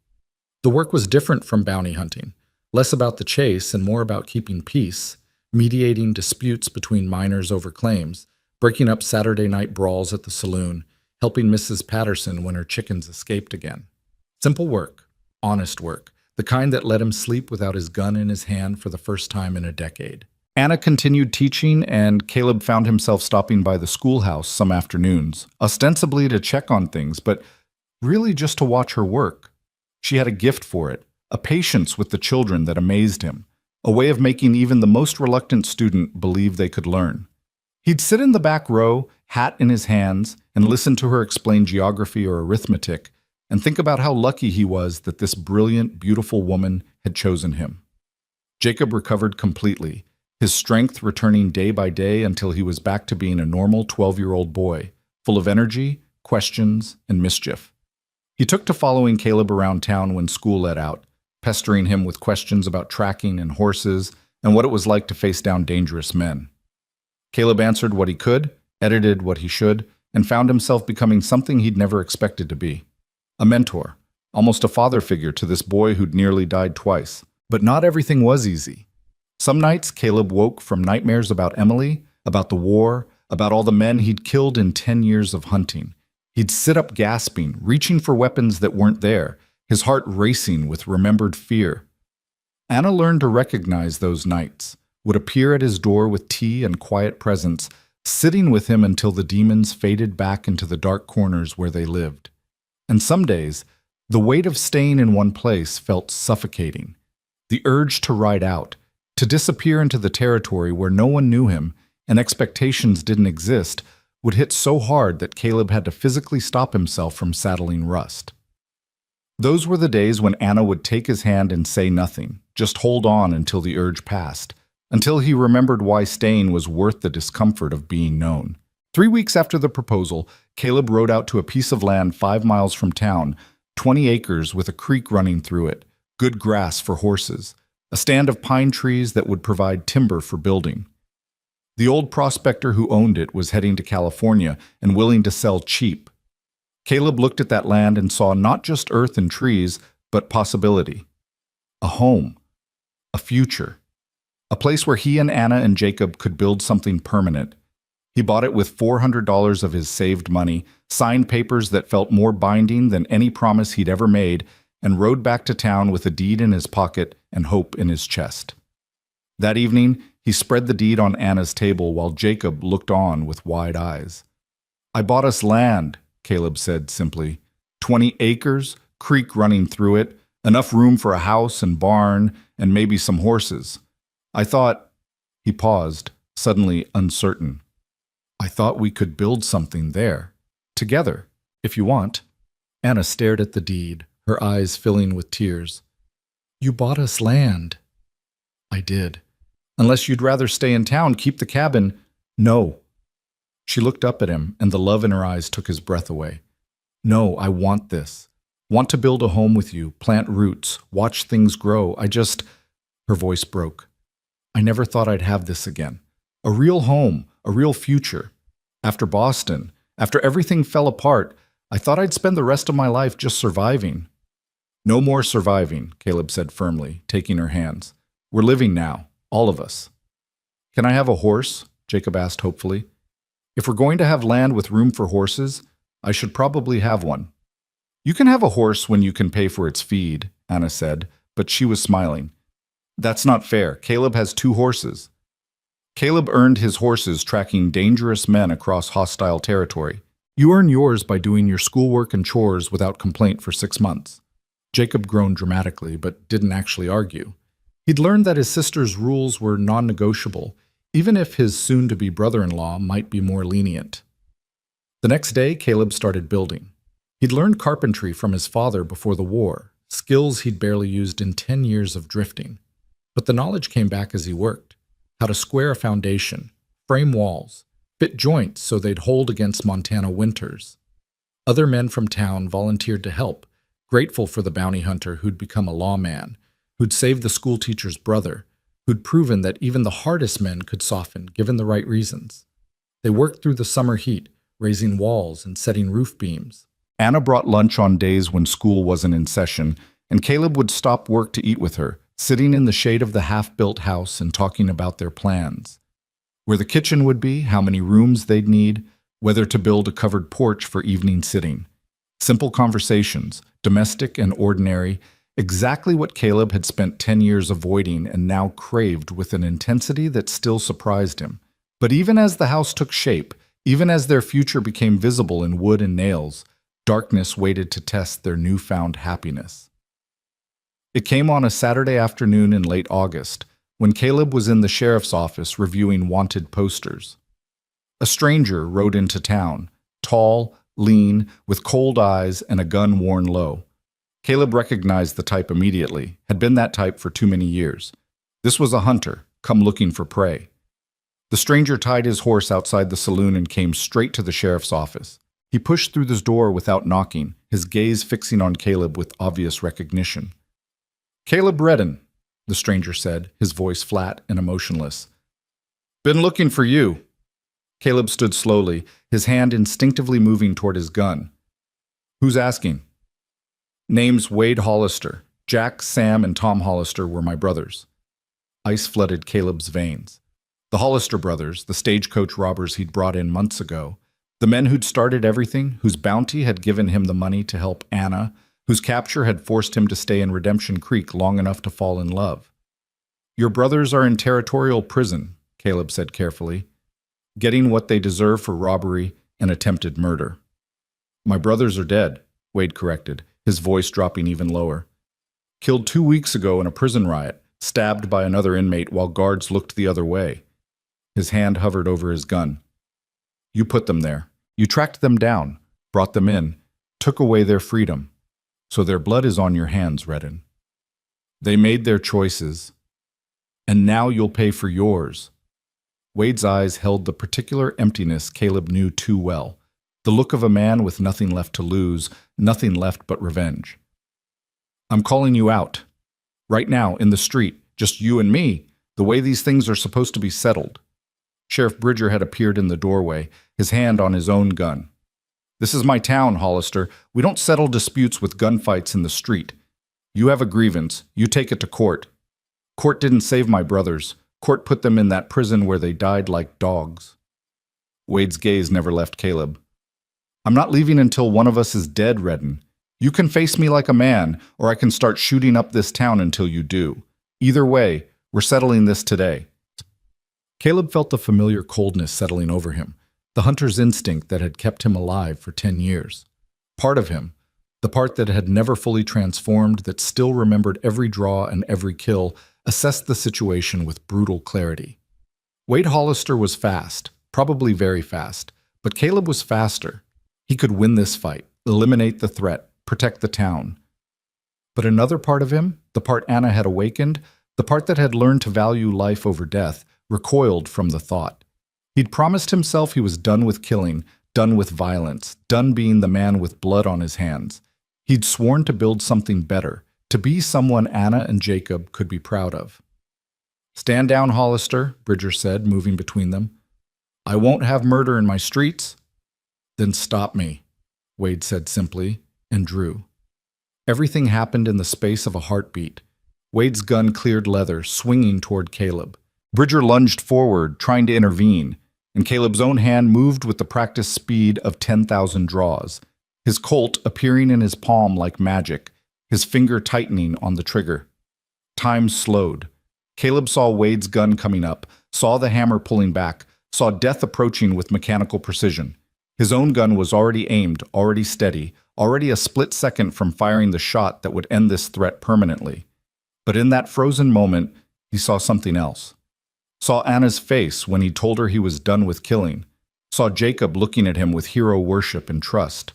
Speaker 1: The work was different from bounty hunting, less about the chase and more about keeping peace, mediating disputes between miners over claims, breaking up Saturday night brawls at the saloon, helping Mrs. Patterson when her chickens escaped again. Simple work, honest work, the kind that let him sleep without his gun in his hand for the first time in a decade. Anna continued teaching, and Caleb found himself stopping by the schoolhouse some afternoons, ostensibly to check on things, but really just to watch her work. She had a gift for it, a patience with the children that amazed him, a way of making even the most reluctant student believe they could learn. He'd sit in the back row, hat in his hands, and listen to her explain geography or arithmetic, and think about how lucky he was that this brilliant, beautiful woman had chosen him. Jacob recovered completely, his strength returning day by day until he was back to being a normal 12-year-old boy, full of energy, questions, and mischief. He took to following Caleb around town when school let out, pestering him with questions about tracking and horses and what it was like to face down dangerous men. Caleb answered what he could, edited what he should, and found himself becoming something he'd never expected to be. A mentor, almost a father figure to this boy who'd nearly died twice. But not everything was easy. Some nights, Caleb woke from nightmares about Emily, about the war, about all the men he'd killed in 10 years of hunting. He'd sit up gasping, reaching for weapons that weren't there, his heart racing with remembered fear. Anna learned to recognize those nights, would appear at his door with tea and quiet presence, sitting with him until the demons faded back into the dark corners where they lived. And some days, the weight of staying in one place felt suffocating. The urge to ride out, to disappear into the territory where no one knew him and expectations didn't exist, would hit so hard that Caleb had to physically stop himself from saddling Rust. Those were the days when Anna would take his hand and say nothing, just hold on until the urge passed, until he remembered why staying was worth the discomfort of being known. 3 weeks after the proposal, Caleb rode out to a piece of land 5 miles from town, 20 acres with a creek running through it, good grass for horses, a stand of pine trees that would provide timber for building. The old prospector who owned it was heading to California and willing to sell cheap. Caleb looked at that land and saw not just earth and trees, but possibility. A home. A future. A place where he and Anna and Jacob could build something permanent. He bought it with $400 of his saved money, signed papers that felt more binding than any promise he'd ever made, and rode back to town with a deed in his pocket and hope in his chest. That evening, he spread the deed on Anna's table while Jacob looked on with wide eyes. "I bought us land," Caleb said simply. 20 acres, creek running through it, enough room for a house and barn, and maybe some horses. I thought," he paused, suddenly uncertain. "I thought we could build something there. Together, if you want." Anna stared at the deed, her eyes filling with tears. "You bought us land." "I did. Unless you'd rather stay in town, keep the cabin." "No." She looked up at him, and the love in her eyes took his breath away. "No, I want this. Want to build a home with you, plant roots, watch things grow. Her voice broke. "I never thought I'd have this again. A real home, a real future. After Boston, after everything fell apart, I thought I'd spend the rest of my life just surviving." "No more surviving," Caleb said firmly, taking her hands. "We're living now, all of us." "Can I have a horse?" Jacob asked hopefully. "If we're going to have land with room for horses, I should probably have one." "You can have a horse when you can pay for its feed," Anna said, but she was smiling. "That's not fair. Caleb has 2 horses." Caleb earned his horses tracking dangerous men across hostile territory. "You earn yours by doing your schoolwork and chores without complaint for 6 months. Jacob groaned dramatically, but didn't actually argue. He'd learned that his sister's rules were non-negotiable, even if his soon-to-be brother-in-law might be more lenient. The next day, Caleb started building. He'd learned carpentry from his father before the war, skills he'd barely used in 10 years of drifting. But the knowledge came back as he worked: how to square a foundation, frame walls, fit joints so they'd hold against Montana winters. Other men from town volunteered to help, grateful for the bounty hunter who'd become a lawman, who'd saved the schoolteacher's brother, who'd proven that even the hardest men could soften given the right reasons. They worked through the summer heat, raising walls and setting roof beams. Anna brought lunch on days when school wasn't in session, and Caleb would stop work to eat with her, sitting in the shade of the half-built house and talking about their plans. Where the kitchen would be, how many rooms they'd need, whether to build a covered porch for evening sitting. Simple conversations, domestic and ordinary, exactly what Caleb had spent 10 years avoiding and now craved with an intensity that still surprised him. But even as the house took shape, even as their future became visible in wood and nails, darkness waited to test their newfound happiness. It came on a Saturday afternoon in late August, when Caleb was in the sheriff's office reviewing wanted posters. A stranger rode into town, tall, lean, with cold eyes and a gun worn low. Caleb recognized the type immediately, had been that type for too many years. This was a hunter, come looking for prey. The stranger tied his horse outside the saloon and came straight to the sheriff's office. He pushed through the door without knocking, his gaze fixing on Caleb with obvious recognition. "Caleb Redden," the stranger said, his voice flat and emotionless. "Been looking for you." Caleb stood slowly, his hand instinctively moving toward his gun. "Who's asking?" "Name's Wade Hollister. Jack, Sam, and Tom Hollister were my brothers." Ice flooded Caleb's veins. The Hollister brothers, the stagecoach robbers he'd brought in months ago, the men who'd started everything, whose bounty had given him the money to help Anna, whose capture had forced him to stay in Redemption Creek long enough to fall in love. "Your brothers are in territorial prison," Caleb said carefully, "getting what they deserve for robbery and attempted murder." "My brothers are dead," Wade corrected, his voice dropping even lower. "Killed 2 weeks ago in a prison riot, stabbed by another inmate while guards looked the other way." His hand hovered over his gun. "You put them there. You tracked them down, brought them in, took away their freedom. So their blood is on your hands, Redden. They made their choices, and now you'll pay for yours." Wade's eyes held the particular emptiness Caleb knew too well, the look of a man with nothing left to lose, nothing left but revenge. "I'm calling you out. Right now, in the street, just you and me, the way these things are supposed to be settled." Sheriff Bridger had appeared in the doorway, his hand on his own gun. "This is my town, Hollister. We don't settle disputes with gunfights in the street. You have a grievance. You take it to court. Court didn't save my brothers. Court put them in that prison where they died like dogs." Wade's gaze never left Caleb. "I'm not leaving until one of us is dead, Redden. You can face me like a man, or I can start shooting up this town until you do. Either way, we're settling this today." Caleb felt the familiar coldness settling over him, the hunter's instinct that had kept him alive for 10 years. Part of him, the part that had never fully transformed, that still remembered every draw and every kill, assessed the situation with brutal clarity. Wade Hollister was fast, probably very fast, but Caleb was faster. He could win this fight, eliminate the threat, protect the town. But another part of him, the part Anna had awakened, the part that had learned to value life over death, recoiled from the thought. He'd promised himself he was done with killing, done with violence, done being the man with blood on his hands. He'd sworn to build something better, to be someone Anna and Jacob could be proud of. "Stand down, Hollister," Bridger said, moving between them. "I won't have murder in my streets." "Then stop me," Wade said simply, and drew. Everything happened in the space of a heartbeat. Wade's gun cleared leather, swinging toward Caleb. Bridger lunged forward, trying to intervene, and Caleb's own hand moved with the practiced speed of 10,000 draws, his Colt appearing in his palm like magic, his finger tightening on the trigger. Time slowed. Caleb saw Wade's gun coming up, saw the hammer pulling back, saw death approaching with mechanical precision. His own gun was already aimed, already steady, already a split second from firing the shot that would end this threat permanently. But in that frozen moment, he saw something else. Saw Anna's face when he told her he was done with killing. Saw Jacob looking at him with hero worship and trust.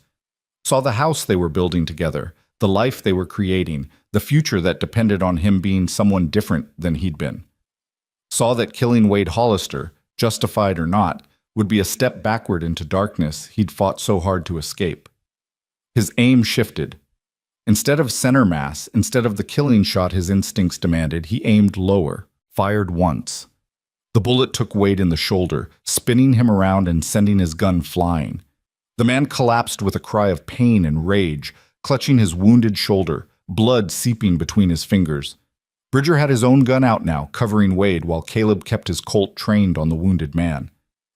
Speaker 1: Saw the house they were building together, the life they were creating, the future that depended on him being someone different than he'd been. Saw that killing Wade Hollister, justified or not, would be a step backward into darkness he'd fought so hard to escape. His aim shifted. Instead of center mass, instead of the killing shot his instincts demanded, he aimed lower, fired once. The bullet took Wade in the shoulder, spinning him around and sending his gun flying. The man collapsed with a cry of pain and rage, clutching his wounded shoulder, blood seeping between his fingers. Bridger had his own gun out now, covering Wade, while Caleb kept his Colt trained on the wounded man.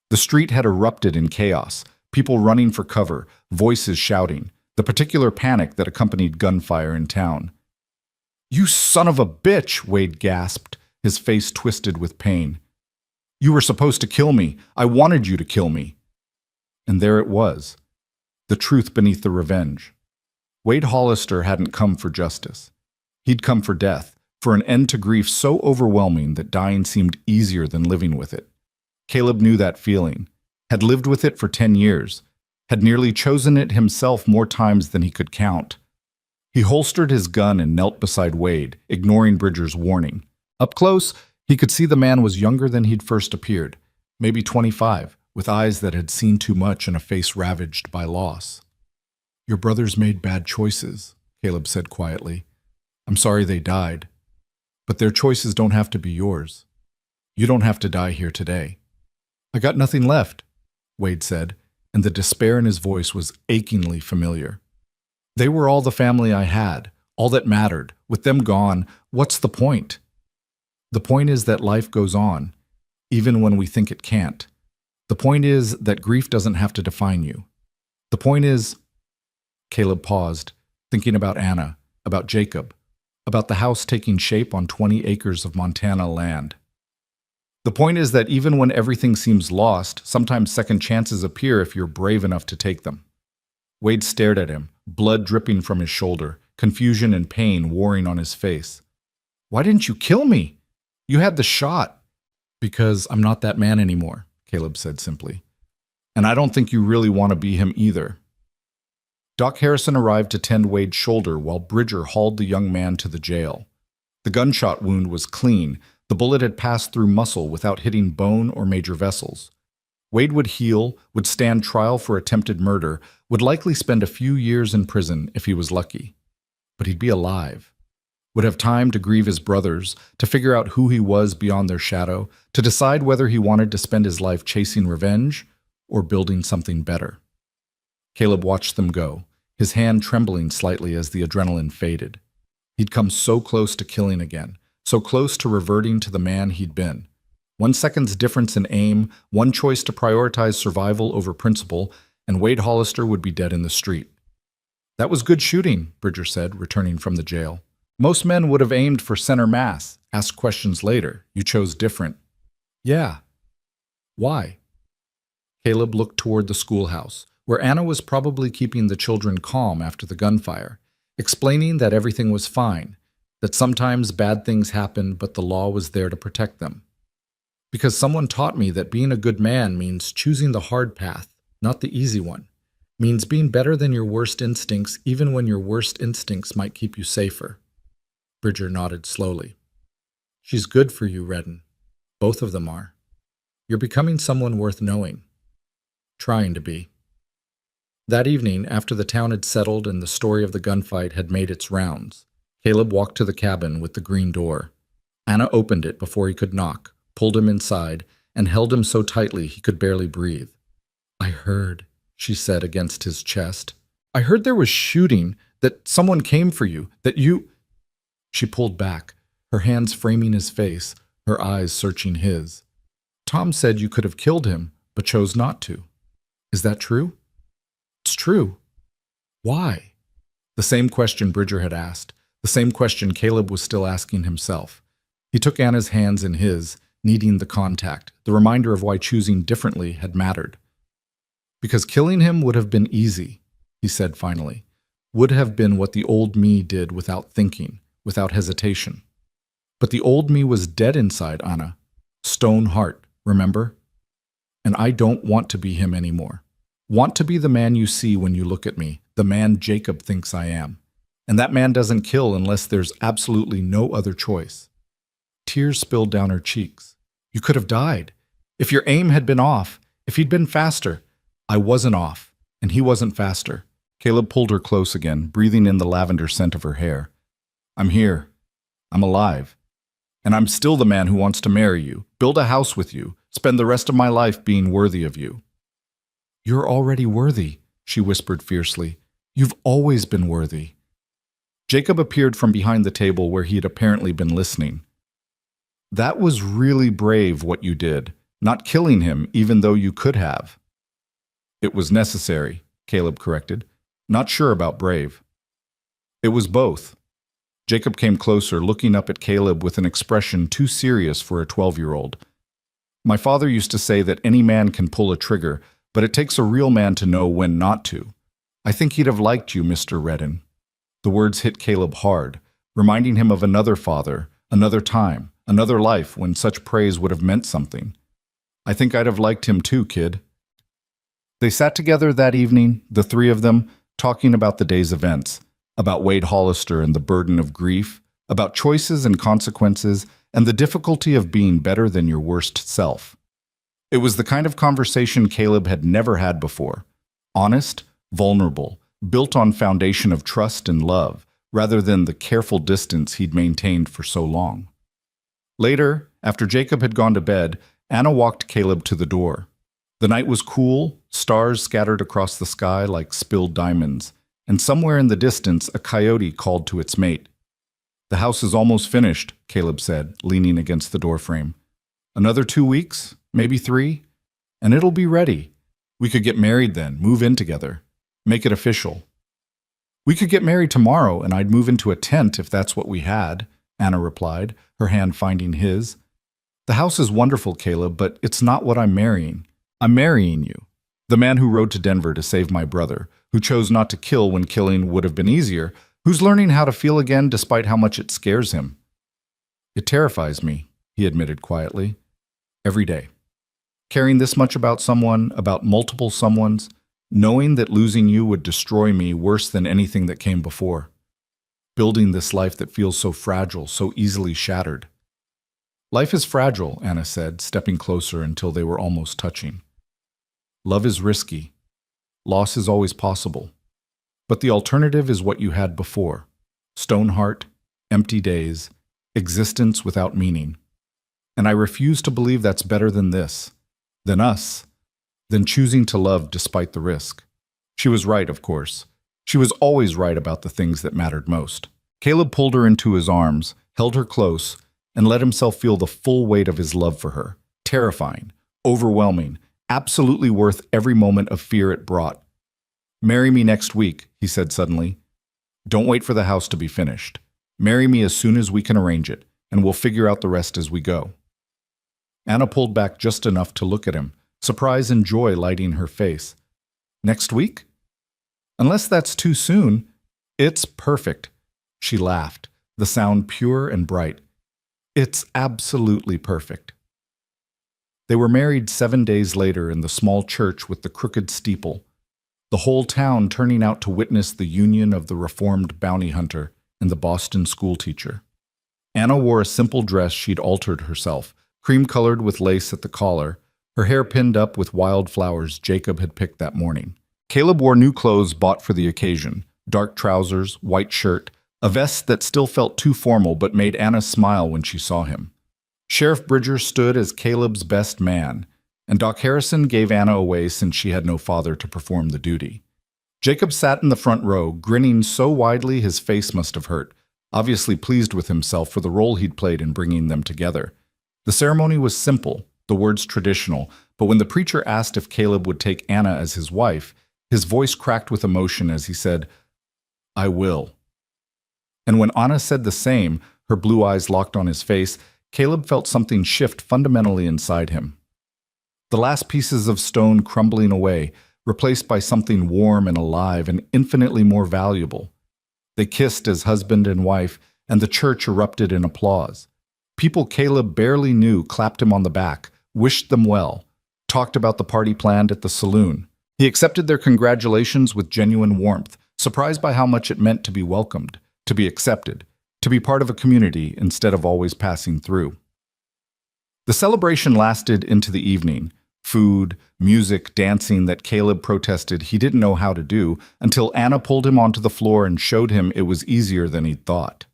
Speaker 1: The street had erupted in chaos, people running for cover, voices shouting, the particular panic that accompanied gunfire in town. "You son of a bitch!" Wade gasped, his face twisted with pain. "You were supposed to kill me. I wanted you to kill me." And there it was, the truth beneath the revenge. Wade Hollister hadn't come for justice. He'd come for death, for an end to grief so overwhelming that dying seemed easier than living with it. Caleb knew that feeling, had lived with it for 10 years, had nearly chosen it himself more times than he could count. He holstered his gun and knelt beside Wade, ignoring Bridger's warning. Up close, he could see the man was younger than he'd first appeared, maybe 25, with eyes that had seen too much and a face ravaged by loss. "Your brothers made bad choices," Caleb said quietly. "I'm sorry they died. But their choices don't have to be yours. You don't have to die here today." "I got nothing left," Wade said, and the despair in his voice was achingly familiar. "They were all the family I had, all that mattered. With them gone, what's the point? The point is that life goes on, even when we think it can't. The point is that grief doesn't have to define you. The point is—" Caleb paused, thinking about Anna, about Jacob, about the house taking shape on 20 acres of Montana land. "The point is that even when everything seems lost, sometimes second chances appear if you're brave enough to take them." Wade stared at him, blood dripping from his shoulder, confusion and pain warring on his face. "Why didn't you kill me? You had the shot." "Because I'm not that man anymore," Caleb said simply. "And I don't think you really want to be him either." Doc Harrison arrived to tend Wade's shoulder while Bridger hauled the young man to the jail. The gunshot wound was clean. The bullet had passed through muscle without hitting bone or major vessels. Wade would heal, would stand trial for attempted murder, would likely spend a few years in prison if he was lucky. But he'd be alive. Would have time to grieve his brothers, to figure out who he was beyond their shadow, to decide whether he wanted to spend his life chasing revenge or building something better. Caleb watched them go, his hand trembling slightly as the adrenaline faded. He'd come so close to killing again, so close to reverting to the man he'd been. 1 second's difference in aim, one choice to prioritize survival over principle, and Wade Hollister would be dead in the street. "That was good shooting," Bridger said, returning from the jail. "Most men would have aimed for center mass, asked questions later. You chose different." "Yeah. Why?" Caleb looked toward the schoolhouse, where Anna was probably keeping the children calm after the gunfire, explaining that everything was fine, that sometimes bad things happen, but the law was there to protect them. "Because someone taught me that being a good man means choosing the hard path, not the easy one. Means being better than your worst instincts, even when your worst instincts might keep you safer." Bridger nodded slowly. "She's good for you, Redden. Both of them are. You're becoming someone worth knowing. Trying to be." That evening, after the town had settled and the story of the gunfight had made its rounds, Caleb walked to the cabin with the green door. Anna opened it before he could knock, pulled him inside, and held him so tightly he could barely breathe. "I heard," she said against his chest. "I heard there was shooting, that someone came for you, that you—" She pulled back, her hands framing his face, her eyes searching his. "Tom said you could have killed him, but chose not to. Is that true?" "It's true." "Why?" The same question Bridger had asked, the same question Caleb was still asking himself. He took Anna's hands in his, needing the contact, the reminder of why choosing differently had mattered. "Because killing him would have been easy," he said finally. "Would have been what the old me did without thinking, without hesitation." But the old me was dead inside, Anna. Stone heart, remember? And I don't want to be him anymore. Want to be the man you see when you look at me, the man Jacob thinks I am. And that man doesn't kill unless there's absolutely no other choice. Tears spilled down her cheeks. You could have died. If your aim had been off, if he'd been faster. I wasn't off, and he wasn't faster. Caleb pulled her close again, breathing in the lavender scent of her hair. I'm here. I'm alive. And I'm still the man who wants to marry you, build a house with you, spend the rest of my life being worthy of you. You're already worthy, she whispered fiercely. You've always been worthy. Jacob appeared from behind the table where he had apparently been listening. That was really brave what you did, not killing him even though you could have. It was necessary, Caleb corrected. Not sure about brave. It was both. Jacob came closer, looking up at Caleb with an expression too serious for a 12-year-old. My father used to say that any man can pull a trigger, but it takes a real man to know when not to. I think he'd have liked you, Mr. Redden. The words hit Caleb hard, reminding him of another father, another time, another life when such praise would have meant something. I think I'd have liked him too, kid. They sat together that evening, the three of them, talking about the day's events, about Wade Hollister and the burden of grief, about choices and consequences, and the difficulty of being better than your worst self. It was the kind of conversation Caleb had never had before. Honest, vulnerable, built on foundation of trust and love, rather than the careful distance he'd maintained for so long. Later, after Jacob had gone to bed, Anna walked Caleb to the door. The night was cool, stars scattered across the sky like spilled diamonds, and somewhere in the distance a coyote called to its mate. The house is almost finished, Caleb said, leaning against the doorframe. Another 2 weeks, maybe 3, and it'll be ready. We could get married then, move in together, make it official. We could get married tomorrow and I'd move into a tent if that's what we had, Anna replied, her hand finding his. The house is wonderful, Caleb, but it's not what I'm marrying. I'm marrying you. The man who rode to Denver to save my brother, who chose not to kill when killing would have been easier, who's learning how to feel again despite how much it scares him. It terrifies me, he admitted quietly. Every day. Caring this much about someone, about multiple someones, knowing that losing you would destroy me worse than anything that came before. Building this life that feels so fragile, so easily shattered. Life is fragile, Anna said, stepping closer until they were almost touching. Love is risky. Loss is always possible. But the alternative is what you had before. Stone heart, empty days, existence without meaning. And I refuse to believe that's better than this, than us, than choosing to love despite the risk. She was right, of course. She was always right about the things that mattered most. Caleb pulled her into his arms, held her close, and let himself feel the full weight of his love for her. Terrifying, overwhelming, absolutely worth every moment of fear it brought. Marry me next week, he said suddenly. Don't wait for the house to be finished. Marry me as soon as we can arrange it, and we'll figure out the rest as we go. Anna pulled back just enough to look at him, surprise and joy lighting her face. Next week? Unless that's too soon. It's perfect. She laughed, the sound pure and bright. It's absolutely perfect. They were married 7 days later in the small church with the crooked steeple, the whole town turning out to witness the union of the reformed bounty hunter and the Boston schoolteacher. Anna wore a simple dress she'd altered herself, cream-colored with lace at the collar, her hair pinned up with wild flowers Jacob had picked that morning. Caleb wore new clothes bought for the occasion, dark trousers, white shirt, a vest that still felt too formal but made Anna smile when she saw him. Sheriff Bridger stood as Caleb's best man, and Doc Harrison gave Anna away since she had no father to perform the duty. Jacob sat in the front row, grinning so widely his face must have hurt, obviously pleased with himself for the role he'd played in bringing them together. The ceremony was simple, the words traditional, but when the preacher asked if Caleb would take Anna as his wife, his voice cracked with emotion as he said, "I will." And when Anna said the same, her blue eyes locked on his face, Caleb felt something shift fundamentally inside him. The last pieces of stone crumbling away, replaced by something warm and alive and infinitely more valuable. They kissed as husband and wife, and the church erupted in applause. People Caleb barely knew clapped him on the back, wished them well, talked about the party planned at the saloon. He accepted their congratulations with genuine warmth, surprised by how much it meant to be welcomed, to be accepted, to be part of a community instead of always passing through. The celebration lasted into the evening. Food, music, dancing that Caleb protested he didn't know how to do until Anna pulled him onto the floor and showed him it was easier than he'd thought.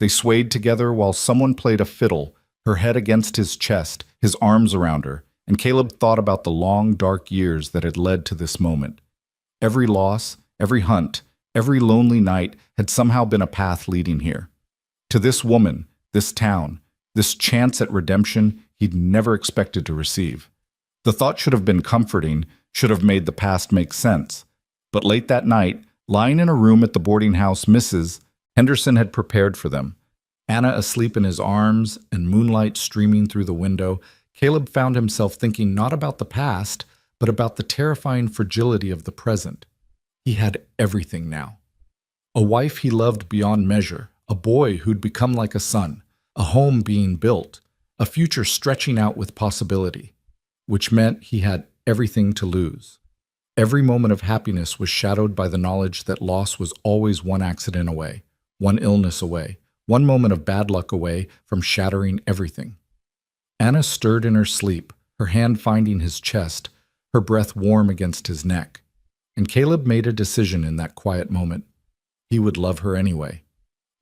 Speaker 1: They swayed together while someone played a fiddle, her head against his chest, his arms around her, and Caleb thought about the long, dark years that had led to this moment. Every loss, every hunt, every lonely night had somehow been a path leading here. To this woman, this town, this chance at redemption he'd never expected to receive. The thought should have been comforting, should have made the past make sense. But late that night, lying in a room at the boarding house Mrs. Henderson had prepared for them, Anna asleep in his arms and moonlight streaming through the window, Caleb found himself thinking not about the past, but about the terrifying fragility of the present. He had everything now. A wife he loved beyond measure, a boy who'd become like a son, a home being built, a future stretching out with possibility, which meant he had everything to lose. Every moment of happiness was shadowed by the knowledge that loss was always one accident away, one illness away, one moment of bad luck away from shattering everything. Anna stirred in her sleep, her hand finding his chest, her breath warm against his neck. And Caleb made a decision in that quiet moment. He would love her anyway.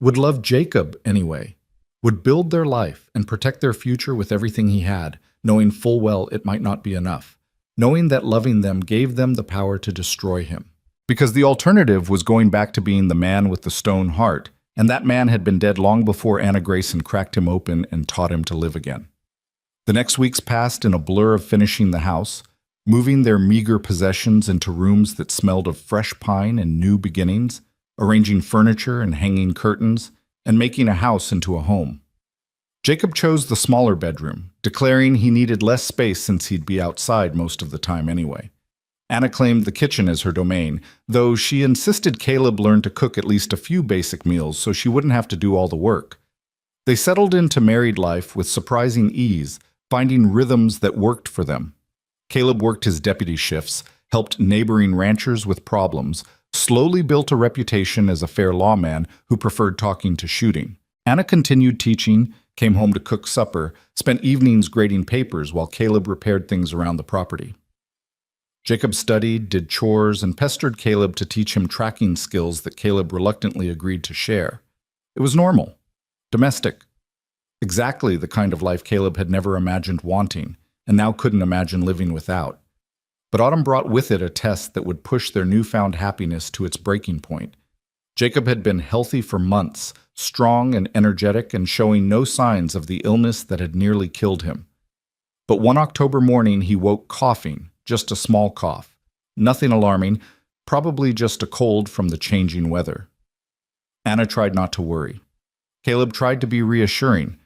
Speaker 1: Would love Jacob anyway. Would build their life and protect their future with everything he had, knowing full well it might not be enough. Knowing that loving them gave them the power to destroy him. Because the alternative was going back to being the man with the stone heart, and that man had been dead long before Anna Grayson cracked him open and taught him to live again. The next weeks passed in a blur of finishing the house, moving their meager possessions into rooms that smelled of fresh pine and new beginnings, arranging furniture and hanging curtains, and making a house into a home. Jacob chose the smaller bedroom, declaring he needed less space since he'd be outside most of the time anyway. Anna claimed the kitchen as her domain, though she insisted Caleb learn to cook at least a few basic meals so she wouldn't have to do all the work. They settled into married life with surprising ease, finding rhythms that worked for them. Caleb worked his deputy shifts, helped neighboring ranchers with problems, slowly built a reputation as a fair lawman who preferred talking to shooting. Anna continued teaching, came home to cook supper, spent evenings grading papers while Caleb repaired things around the property. Jacob studied, did chores, and pestered Caleb to teach him tracking skills that Caleb reluctantly agreed to share. It was normal, domestic, exactly the kind of life Caleb had never imagined wanting, and now couldn't imagine living without. But autumn brought with it a test that would push their newfound happiness to its breaking point. Jacob had been healthy for months, strong and energetic and showing no signs of the illness that had nearly killed him. But one October morning he woke coughing, just a small cough. Nothing alarming, probably just a cold from the changing weather. Anna tried not to worry. Caleb tried to be reassuring,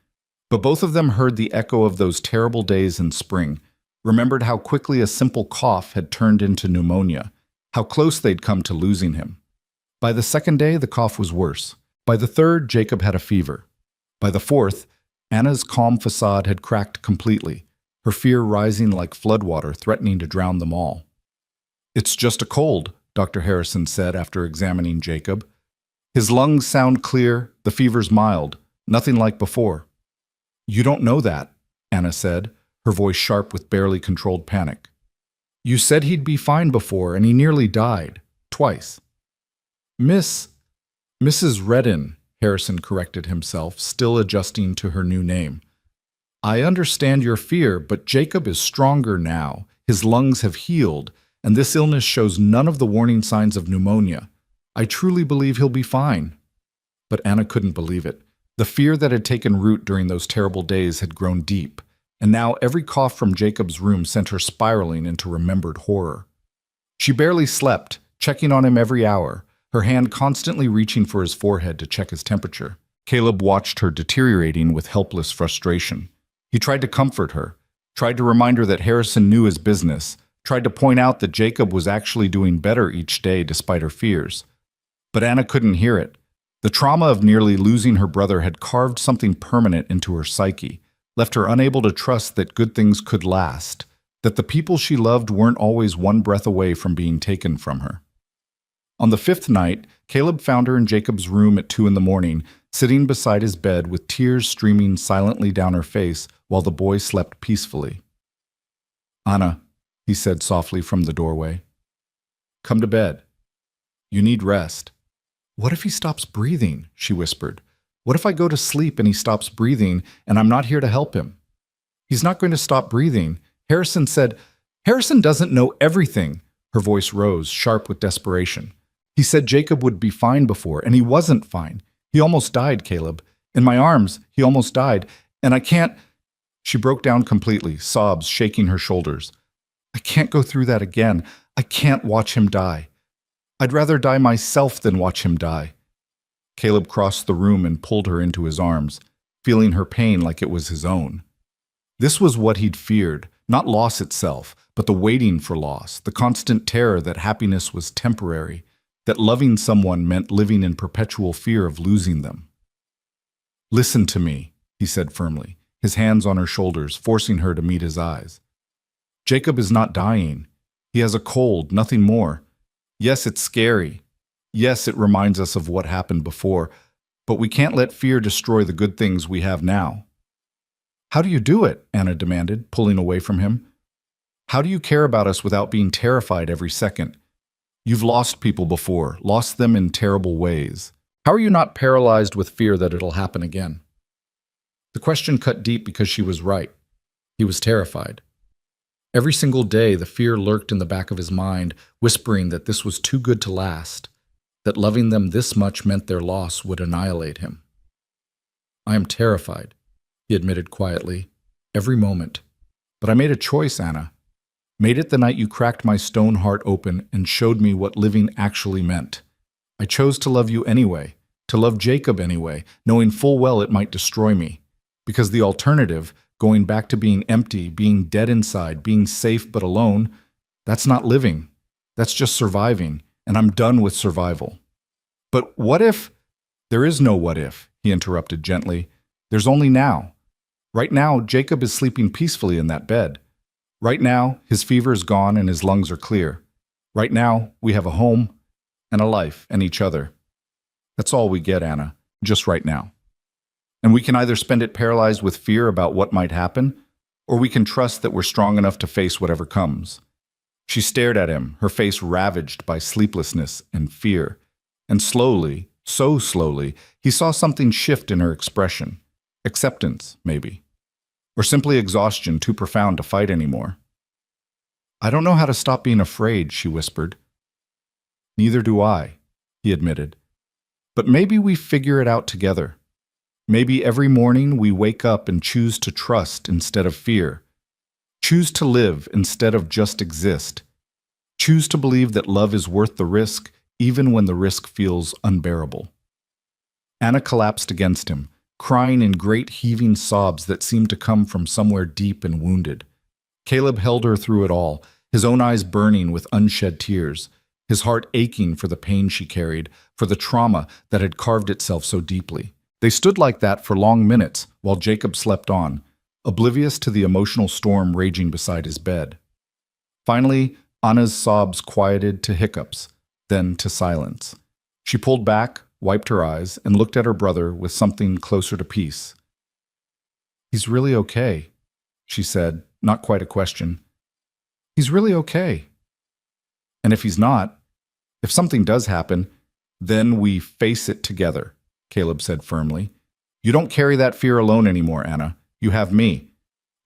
Speaker 1: but both of them heard the echo of those terrible days in spring, remembered how quickly a simple cough had turned into pneumonia, how close they'd come to losing him. By the second day, the cough was worse. By the third, Jacob had a fever. By the fourth, Anna's calm facade had cracked completely, her fear rising like floodwater, threatening to drown them all. "It's just a cold," Dr. Harrison said after examining Jacob. "His lungs sound clear, the fever's mild, nothing like before." "You don't know that," Anna said, her voice sharp with barely controlled panic. "You said he'd be fine before, and he nearly died. Twice." Mrs. Redden," Harrison corrected himself, still adjusting to her new name. "I understand your fear, but Jacob is stronger now. His lungs have healed, and this illness shows none of the warning signs of pneumonia. I truly believe he'll be fine." But Anna couldn't believe it. The fear that had taken root during those terrible days had grown deep, and now every cough from Jacob's room sent her spiraling into remembered horror. She barely slept, checking on him every hour, her hand constantly reaching for his forehead to check his temperature. Caleb watched her deteriorating with helpless frustration. He tried to comfort her, tried to remind her that Harrison knew his business, tried to point out that Jacob was actually doing better each day despite her fears. But Anna couldn't hear it. The trauma of nearly losing her brother had carved something permanent into her psyche, left her unable to trust that good things could last, that the people she loved weren't always one breath away from being taken from her. On the fifth night, Caleb found her in Jacob's room at 2 in the morning, sitting beside his bed with tears streaming silently down her face while the boy slept peacefully. "Anna," he said softly from the doorway, "come to bed. You need rest." "What if he stops breathing?" she whispered. "What if I go to sleep and he stops breathing and I'm not here to help him?" "He's not going to stop breathing. Harrison said—" "Harrison doesn't know everything." Her voice rose, sharp with desperation. "He said Jacob would be fine before, and he wasn't fine. He almost died, Caleb. In my arms, he almost died, and I can't—" She broke down completely, sobs shaking her shoulders. "I can't go through that again. I can't watch him die. I'd rather die myself than watch him die." Caleb crossed the room and pulled her into his arms, feeling her pain like it was his own. This was what he'd feared, not loss itself, but the waiting for loss, the constant terror that happiness was temporary, that loving someone meant living in perpetual fear of losing them. "Listen to me," he said firmly, his hands on her shoulders, forcing her to meet his eyes. "Jacob is not dying. He has a cold, nothing more. Yes, it's scary. Yes, it reminds us of what happened before, but we can't let fear destroy the good things we have now." "How do you do it?" Anna demanded, pulling away from him. "How do you care about us without being terrified every second? You've lost people before, lost them in terrible ways. How are you not paralyzed with fear that it'll happen again?" The question cut deep because she was right. He was terrified. Every single day, the fear lurked in the back of his mind, whispering that this was too good to last, that loving them this much meant their loss would annihilate him. "I am terrified," he admitted quietly, "every moment. But I made a choice, Anna. Made it the night you cracked my stone heart open and showed me what living actually meant. I chose to love you anyway, to love Jacob anyway, knowing full well it might destroy me. Because the alternative, going back to being empty, being dead inside, being safe but alone, that's not living. That's just surviving, and I'm done with survival." "But what if—" "There is no what if," he interrupted gently. "There's only now. Right now, Jacob is sleeping peacefully in that bed. Right now, his fever is gone and his lungs are clear. Right now, we have a home and a life and each other. That's all we get, Anna, just right now. And we can either spend it paralyzed with fear about what might happen, or we can trust that we're strong enough to face whatever comes." She stared at him, her face ravaged by sleeplessness and fear. And slowly, so slowly, he saw something shift in her expression. Acceptance, maybe. Or simply exhaustion too profound to fight anymore. "I don't know how to stop being afraid," she whispered. "Neither do I," he admitted. "But maybe we figure it out together. Maybe every morning we wake up and choose to trust instead of fear. Choose to live instead of just exist. Choose to believe that love is worth the risk, even when the risk feels unbearable." Anna collapsed against him, crying in great heaving sobs that seemed to come from somewhere deep and wounded. Caleb held her through it all, his own eyes burning with unshed tears, his heart aching for the pain she carried, for the trauma that had carved itself so deeply. They stood like that for long minutes while Jacob slept on, oblivious to the emotional storm raging beside his bed. Finally, Anna's sobs quieted to hiccups, then to silence. She pulled back, wiped her eyes, and looked at her brother with something closer to peace. "He's really okay," she said, not quite a question. "He's really okay. And if he's not, if something does happen, then we face it together," Caleb said firmly. "You don't carry that fear alone anymore, Anna. You have me.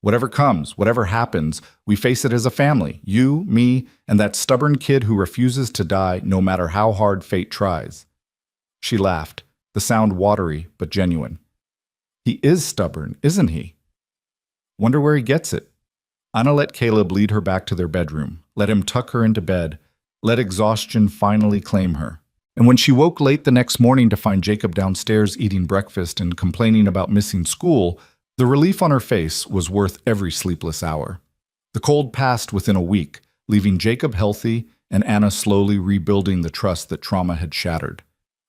Speaker 1: Whatever comes, whatever happens, we face it as a family. You, me, and that stubborn kid who refuses to die no matter how hard fate tries." She laughed, the sound watery but genuine. "He is stubborn, isn't he? Wonder where he gets it." Anna let Caleb lead her back to their bedroom, let him tuck her into bed, let exhaustion finally claim her. And when she woke late the next morning to find Jacob downstairs eating breakfast and complaining about missing school, the relief on her face was worth every sleepless hour. The cold passed within a week, leaving Jacob healthy and Anna slowly rebuilding the trust that trauma had shattered.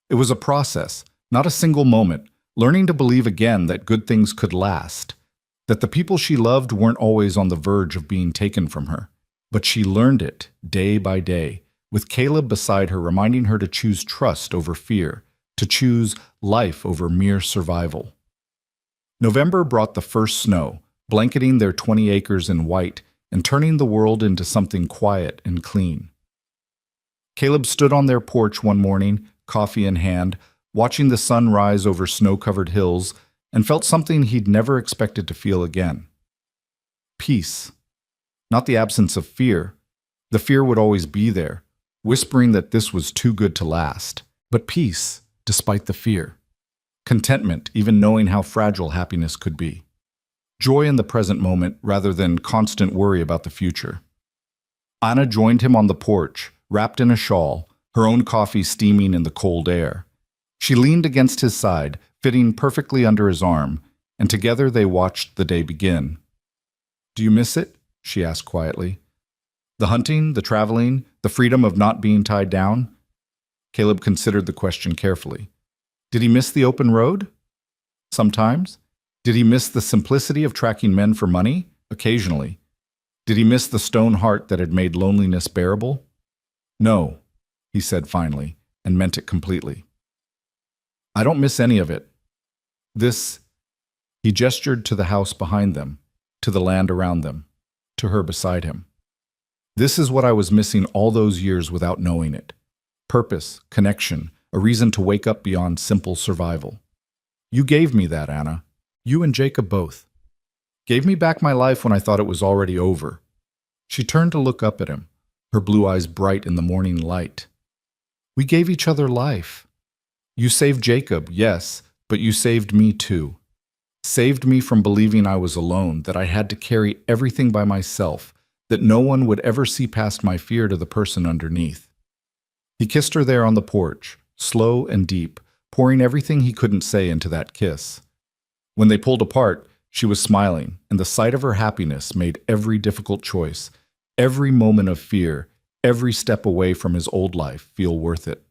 Speaker 1: It was a process, Not a single moment, learning to believe again that good things could last, that the people she loved weren't always on the verge of being taken from her. But she learned it day by day, with Caleb beside her reminding her to choose trust over fear, to choose life over mere survival. November brought the first snow, blanketing their 20 acres in white and turning the world into something quiet and clean. Caleb stood on their porch one morning, coffee in hand, watching the sun rise over snow-covered hills, and felt something he'd never expected to feel again. Peace. Not the absence of fear. The fear would always be there, whispering that this was too good to last. But peace, despite the fear. Contentment, even knowing how fragile happiness could be. Joy in the present moment rather than constant worry about the future. Anna joined him on the porch, wrapped in a shawl, her own coffee steaming in the cold air. She leaned against his side, fitting perfectly under his arm, and together they watched the day begin. "Do you miss it?" she asked quietly. "The hunting, the traveling, the freedom of not being tied down?" Caleb considered the question carefully. Did he miss the open road? Sometimes. Did he miss the simplicity of tracking men for money? Occasionally. Did he miss the stone heart that had made loneliness bearable? No, he said finally, and meant it completely. I don't miss any of it. He gestured to the house behind them, to the land around them, to her beside him. This is what I was missing all those years without knowing it. Purpose, connection, a reason to wake up beyond simple survival. You gave me that, Anna. You and Jacob both. Gave me back my life when I thought it was already over. She turned to look up at him, her blue eyes bright in the morning light. We gave each other life. You saved Jacob, yes, but you saved me too. Saved me from believing I was alone, that I had to carry everything by myself, that no one would ever see past my fear to the person underneath. He kissed her there on the porch, slow and deep, pouring everything he couldn't say into that kiss. When they pulled apart, she was smiling, and the sight of her happiness made every difficult choice, every moment of fear, every step away from his old life feel worth it.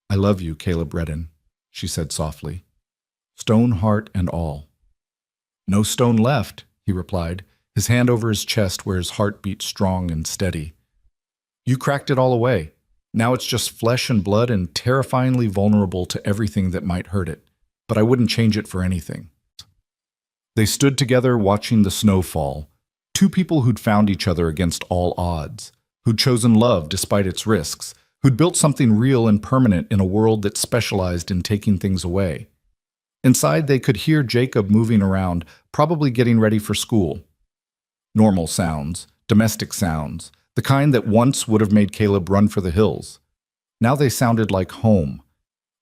Speaker 1: I love you, Caleb Redden, she said softly. Stone heart and all. No stone left, he replied, his hand over his chest where his heart beat strong and steady. You cracked it all away. Now it's just flesh and blood and terrifyingly vulnerable to everything that might hurt it, but I wouldn't change it for anything. They stood together watching the snow fall, two people who'd found each other against all odds, who'd chosen love despite its risks, who'd built something real and permanent in a world that specialized in taking things away. Inside, they could hear Jacob moving around, probably getting ready for school. Normal sounds, domestic sounds, the kind that once would have made Caleb run for the hills. Now they sounded like home.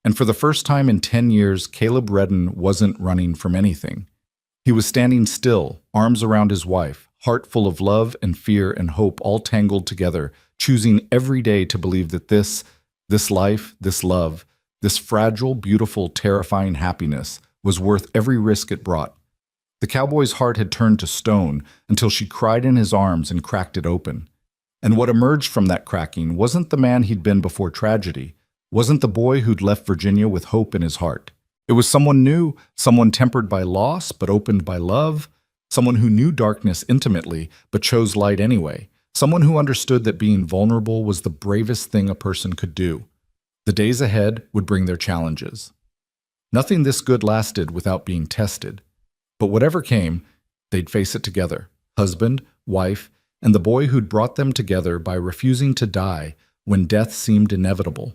Speaker 1: And for the first time in 10 years, Caleb Redden wasn't running from anything. He was standing still, arms around his wife, heart full of love and fear and hope all tangled together, choosing every day to believe that this life, this love, this fragile, beautiful, terrifying happiness was worth every risk it brought. The cowboy's heart had turned to stone until she cried in his arms and cracked it open. And what emerged from that cracking wasn't the man he'd been before tragedy, wasn't the boy who'd left Virginia with hope in his heart. It was someone new, someone tempered by loss but opened by love, someone who knew darkness intimately but chose light anyway, someone who understood that being vulnerable was the bravest thing a person could do. The days ahead would bring their challenges. Nothing this good lasted without being tested. But whatever came, they'd face it together, husband, wife, and the boy who'd brought them together by refusing to die when death seemed inevitable.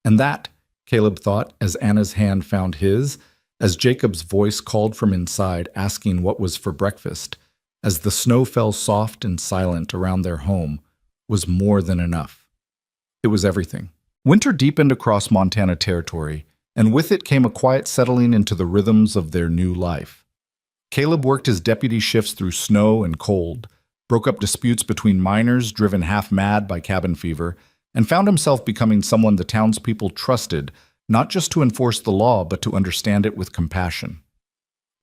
Speaker 1: And that, Caleb thought as Anna's hand found his, as Jacob's voice called from inside asking what was for breakfast, as the snow fell soft and silent around their home, was more than enough. It was everything. Winter deepened across Montana territory, and with it came a quiet settling into the rhythms of their new life. Caleb worked his deputy shifts through snow and cold, broke up disputes between miners driven half mad by cabin fever, and found himself becoming someone the townspeople trusted, not just to enforce the law, but to understand it with compassion.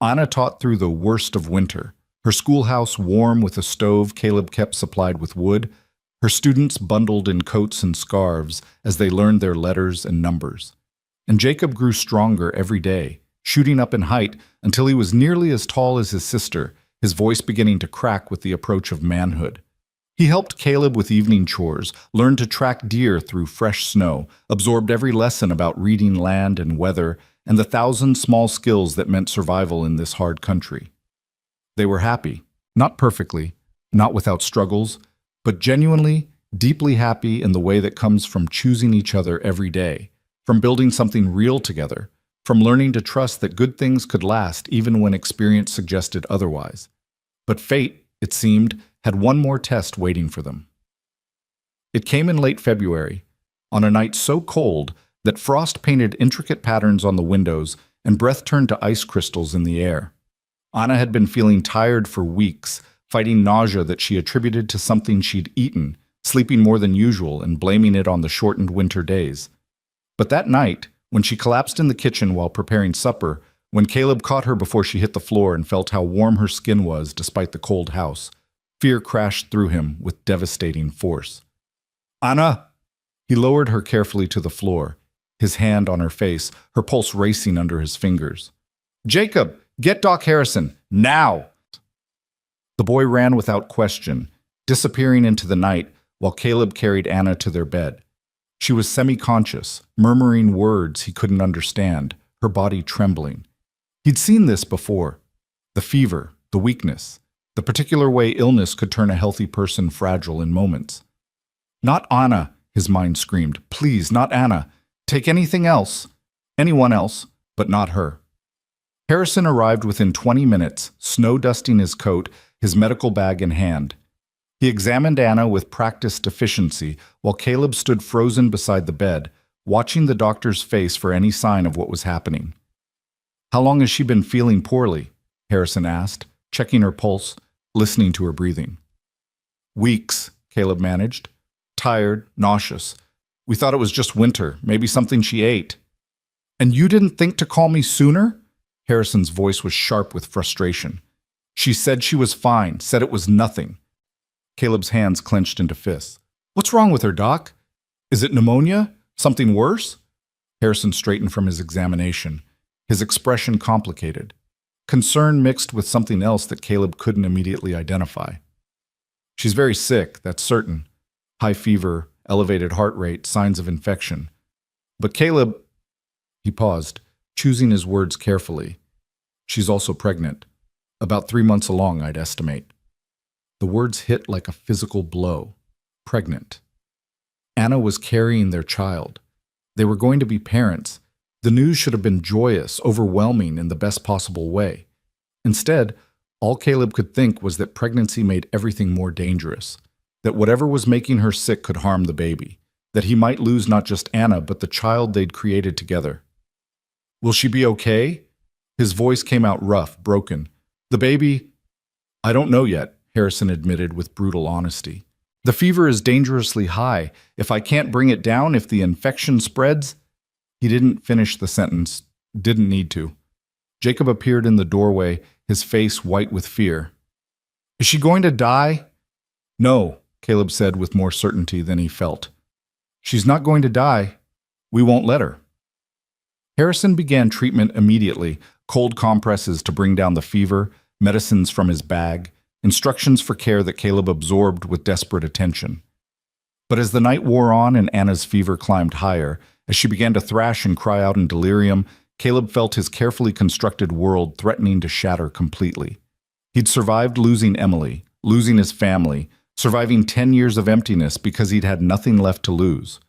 Speaker 1: Anna taught through the worst of winter, her schoolhouse warm with a stove Caleb kept supplied with wood, her students bundled in coats and scarves as they learned their letters and numbers. And Jacob grew stronger every day, shooting up in height until he was nearly as tall as his sister, his voice beginning to crack with the approach of manhood. He helped Caleb with evening chores, learned to track deer through fresh snow, absorbed every lesson about reading land and weather, and the thousand small skills that meant survival in this hard country. They were happy, not perfectly, not without struggles, but genuinely, deeply happy in the way that comes from choosing each other every day, from building something real together, from learning to trust that good things could last even when experience suggested otherwise. But fate, it seemed, had one more test waiting for them. It came in late February, on a night so cold that frost painted intricate patterns on the windows and breath turned to ice crystals in the air. Anna had been feeling tired for weeks, fighting nausea that she attributed to something she'd eaten, sleeping more than usual and blaming it on the shortened winter days. But that night, when she collapsed in the kitchen while preparing supper, when Caleb caught her before she hit the floor and felt how warm her skin was despite the cold house, fear crashed through him with devastating force. "Anna!" He lowered her carefully to the floor, his hand on her face, her pulse racing under his fingers. "Jacob, get Doc Harrison, now!" The boy ran without question, disappearing into the night while Caleb carried Anna to their bed. She was semi-conscious, murmuring words he couldn't understand, her body trembling. He'd seen this before. The fever, the weakness, the particular way illness could turn a healthy person fragile in moments. "Not Anna," his mind screamed. "Please, not Anna. Take anything else. Anyone else, but not her." Harrison arrived within 20 minutes, snow-dusting his coat, his medical bag in hand. He examined Anna with practiced efficiency while Caleb stood frozen beside the bed, watching the doctor's face for any sign of what was happening. "How long has she been feeling poorly?" Harrison asked, checking her pulse, listening to her breathing. "Weeks," Caleb managed. "Tired, nauseous. We thought it was just winter, maybe something she ate." "And you didn't think to call me sooner?" Harrison's voice was sharp with frustration. "She said she was fine, said it was nothing." Caleb's hands clenched into fists. "What's wrong with her, Doc? Is it pneumonia? Something worse?" Harrison straightened from his examination, his expression complicated. Concern mixed with something else that Caleb couldn't immediately identify. "She's very sick, that's certain. High fever, elevated heart rate, signs of infection. But Caleb..." He paused, choosing his words carefully. "She's also pregnant. About 3 months along, I'd estimate." The words hit like a physical blow. Pregnant. Anna was carrying their child. They were going to be parents. The news should have been joyous, overwhelming in the best possible way. Instead, all Caleb could think was that pregnancy made everything more dangerous, that whatever was making her sick could harm the baby, that he might lose not just Anna, but the child they'd created together. "Will she be okay?" His voice came out rough, broken. "The baby..." "I don't know yet," Harrison admitted with brutal honesty. "The fever is dangerously high. If I can't bring it down, if the infection spreads..." He didn't finish the sentence, didn't need to. Jacob appeared in the doorway, his face white with fear. "Is she going to die?" "No," Caleb said with more certainty than he felt. "She's not going to die. We won't let her." Harrison began treatment immediately, cold compresses to bring down the fever, medicines from his bag, instructions for care that Caleb absorbed with desperate attention. But as the night wore on and Anna's fever climbed higher, as she began to thrash and cry out in delirium, Caleb felt his carefully constructed world threatening to shatter completely. He'd survived losing Emily, losing his family, surviving 10 years of emptiness because he'd had nothing left to lose.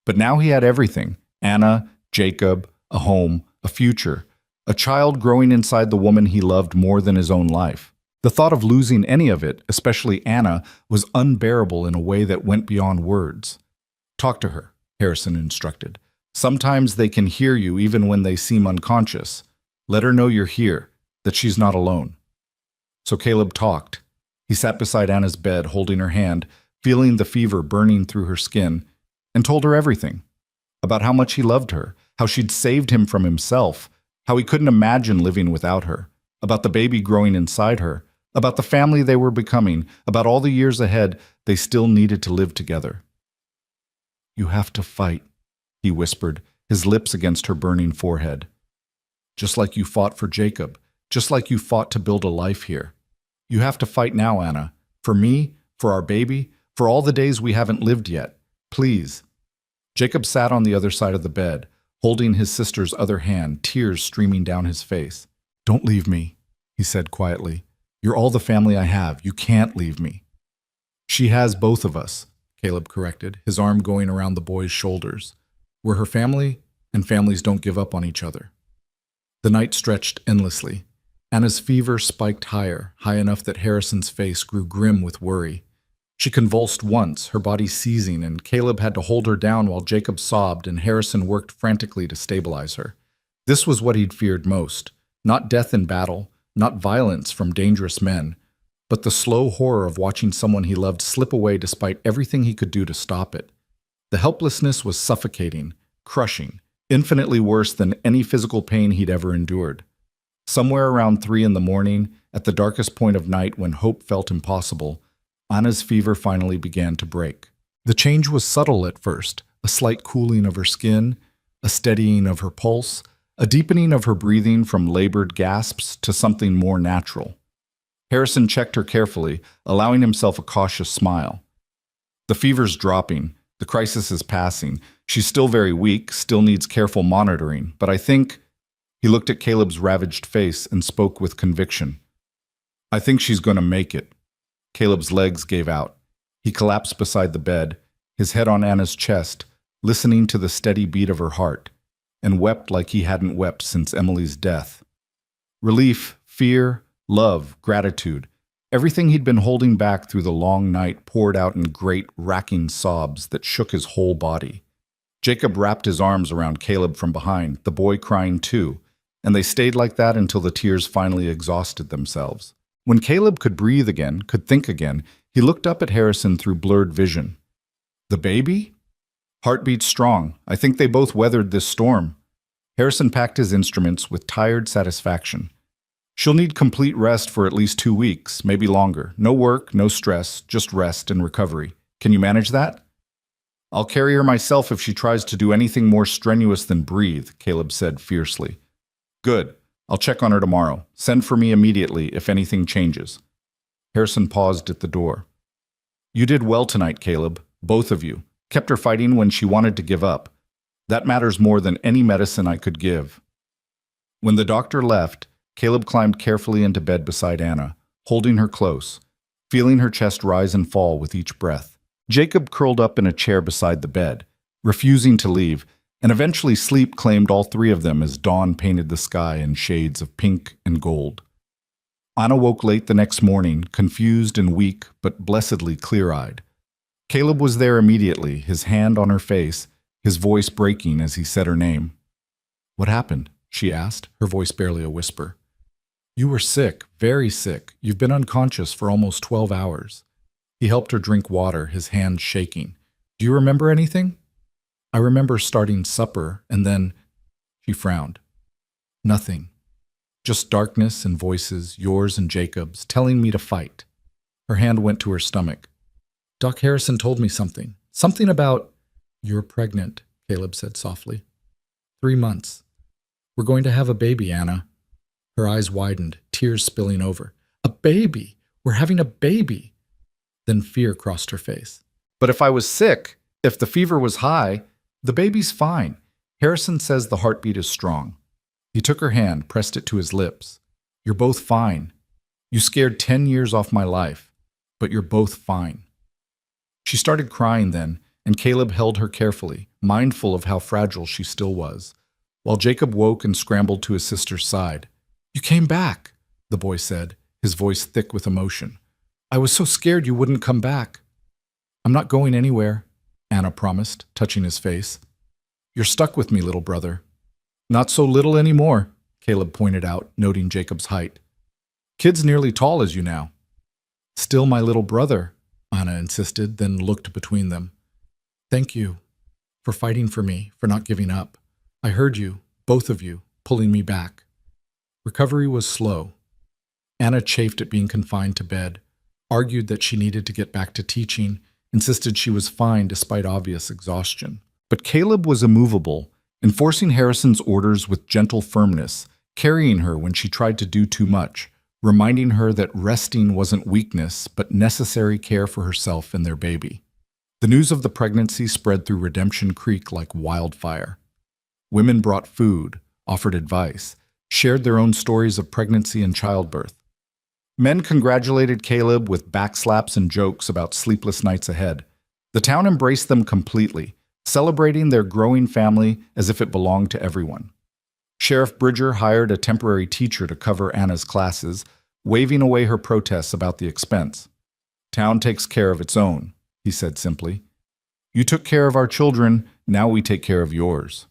Speaker 1: But now he had everything: Anna, Jacob, a home, a future, a child growing inside the woman he loved more than his own life. The thought of losing any of it, especially Anna, was unbearable in a way that went beyond words. "Talk to her," Harrison instructed. "Sometimes they can hear you even when they seem unconscious. Let her know you're here, that she's not alone." So Caleb talked. He sat beside Anna's bed, holding her hand, feeling the fever burning through her skin, and told her everything. About how much he loved her, how she'd saved him from himself, how he couldn't imagine living without her, about the baby growing inside her, about the family they were becoming, about all the years ahead they still needed to live together. "You have to fight," he whispered, his lips against her burning forehead. Just like you fought for Jacob, just like you fought to build a life here. You have to fight now, Anna. For me, for our baby, for all the days we haven't lived yet. Please. Jacob sat on the other side of the bed, holding his sister's other hand, tears streaming down his face. Don't leave me, he said quietly. You're all the family I have. You can't leave me. She has both of us, Caleb corrected, his arm going around the boy's shoulders. We're her family, and families don't give up on each other. The night stretched endlessly. Anna's fever spiked higher, high enough that Harrison's face grew grim with worry. She convulsed once, her body seizing, and Caleb had to hold her down while Jacob sobbed and Harrison worked frantically to stabilize her. This was what he'd feared most. Not death in battle, not violence from dangerous men, but the slow horror of watching someone he loved slip away despite everything he could do to stop it. The helplessness was suffocating, crushing, infinitely worse than any physical pain he'd ever endured. Somewhere around 3 a.m, at the darkest point of night when hope felt impossible, Anna's fever finally began to break. The change was subtle at first, a slight cooling of her skin, a steadying of her pulse, a deepening of her breathing from labored gasps to something more natural. Harrison checked her carefully, allowing himself a cautious smile. The fever's dropping, the crisis is passing. She's still very weak, still needs careful monitoring, but I think... He looked at Caleb's ravaged face and spoke with conviction. I think she's going to make it. Caleb's legs gave out. He collapsed beside the bed, his head on Anna's chest, listening to the steady beat of her heart, and wept like he hadn't wept since Emily's death. Relief, fear, love, gratitude, everything he'd been holding back through the long night poured out in great, racking sobs that shook his whole body. Jacob wrapped his arms around Caleb from behind, the boy crying too, and they stayed like that until the tears finally exhausted themselves. When Caleb could breathe again, could think again, he looked up at Harrison through blurred vision. The baby? Heartbeat strong. I think they both weathered this storm. Harrison packed his instruments with tired satisfaction. She'll need complete rest for at least 2 weeks, maybe longer. No work, no stress, just rest and recovery. Can you manage that? I'll carry her myself if she tries to do anything more strenuous than breathe, Caleb said fiercely. Good. I'll check on her tomorrow. Send for me immediately if anything changes. Harrison paused at the door. You did well tonight, Caleb. Both of you. Kept her fighting when she wanted to give up. That matters more than any medicine I could give. When the doctor left, Caleb climbed carefully into bed beside Anna, holding her close, feeling her chest rise and fall with each breath. Jacob curled up in a chair beside the bed, refusing to leave, and eventually sleep claimed all 3 of them as dawn painted the sky in shades of pink and gold. Anna woke late the next morning, confused and weak, but blessedly clear-eyed. Caleb was there immediately, his hand on her face, his voice breaking as he said her name. What happened? She asked, her voice barely a whisper. You were sick, very sick. You've been unconscious for almost 12 hours. He helped her drink water, his hands shaking. Do you remember anything? I remember starting supper, and then... She frowned. Nothing. Just darkness and voices, yours and Jacob's, telling me to fight. Her hand went to her stomach. Doc Harrison told me something. Something about... You're pregnant, Caleb said softly. 3 months. We're going to have a baby, Anna. Her eyes widened, tears spilling over. A baby! We're having a baby! Then fear crossed her face. But if I was sick, if the fever was high, the baby's fine. Harrison says the heartbeat is strong. He took her hand, pressed it to his lips. You're both fine. You scared 10 years off my life, but you're both fine. She started crying then, and Caleb held her carefully, mindful of how fragile she still was, while Jacob woke and scrambled to his sister's side. You came back, the boy said, his voice thick with emotion. I was so scared you wouldn't come back. I'm not going anywhere, Anna promised, touching his face. You're stuck with me, little brother. Not so little anymore, Caleb pointed out, noting Jacob's height. Kid's nearly tall as you now. Still my little brother, Anna insisted, then looked between them. Thank you for fighting for me, for not giving up. I heard you, both of you, pulling me back. Recovery was slow. Anna chafed at being confined to bed, argued that she needed to get back to teaching, insisted she was fine despite obvious exhaustion. But Caleb was immovable, enforcing Harrison's orders with gentle firmness, carrying her when she tried to do too much, reminding her that resting wasn't weakness but necessary care for herself and their baby. The news of the pregnancy spread through Redemption Creek like wildfire. Women brought food, offered advice, shared their own stories of pregnancy and childbirth. Men congratulated Caleb with backslaps and jokes about sleepless nights ahead. The town embraced them completely, celebrating their growing family as if it belonged to everyone. Sheriff Bridger hired a temporary teacher to cover Anna's classes, waving away her protests about the expense. "Town takes care of its own," he said simply. "You took care of our children, now we take care of yours."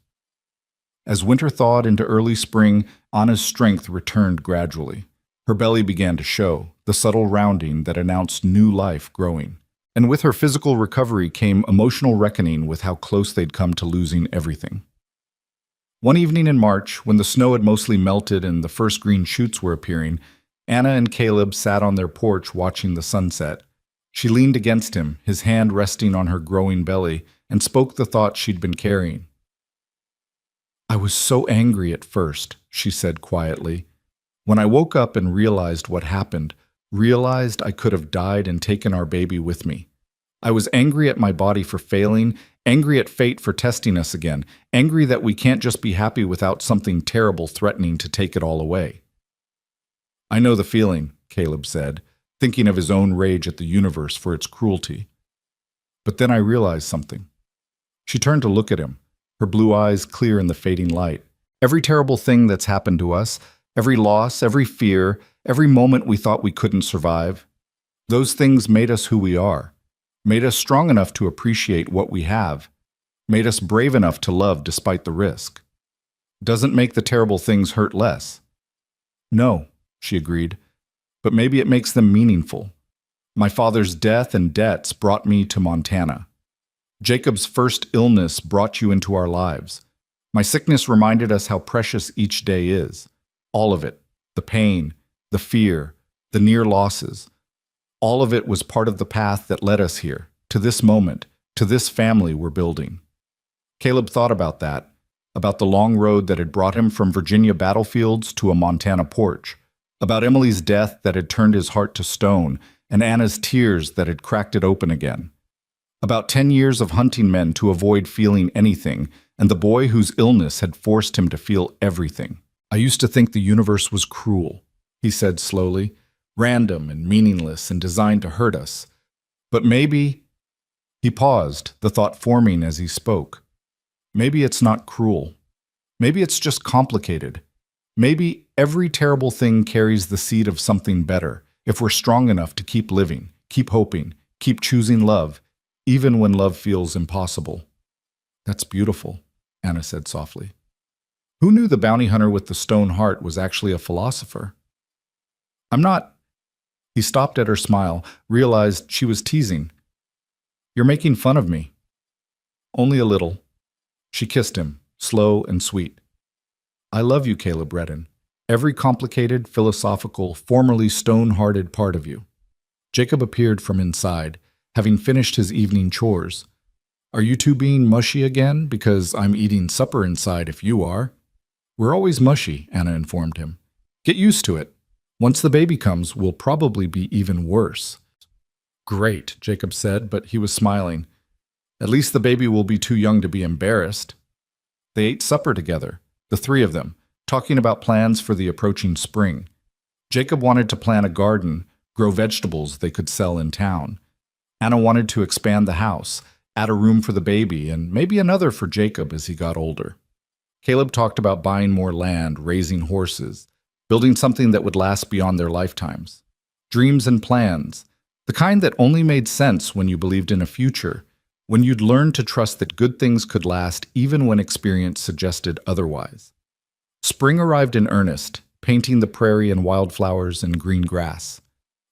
Speaker 1: As winter thawed into early spring, Anna's strength returned gradually. Her belly began to show, the subtle rounding that announced new life growing. And with her physical recovery came emotional reckoning with how close they'd come to losing everything. One evening in March, when the snow had mostly melted and the first green shoots were appearing, Anna and Caleb sat on their porch watching the sunset. She leaned against him, his hand resting on her growing belly, and spoke the thoughts she'd been carrying. "I was so angry at first," she said quietly. "When I woke up and realized what happened, realized I could have died and taken our baby with me. I was angry at my body for failing, angry at fate for testing us again, angry that we can't just be happy without something terrible threatening to take it all away." "I know the feeling," Caleb said, thinking of his own rage at the universe for its cruelty. "But then I realized something." She turned to look at him, her blue eyes clear in the fading light. "Every terrible thing that's happened to us, every loss, every fear, every moment we thought we couldn't survive, those things made us who we are, made us strong enough to appreciate what we have, made us brave enough to love despite the risk. Doesn't make the terrible things hurt less." "No," she agreed, "but maybe it makes them meaningful. My father's death and debts brought me to Montana. Jacob's first illness brought you into our lives. My sickness reminded us how precious each day is. All of it, the pain, the fear, the near losses. All of it was part of the path that led us here, to this moment, to this family we're building." Caleb thought about that, about the long road that had brought him from Virginia battlefields to a Montana porch, about Emily's death that had turned his heart to stone, and Anna's tears that had cracked it open again. About 10 years of hunting men to avoid feeling anything, and the boy whose illness had forced him to feel everything. "I used to think the universe was cruel," he said slowly, "random and meaningless and designed to hurt us. But maybe—" He paused, the thought forming as he spoke. "Maybe it's not cruel. Maybe it's just complicated. Maybe every terrible thing carries the seed of something better, if we're strong enough to keep living, keep hoping, keep choosing love, even when love feels impossible." "That's beautiful," Anna said softly. Who knew the bounty hunter with the stone heart was actually a philosopher? "I'm not—" He stopped at her smile, realized she was teasing. "You're making fun of me." "Only a little." She kissed him, slow and sweet. "I love you, Caleb Redden. Every complicated, philosophical, formerly stone-hearted part of you." Jacob appeared from inside, having finished his evening chores. "Are you two being mushy again? Because I'm eating supper inside if you are." "We're always mushy," Anna informed him. "Get used to it. Once the baby comes, we'll probably be even worse." "Great," Jacob said, but he was smiling. "At least the baby will be too young to be embarrassed." They ate supper together, the three of them, talking about plans for the approaching spring. Jacob wanted to plant a garden, grow vegetables they could sell in town. Anna wanted to expand the house, add a room for the baby, and maybe another for Jacob as he got older. Caleb talked about buying more land, raising horses, building something that would last beyond their lifetimes. Dreams and plans, the kind that only made sense when you believed in a future, when you'd learned to trust that good things could last even when experience suggested otherwise. Spring arrived in earnest, painting the prairie in wildflowers and green grass.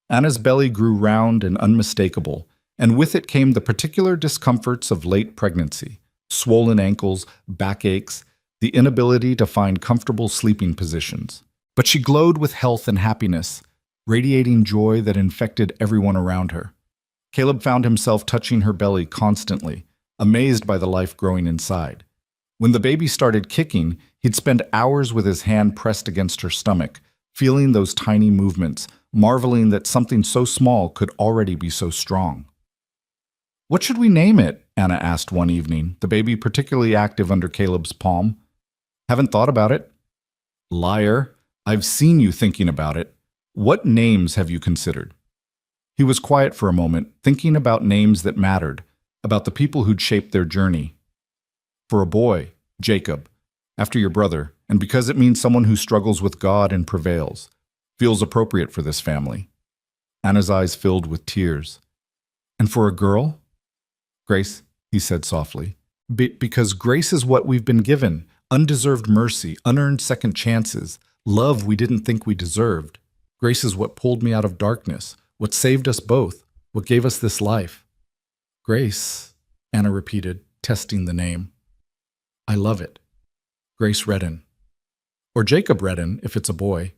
Speaker 1: Anna's belly grew round and unmistakable, and with it came the particular discomforts of late pregnancy, swollen ankles, backaches, the inability to find comfortable sleeping positions. But she glowed with health and happiness, radiating joy that infected everyone around her. Caleb found himself touching her belly constantly, amazed by the life growing inside. When the baby started kicking, he'd spend hours with his hand pressed against her stomach, feeling those tiny movements, marveling that something so small could already be so strong. "What should we name it?" Anna asked one evening, the baby particularly active under Caleb's palm. "Haven't thought about it." "Liar. I've seen you thinking about it. What names have you considered?" He was quiet for a moment, thinking about names that mattered, about the people who'd shaped their journey. "For a boy, Jacob, after your brother, and because it means someone who struggles with God and prevails. Feels appropriate for this family." Anna's eyes filled with tears. "And for a girl?" "Grace," he said softly. Because grace is what we've been given, undeserved mercy, unearned second chances, love we didn't think we deserved. Grace is what pulled me out of darkness, what saved us both, what gave us this life." "Grace," Anna repeated, testing the name. "I love it. Grace Redden. Or Jacob Redden, if it's a boy.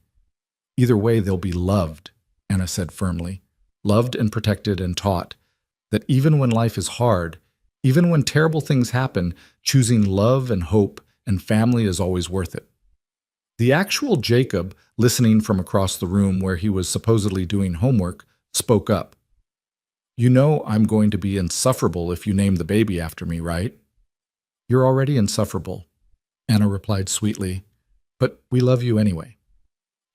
Speaker 1: Either way, they'll be loved," Anna said firmly. "Loved and protected and taught that even when life is hard, even when terrible things happen, choosing love and hope and family is always worth it." The actual Jacob, listening from across the room where he was supposedly doing homework, spoke up. "You know I'm going to be insufferable if you name the baby after me, right?" "You're already insufferable," Anna replied sweetly, "but we love you anyway."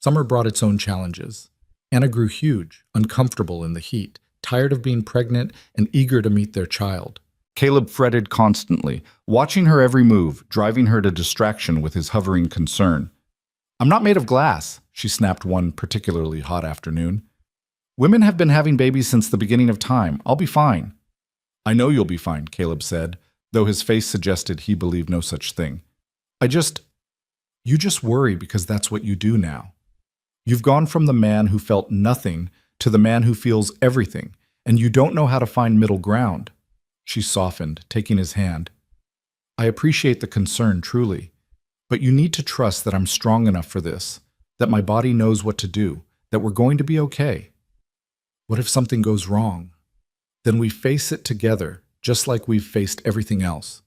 Speaker 1: Summer brought its own challenges. Anna grew huge, uncomfortable in the heat, tired of being pregnant and eager to meet their child. Caleb fretted constantly, watching her every move, driving her to distraction with his hovering concern. "I'm not made of glass," she snapped one particularly hot afternoon. "Women have been having babies since the beginning of time. I'll be fine." "I know you'll be fine," Caleb said, though his face suggested he believed no such thing. You just worry because that's what you do now. You've gone from the man who felt nothing to the man who feels everything, and you don't know how to find middle ground." She softened, taking his hand. "I appreciate the concern, truly, but you need to trust that I'm strong enough for this, that my body knows what to do, that we're going to be okay. What if something goes wrong? Then we face it together, just like we've faced everything else."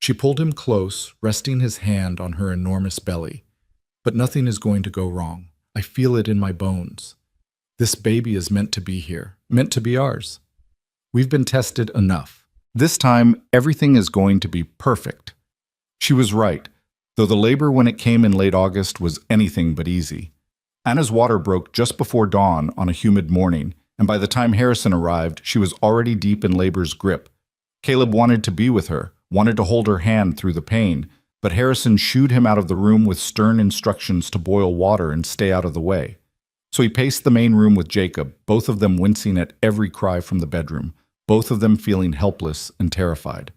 Speaker 1: She pulled him close, resting his hand on her enormous belly. "But nothing is going to go wrong. I feel it in my bones. This baby is meant to be here, meant to be ours. We've been tested enough. This time, everything is going to be perfect." She was right, though the labor when it came in late August was anything but easy. Anna's water broke just before dawn on a humid morning, and by the time Harrison arrived, she was already deep in labor's grip. Caleb wanted to be with her, wanted to hold her hand through the pain, but Harrison shooed him out of the room with stern instructions to boil water and stay out of the way. So he paced the main room with Jacob, both of them wincing at every cry from the bedroom, both of them feeling helpless and terrified.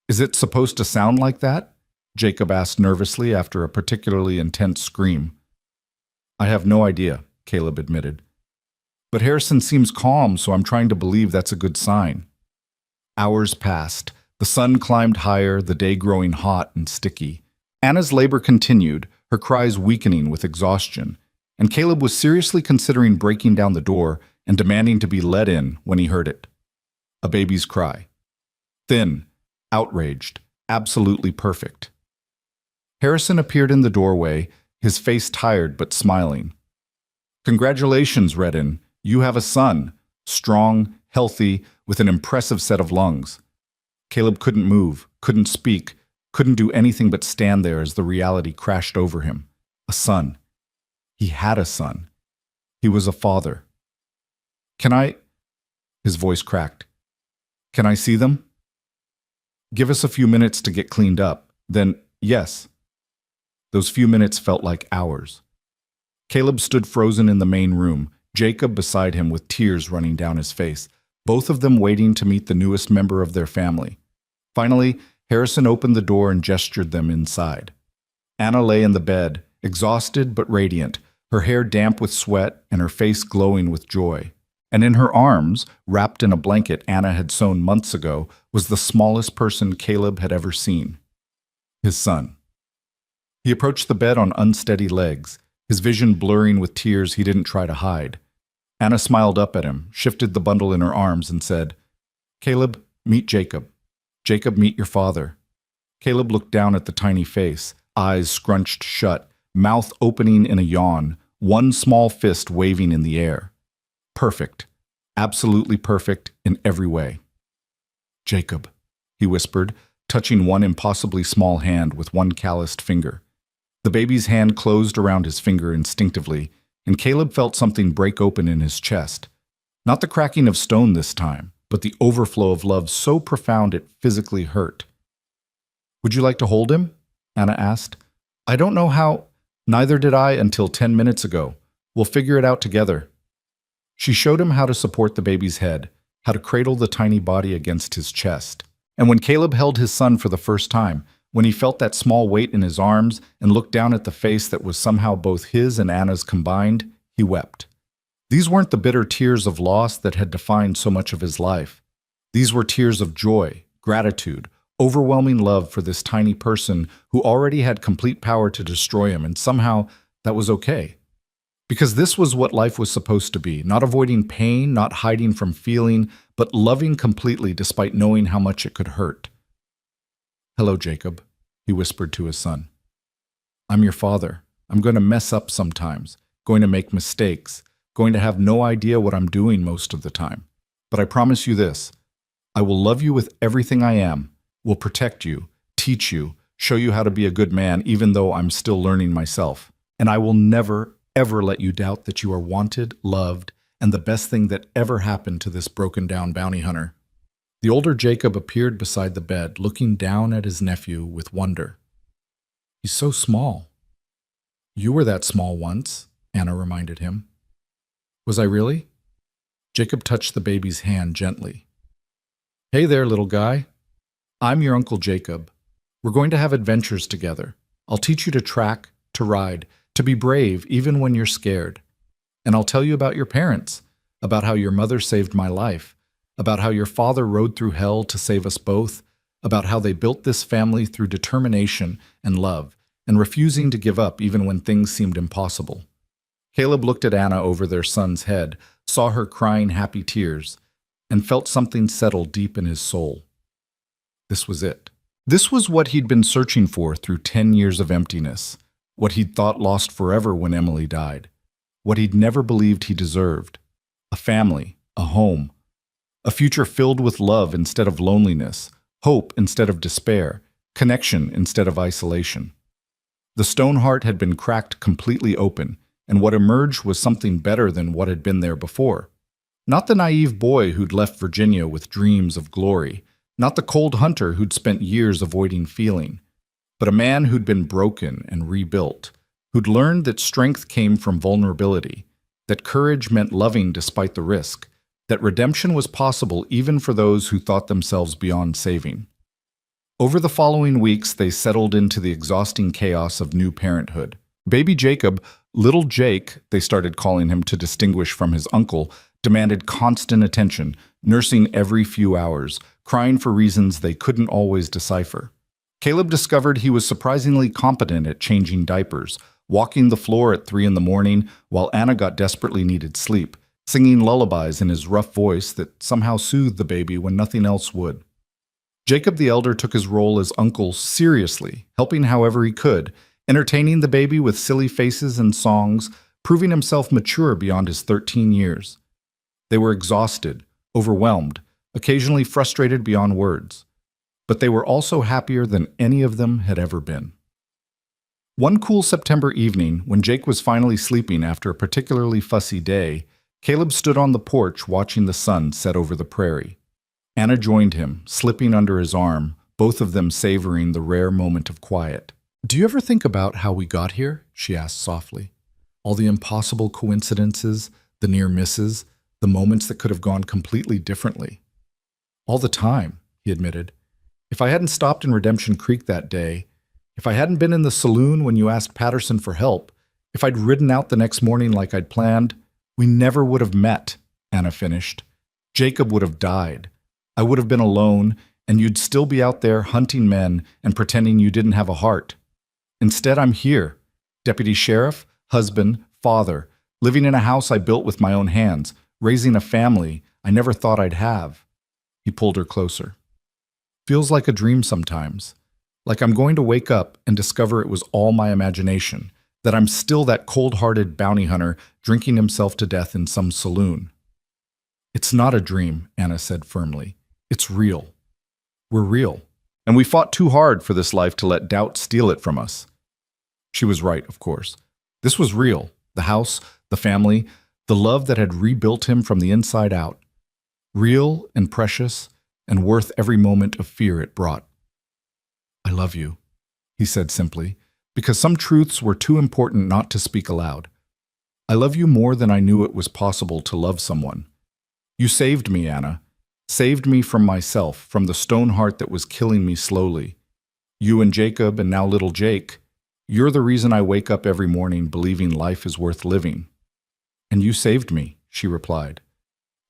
Speaker 1: "Is it supposed to sound like that?" Jacob asked nervously after a particularly intense scream. "I have no idea," Caleb admitted. "But Harrison seems calm, so I'm trying to believe that's a good sign." Hours passed. The sun climbed higher, the day growing hot and sticky. Anna's labor continued, her cries weakening with exhaustion, and Caleb was seriously considering breaking down the door and demanding to be let in when he heard it. A baby's cry. Thin, outraged, absolutely perfect. Harrison appeared in the doorway, his face tired but smiling. "Congratulations, Redden. You have a son, strong, healthy, with an impressive set of lungs." Caleb couldn't move, couldn't speak, couldn't do anything but stand there as the reality crashed over him. A son. He had a son. He was a father. "Can I—" His voice cracked. "Can I see them?" "Give us a few minutes to get cleaned up. Then, yes." Those few minutes felt like hours. Caleb stood frozen in the main room, Jacob beside him with tears running down his face, both of them waiting to meet the newest member of their family. Finally, Harrison opened the door and gestured them inside. Anna lay in the bed, exhausted but radiant, her hair damp with sweat and her face glowing with joy. And in her arms, wrapped in a blanket Anna had sewn months ago, was the smallest person Caleb had ever seen. His son. He approached the bed on unsteady legs, his vision blurring with tears he didn't try to hide. Anna smiled up at him, shifted the bundle in her arms, and said, "Caleb, meet Jacob. Jacob, meet your father." Caleb looked down at the tiny face, eyes scrunched shut, mouth opening in a yawn, one small fist waving in the air. Perfect. Absolutely perfect in every way. Jacob, he whispered, touching one impossibly small hand with one calloused finger. The baby's hand closed around his finger instinctively, and Caleb felt something break open in his chest. Not the cracking of stone this time, but the overflow of love so profound it physically hurt. Would you like to hold him? Anna asked. I don't know how. Neither did I until 10 minutes ago. We'll figure it out together. She showed him how to support the baby's head, how to cradle the tiny body against his chest. And when Caleb held his son for the first time, when he felt that small weight in his arms and looked down at the face that was somehow both his and Anna's combined, he wept. These weren't the bitter tears of loss that had defined so much of his life. These were tears of joy, gratitude, overwhelming love for this tiny person who already had complete power to destroy him, and somehow that was okay. Because this was what life was supposed to be, not avoiding pain, not hiding from feeling, but loving completely despite knowing how much it could hurt. Hello, Jacob, he whispered to his son. I'm your father. I'm going to mess up sometimes, going to make mistakes, going to have no idea what I'm doing most of the time. But I promise you this, I will love you with everything I am, will protect you, teach you, show you how to be a good man even though I'm still learning myself. And I will never, ever let you doubt that you are wanted, loved, and the best thing that ever happened to this broken-down bounty hunter. The older Jacob appeared beside the bed, looking down at his nephew with wonder. He's so small. You were that small once, Anna reminded him. Was I really? Jacob touched the baby's hand gently. Hey there, little guy. I'm your Uncle Jacob. We're going to have adventures together. I'll teach you to track, to ride, to be brave even when you're scared. And I'll tell you about your parents, about how your mother saved my life, about how your father rode through hell to save us both, about how they built this family through determination and love, and refusing to give up even when things seemed impossible. Caleb looked at Anna over their son's head, saw her crying happy tears, and felt something settle deep in his soul. This was it. This was what he'd been searching for through 10 years of emptiness, what he'd thought lost forever when Emily died, what he'd never believed he deserved. A family, a home, a future filled with love instead of loneliness, hope instead of despair, connection instead of isolation. The stone heart had been cracked completely open, and what emerged was something better than what had been there before. Not the naive boy who'd left Virginia with dreams of glory, not the cold hunter who'd spent years avoiding feeling, but a man who'd been broken and rebuilt, who'd learned that strength came from vulnerability, that courage meant loving despite the risk, that redemption was possible even for those who thought themselves beyond saving. Over the following weeks, they settled into the exhausting chaos of new parenthood. Baby Jacob, little Jake, they started calling him to distinguish from his uncle, demanded constant attention, nursing every few hours, crying for reasons they couldn't always decipher. Caleb discovered he was surprisingly competent at changing diapers, walking the floor at 3 a.m, while Anna got desperately needed sleep, singing lullabies in his rough voice that somehow soothed the baby when nothing else would. Jacob the elder took his role as uncle seriously, helping however he could, entertaining the baby with silly faces and songs, proving himself mature beyond his 13 years. They were exhausted, overwhelmed, occasionally frustrated beyond words, but they were also happier than any of them had ever been. One cool September evening, when Jake was finally sleeping after a particularly fussy day, Caleb stood on the porch watching the sun set over the prairie. Anna joined him, slipping under his arm, both of them savoring the rare moment of quiet. "Do you ever think about how we got here?" she asked softly. "All the impossible coincidences, the near misses, the moments that could have gone completely differently." "All the time," he admitted. "If I hadn't stopped in Redemption Creek that day, if I hadn't been in the saloon when you asked Patterson for help, if I'd ridden out the next morning like I'd planned, we never would have met," Anna finished. "Jacob would have died. I would have been alone, and you'd still be out there hunting men and pretending you didn't have a heart. Instead, I'm here, deputy sheriff, husband, father, living in a house I built with my own hands, raising a family I never thought I'd have." He pulled her closer. "Feels like a dream sometimes, Like I'm going to wake up and discover it was all my imagination, that I'm still that cold-hearted bounty hunter drinking himself to death in some saloon. It's not a dream, Anna said firmly. It's real. We're real. And we fought too hard for this life to let doubt steal it from us. She was right, of course. This was real. The house, the family, the love that had rebuilt him from the inside out. Real and precious and worth every moment of fear it brought. I love you, he said simply, because some truths were too important not to speak aloud. I love you more than I knew it was possible to love someone. You saved me, Anna. Saved me from myself, from the stone heart that was killing me slowly. You and Jacob, and now little Jake, you're the reason I wake up every morning believing life is worth living. And you saved me, she replied.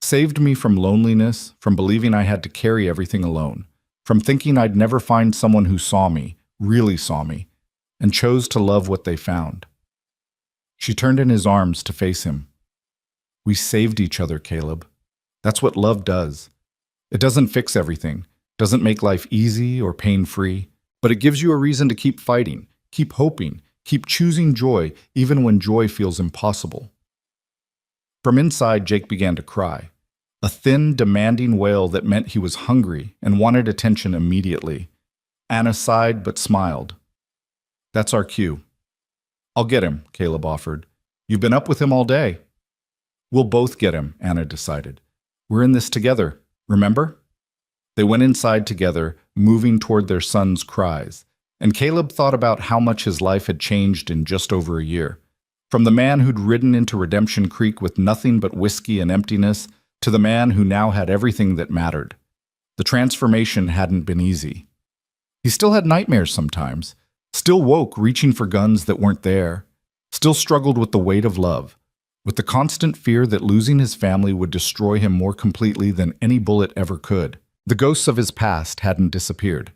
Speaker 1: Saved me from loneliness, from believing I had to carry everything alone, from thinking I'd never find someone who saw me, really saw me, and chose to love what they found. She turned in his arms to face him. We saved each other, Caleb. That's what love does. It doesn't fix everything, doesn't make life easy or pain-free, but it gives you a reason to keep fighting, keep hoping, keep choosing joy, even when joy feels impossible. From inside, Jake began to cry, a thin, demanding wail that meant he was hungry and wanted attention immediately. Anna sighed but smiled. That's our cue. I'll get him, Caleb offered. You've been up with him all day. We'll both get him, Anna decided. We're in this together, remember? They went inside together, moving toward their son's cries, and Caleb thought about how much his life had changed in just over a year. From the man who'd ridden into Redemption Creek with nothing but whiskey and emptiness, to the man who now had everything that mattered. The transformation hadn't been easy. He still had nightmares sometimes, still woke reaching for guns that weren't there, still struggled with the weight of love, with the constant fear that losing his family would destroy him more completely than any bullet ever could. The ghosts of his past hadn't disappeared.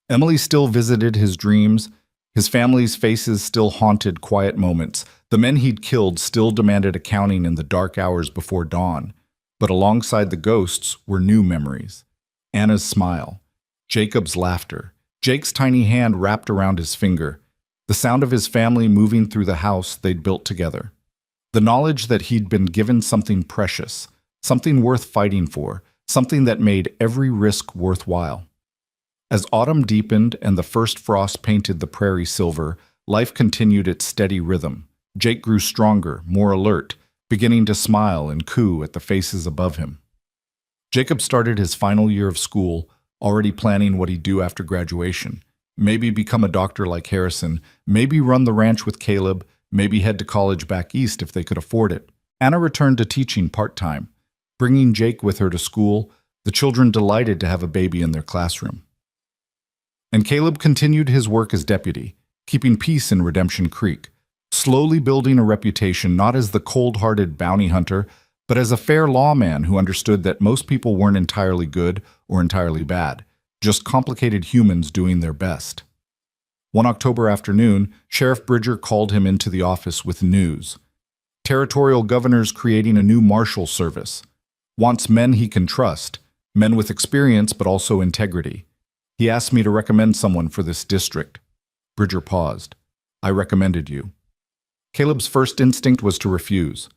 Speaker 1: Emily still visited his dreams, his family's faces still haunted quiet moments, the men he'd killed still demanded accounting in the dark hours before dawn, but alongside the ghosts were new memories. Anna's smile, Jacob's laughter, Jake's tiny hand wrapped around his finger, the sound of his family moving through the house they'd built together. The knowledge that he'd been given something precious, something worth fighting for, something that made every risk worthwhile. As autumn deepened and the first frost painted the prairie silver, life continued its steady rhythm. Jake grew stronger, more alert, beginning to smile and coo at the faces above him. Jacob started his final year of school, already planning what he'd do after graduation. Maybe become a doctor like Harrison, maybe run the ranch with Caleb, maybe head to college back east if they could afford it. Anna returned to teaching part-time, bringing Jake with her to school, the children delighted to have a baby in their classroom. And Caleb continued his work as deputy, keeping peace in Redemption Creek, slowly building a reputation not as the cold-hearted bounty hunter, but as a fair lawman who understood that most people weren't entirely good or entirely bad, just complicated humans doing their best. One October afternoon, Sheriff Bridger called him into the office with news. Territorial governor's creating a new marshal service. Wants men he can trust, men with experience but also integrity. He asked me to recommend someone for this district. Bridger paused. I recommended you. Caleb's first instinct was to refuse.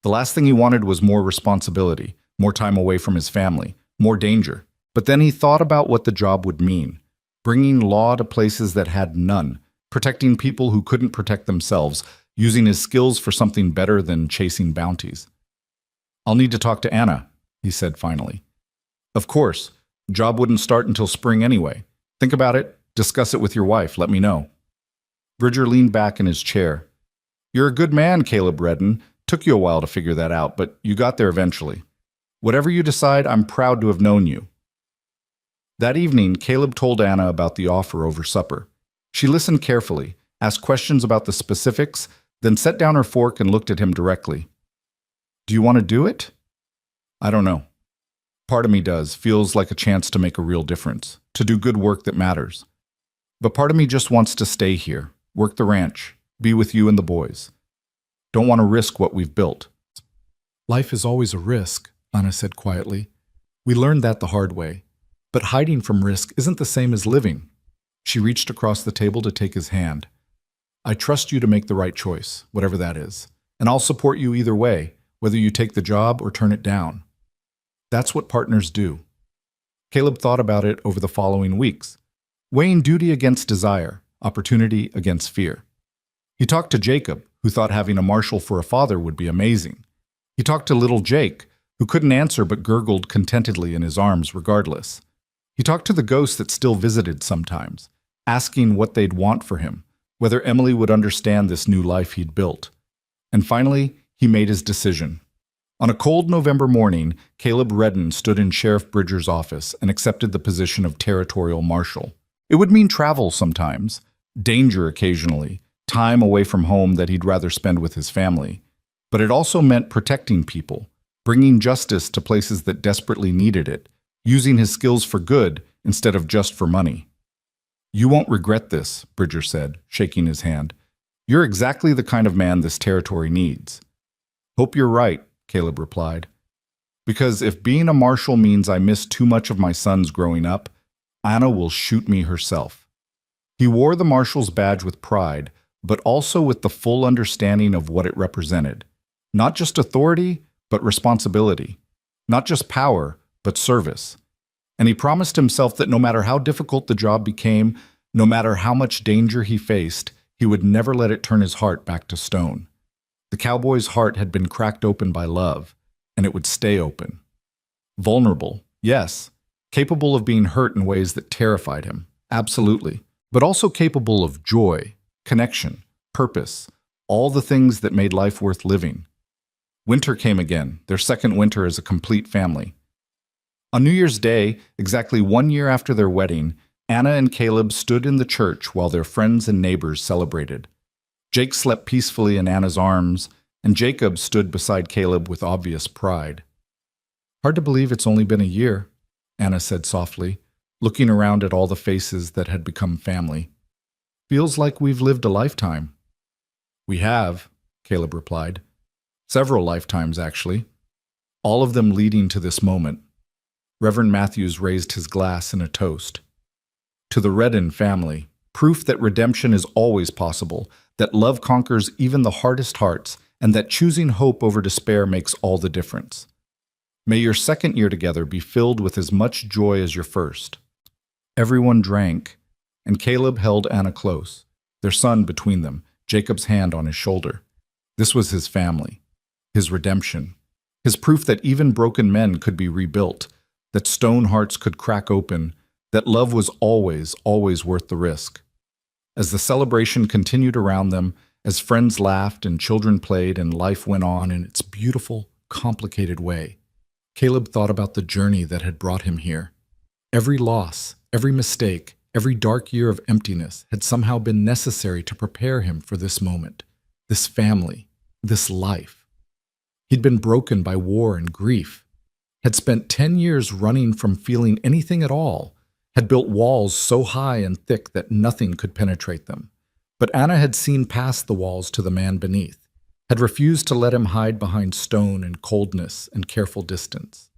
Speaker 1: The last thing he wanted was more responsibility, more time away from his family, more danger. But then he thought about what the job would mean. Bringing law to places that had none, protecting people who couldn't protect themselves, using his skills for something better than chasing bounties. I'll need to talk to Anna, he said finally. Of course. Job wouldn't start until spring anyway. Think about it, discuss it with your wife, let me know. Bridger leaned back in his chair. You're a good man, Caleb Redden. Took you a while to figure that out, but you got there eventually. Whatever you decide, I'm proud to have known you. That evening, Caleb told Anna about the offer over supper. She listened carefully, asked questions about the specifics, then set down her fork and looked at him directly. Do you want to do it? I don't know. Part of me does, feels like a chance to make a real difference, to do good work that matters. But part of me just wants to stay here, work the ranch, be with you and the boys. Don't want to risk what we've built. Life is always a risk, Anna said quietly. We learned that the hard way. But hiding from risk isn't the same as living. She reached across the table to take his hand. I trust you to make the right choice, whatever that is, and I'll support you either way, whether you take the job or turn it down. That's what partners do. Caleb thought about it over the following weeks, weighing duty against desire, opportunity against fear. He talked to Jacob, who thought having a marshal for a father would be amazing. He talked to little Jake, who couldn't answer but gurgled contentedly in his arms regardless. He talked to the ghosts that still visited sometimes, asking what they'd want for him, whether Emily would understand this new life he'd built. And finally, he made his decision. On a cold November morning, Caleb Redden stood in Sheriff Bridger's office and accepted the position of territorial marshal. It would mean travel sometimes, danger occasionally, time away from home that he'd rather spend with his family. But it also meant protecting people, bringing justice to places that desperately needed it, using his skills for good instead of just for money. You won't regret this, Bridger said, shaking his hand. You're exactly the kind of man this territory needs. Hope you're right, Caleb replied. Because if being a marshal means I miss too much of my sons growing up, Anna will shoot me herself. He wore the marshal's badge with pride, but also with the full understanding of what it represented. Not just authority, but responsibility. Not just power, but service. And he promised himself that no matter how difficult the job became, no matter how much danger he faced, he would never let it turn his heart back to stone. The cowboy's heart had been cracked open by love, and it would stay open. Vulnerable, yes. Capable of being hurt in ways that terrified him, absolutely. But also capable of joy, connection, purpose, all the things that made life worth living. Winter came again, their second winter as a complete family. On New Year's Day, exactly 1 year after their wedding, Anna and Caleb stood in the church while their friends and neighbors celebrated. Jake slept peacefully in Anna's arms, and Jacob stood beside Caleb with obvious pride. Hard to believe it's only been a year, Anna said softly, looking around at all the faces that had become family. Feels like we've lived a lifetime. We have, Caleb replied. Several lifetimes, actually. All of them leading to this moment. Reverend Matthews raised his glass in a toast. To the Redden family, proof that redemption is always possible, that love conquers even the hardest hearts, and that choosing hope over despair makes all the difference. May your second year together be filled with as much joy as your first. Everyone drank, and Caleb held Anna close, their son between them, Jacob's hand on his shoulder. This was his family, his redemption, his proof that even broken men could be rebuilt, that stone hearts could crack open, that love was always, always worth the risk. As the celebration continued around them, as friends laughed and children played and life went on in its beautiful, complicated way, Caleb thought about the journey that had brought him here. Every loss, every mistake, every dark year of emptiness had somehow been necessary to prepare him for this moment, this family, this life. He'd been broken by war and grief, had spent 10 years running from feeling anything at all, had built walls so high and thick that nothing could penetrate them. But Anna had seen past the walls to the man beneath, had refused to let him hide behind stone and coldness and careful distance.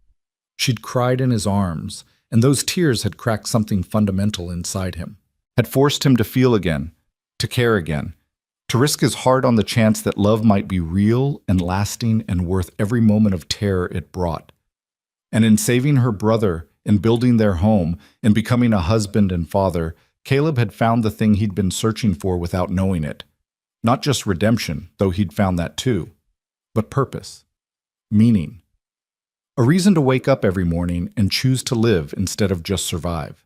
Speaker 1: She'd cried in his arms, and those tears had cracked something fundamental inside him, had forced him to feel again, to care again, to risk his heart on the chance that love might be real and lasting and worth every moment of terror it brought. And in saving her brother, in building their home, in becoming a husband and father, Caleb had found the thing he'd been searching for without knowing it. Not just redemption, though he'd found that too, but purpose, meaning. A reason to wake up every morning and choose to live instead of just survive.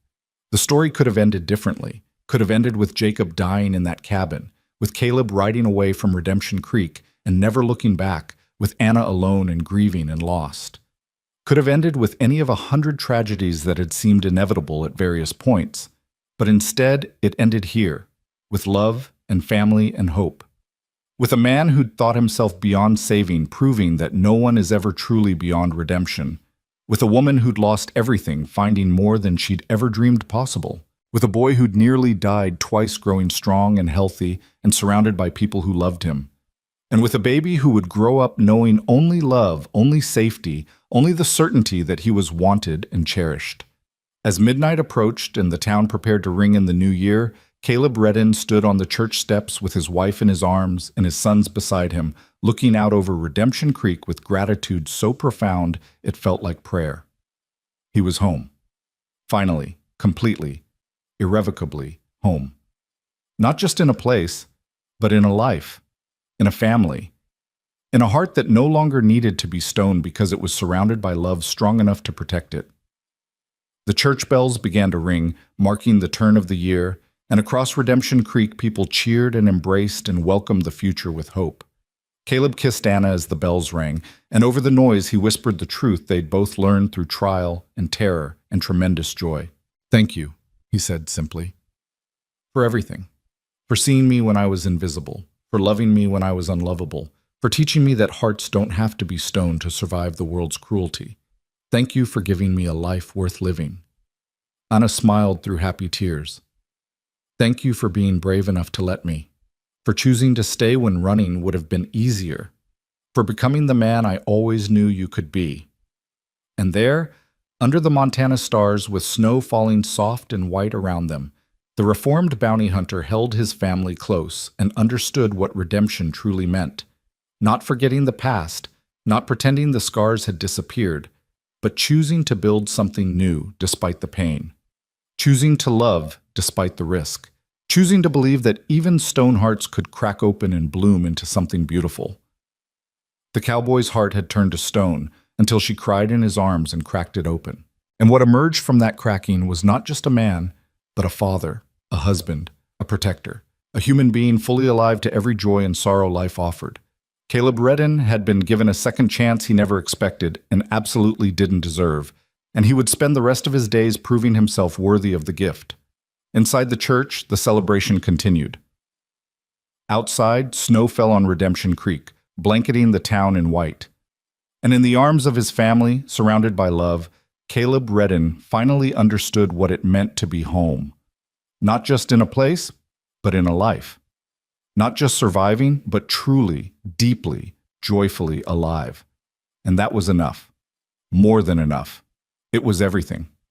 Speaker 1: The story could have ended differently, could have ended with Jacob dying in that cabin, with Caleb riding away from Redemption Creek and never looking back, with Anna alone and grieving and lost. Could have ended with any of 100 tragedies that had seemed inevitable at various points, but instead it ended here, with love and family and hope. With a man who'd thought himself beyond saving, proving that no one is ever truly beyond redemption. With a woman who'd lost everything, finding more than she'd ever dreamed possible. With a boy who'd nearly died twice, growing strong and healthy and surrounded by people who loved him. And with a baby who would grow up knowing only love, only safety, only the certainty that he was wanted and cherished. As midnight approached and the town prepared to ring in the new year, Caleb Redden stood on the church steps with his wife in his arms and his sons beside him, looking out over Redemption Creek with gratitude so profound it felt like prayer. He was home. Finally, completely, irrevocably home. Not just in a place, but in a life, in a family, in a heart that no longer needed to be stoned because it was surrounded by love strong enough to protect it. The church bells began to ring, marking the turn of the year, and across Redemption Creek people cheered and embraced and welcomed the future with hope. Caleb kissed Anna as the bells rang, and over the noise he whispered the truth they'd both learned through trial and terror and tremendous joy. "Thank you," he said simply, "for everything. For seeing me when I was invisible, for loving me when I was unlovable, for teaching me that hearts don't have to be stoned to survive the world's cruelty. Thank you for giving me a life worth living." Anna smiled through happy tears. "Thank you for being brave enough to let me, for choosing to stay when running would have been easier, for becoming the man I always knew you could be." And there, under the Montana stars with snow falling soft and white around them, the reformed bounty hunter held his family close and understood what redemption truly meant. Not forgetting the past, not pretending the scars had disappeared, but choosing to build something new despite the pain. Choosing to love despite the risk. Choosing to believe that even stone hearts could crack open and bloom into something beautiful. The cowboy's heart had turned to stone until she cried in his arms and cracked it open. And what emerged from that cracking was not just a man, but a father, a husband, a protector, a human being fully alive to every joy and sorrow life offered. Caleb Redden had been given a second chance he never expected and absolutely didn't deserve, and he would spend the rest of his days proving himself worthy of the gift. Inside the church, the celebration continued. Outside, snow fell on Redemption Creek, blanketing the town in white. And in the arms of his family, surrounded by love, Caleb Redden finally understood what it meant to be home. Not just in a place, but in a life. Not just surviving, but truly, deeply, joyfully alive. And that was enough. More than enough. It was everything.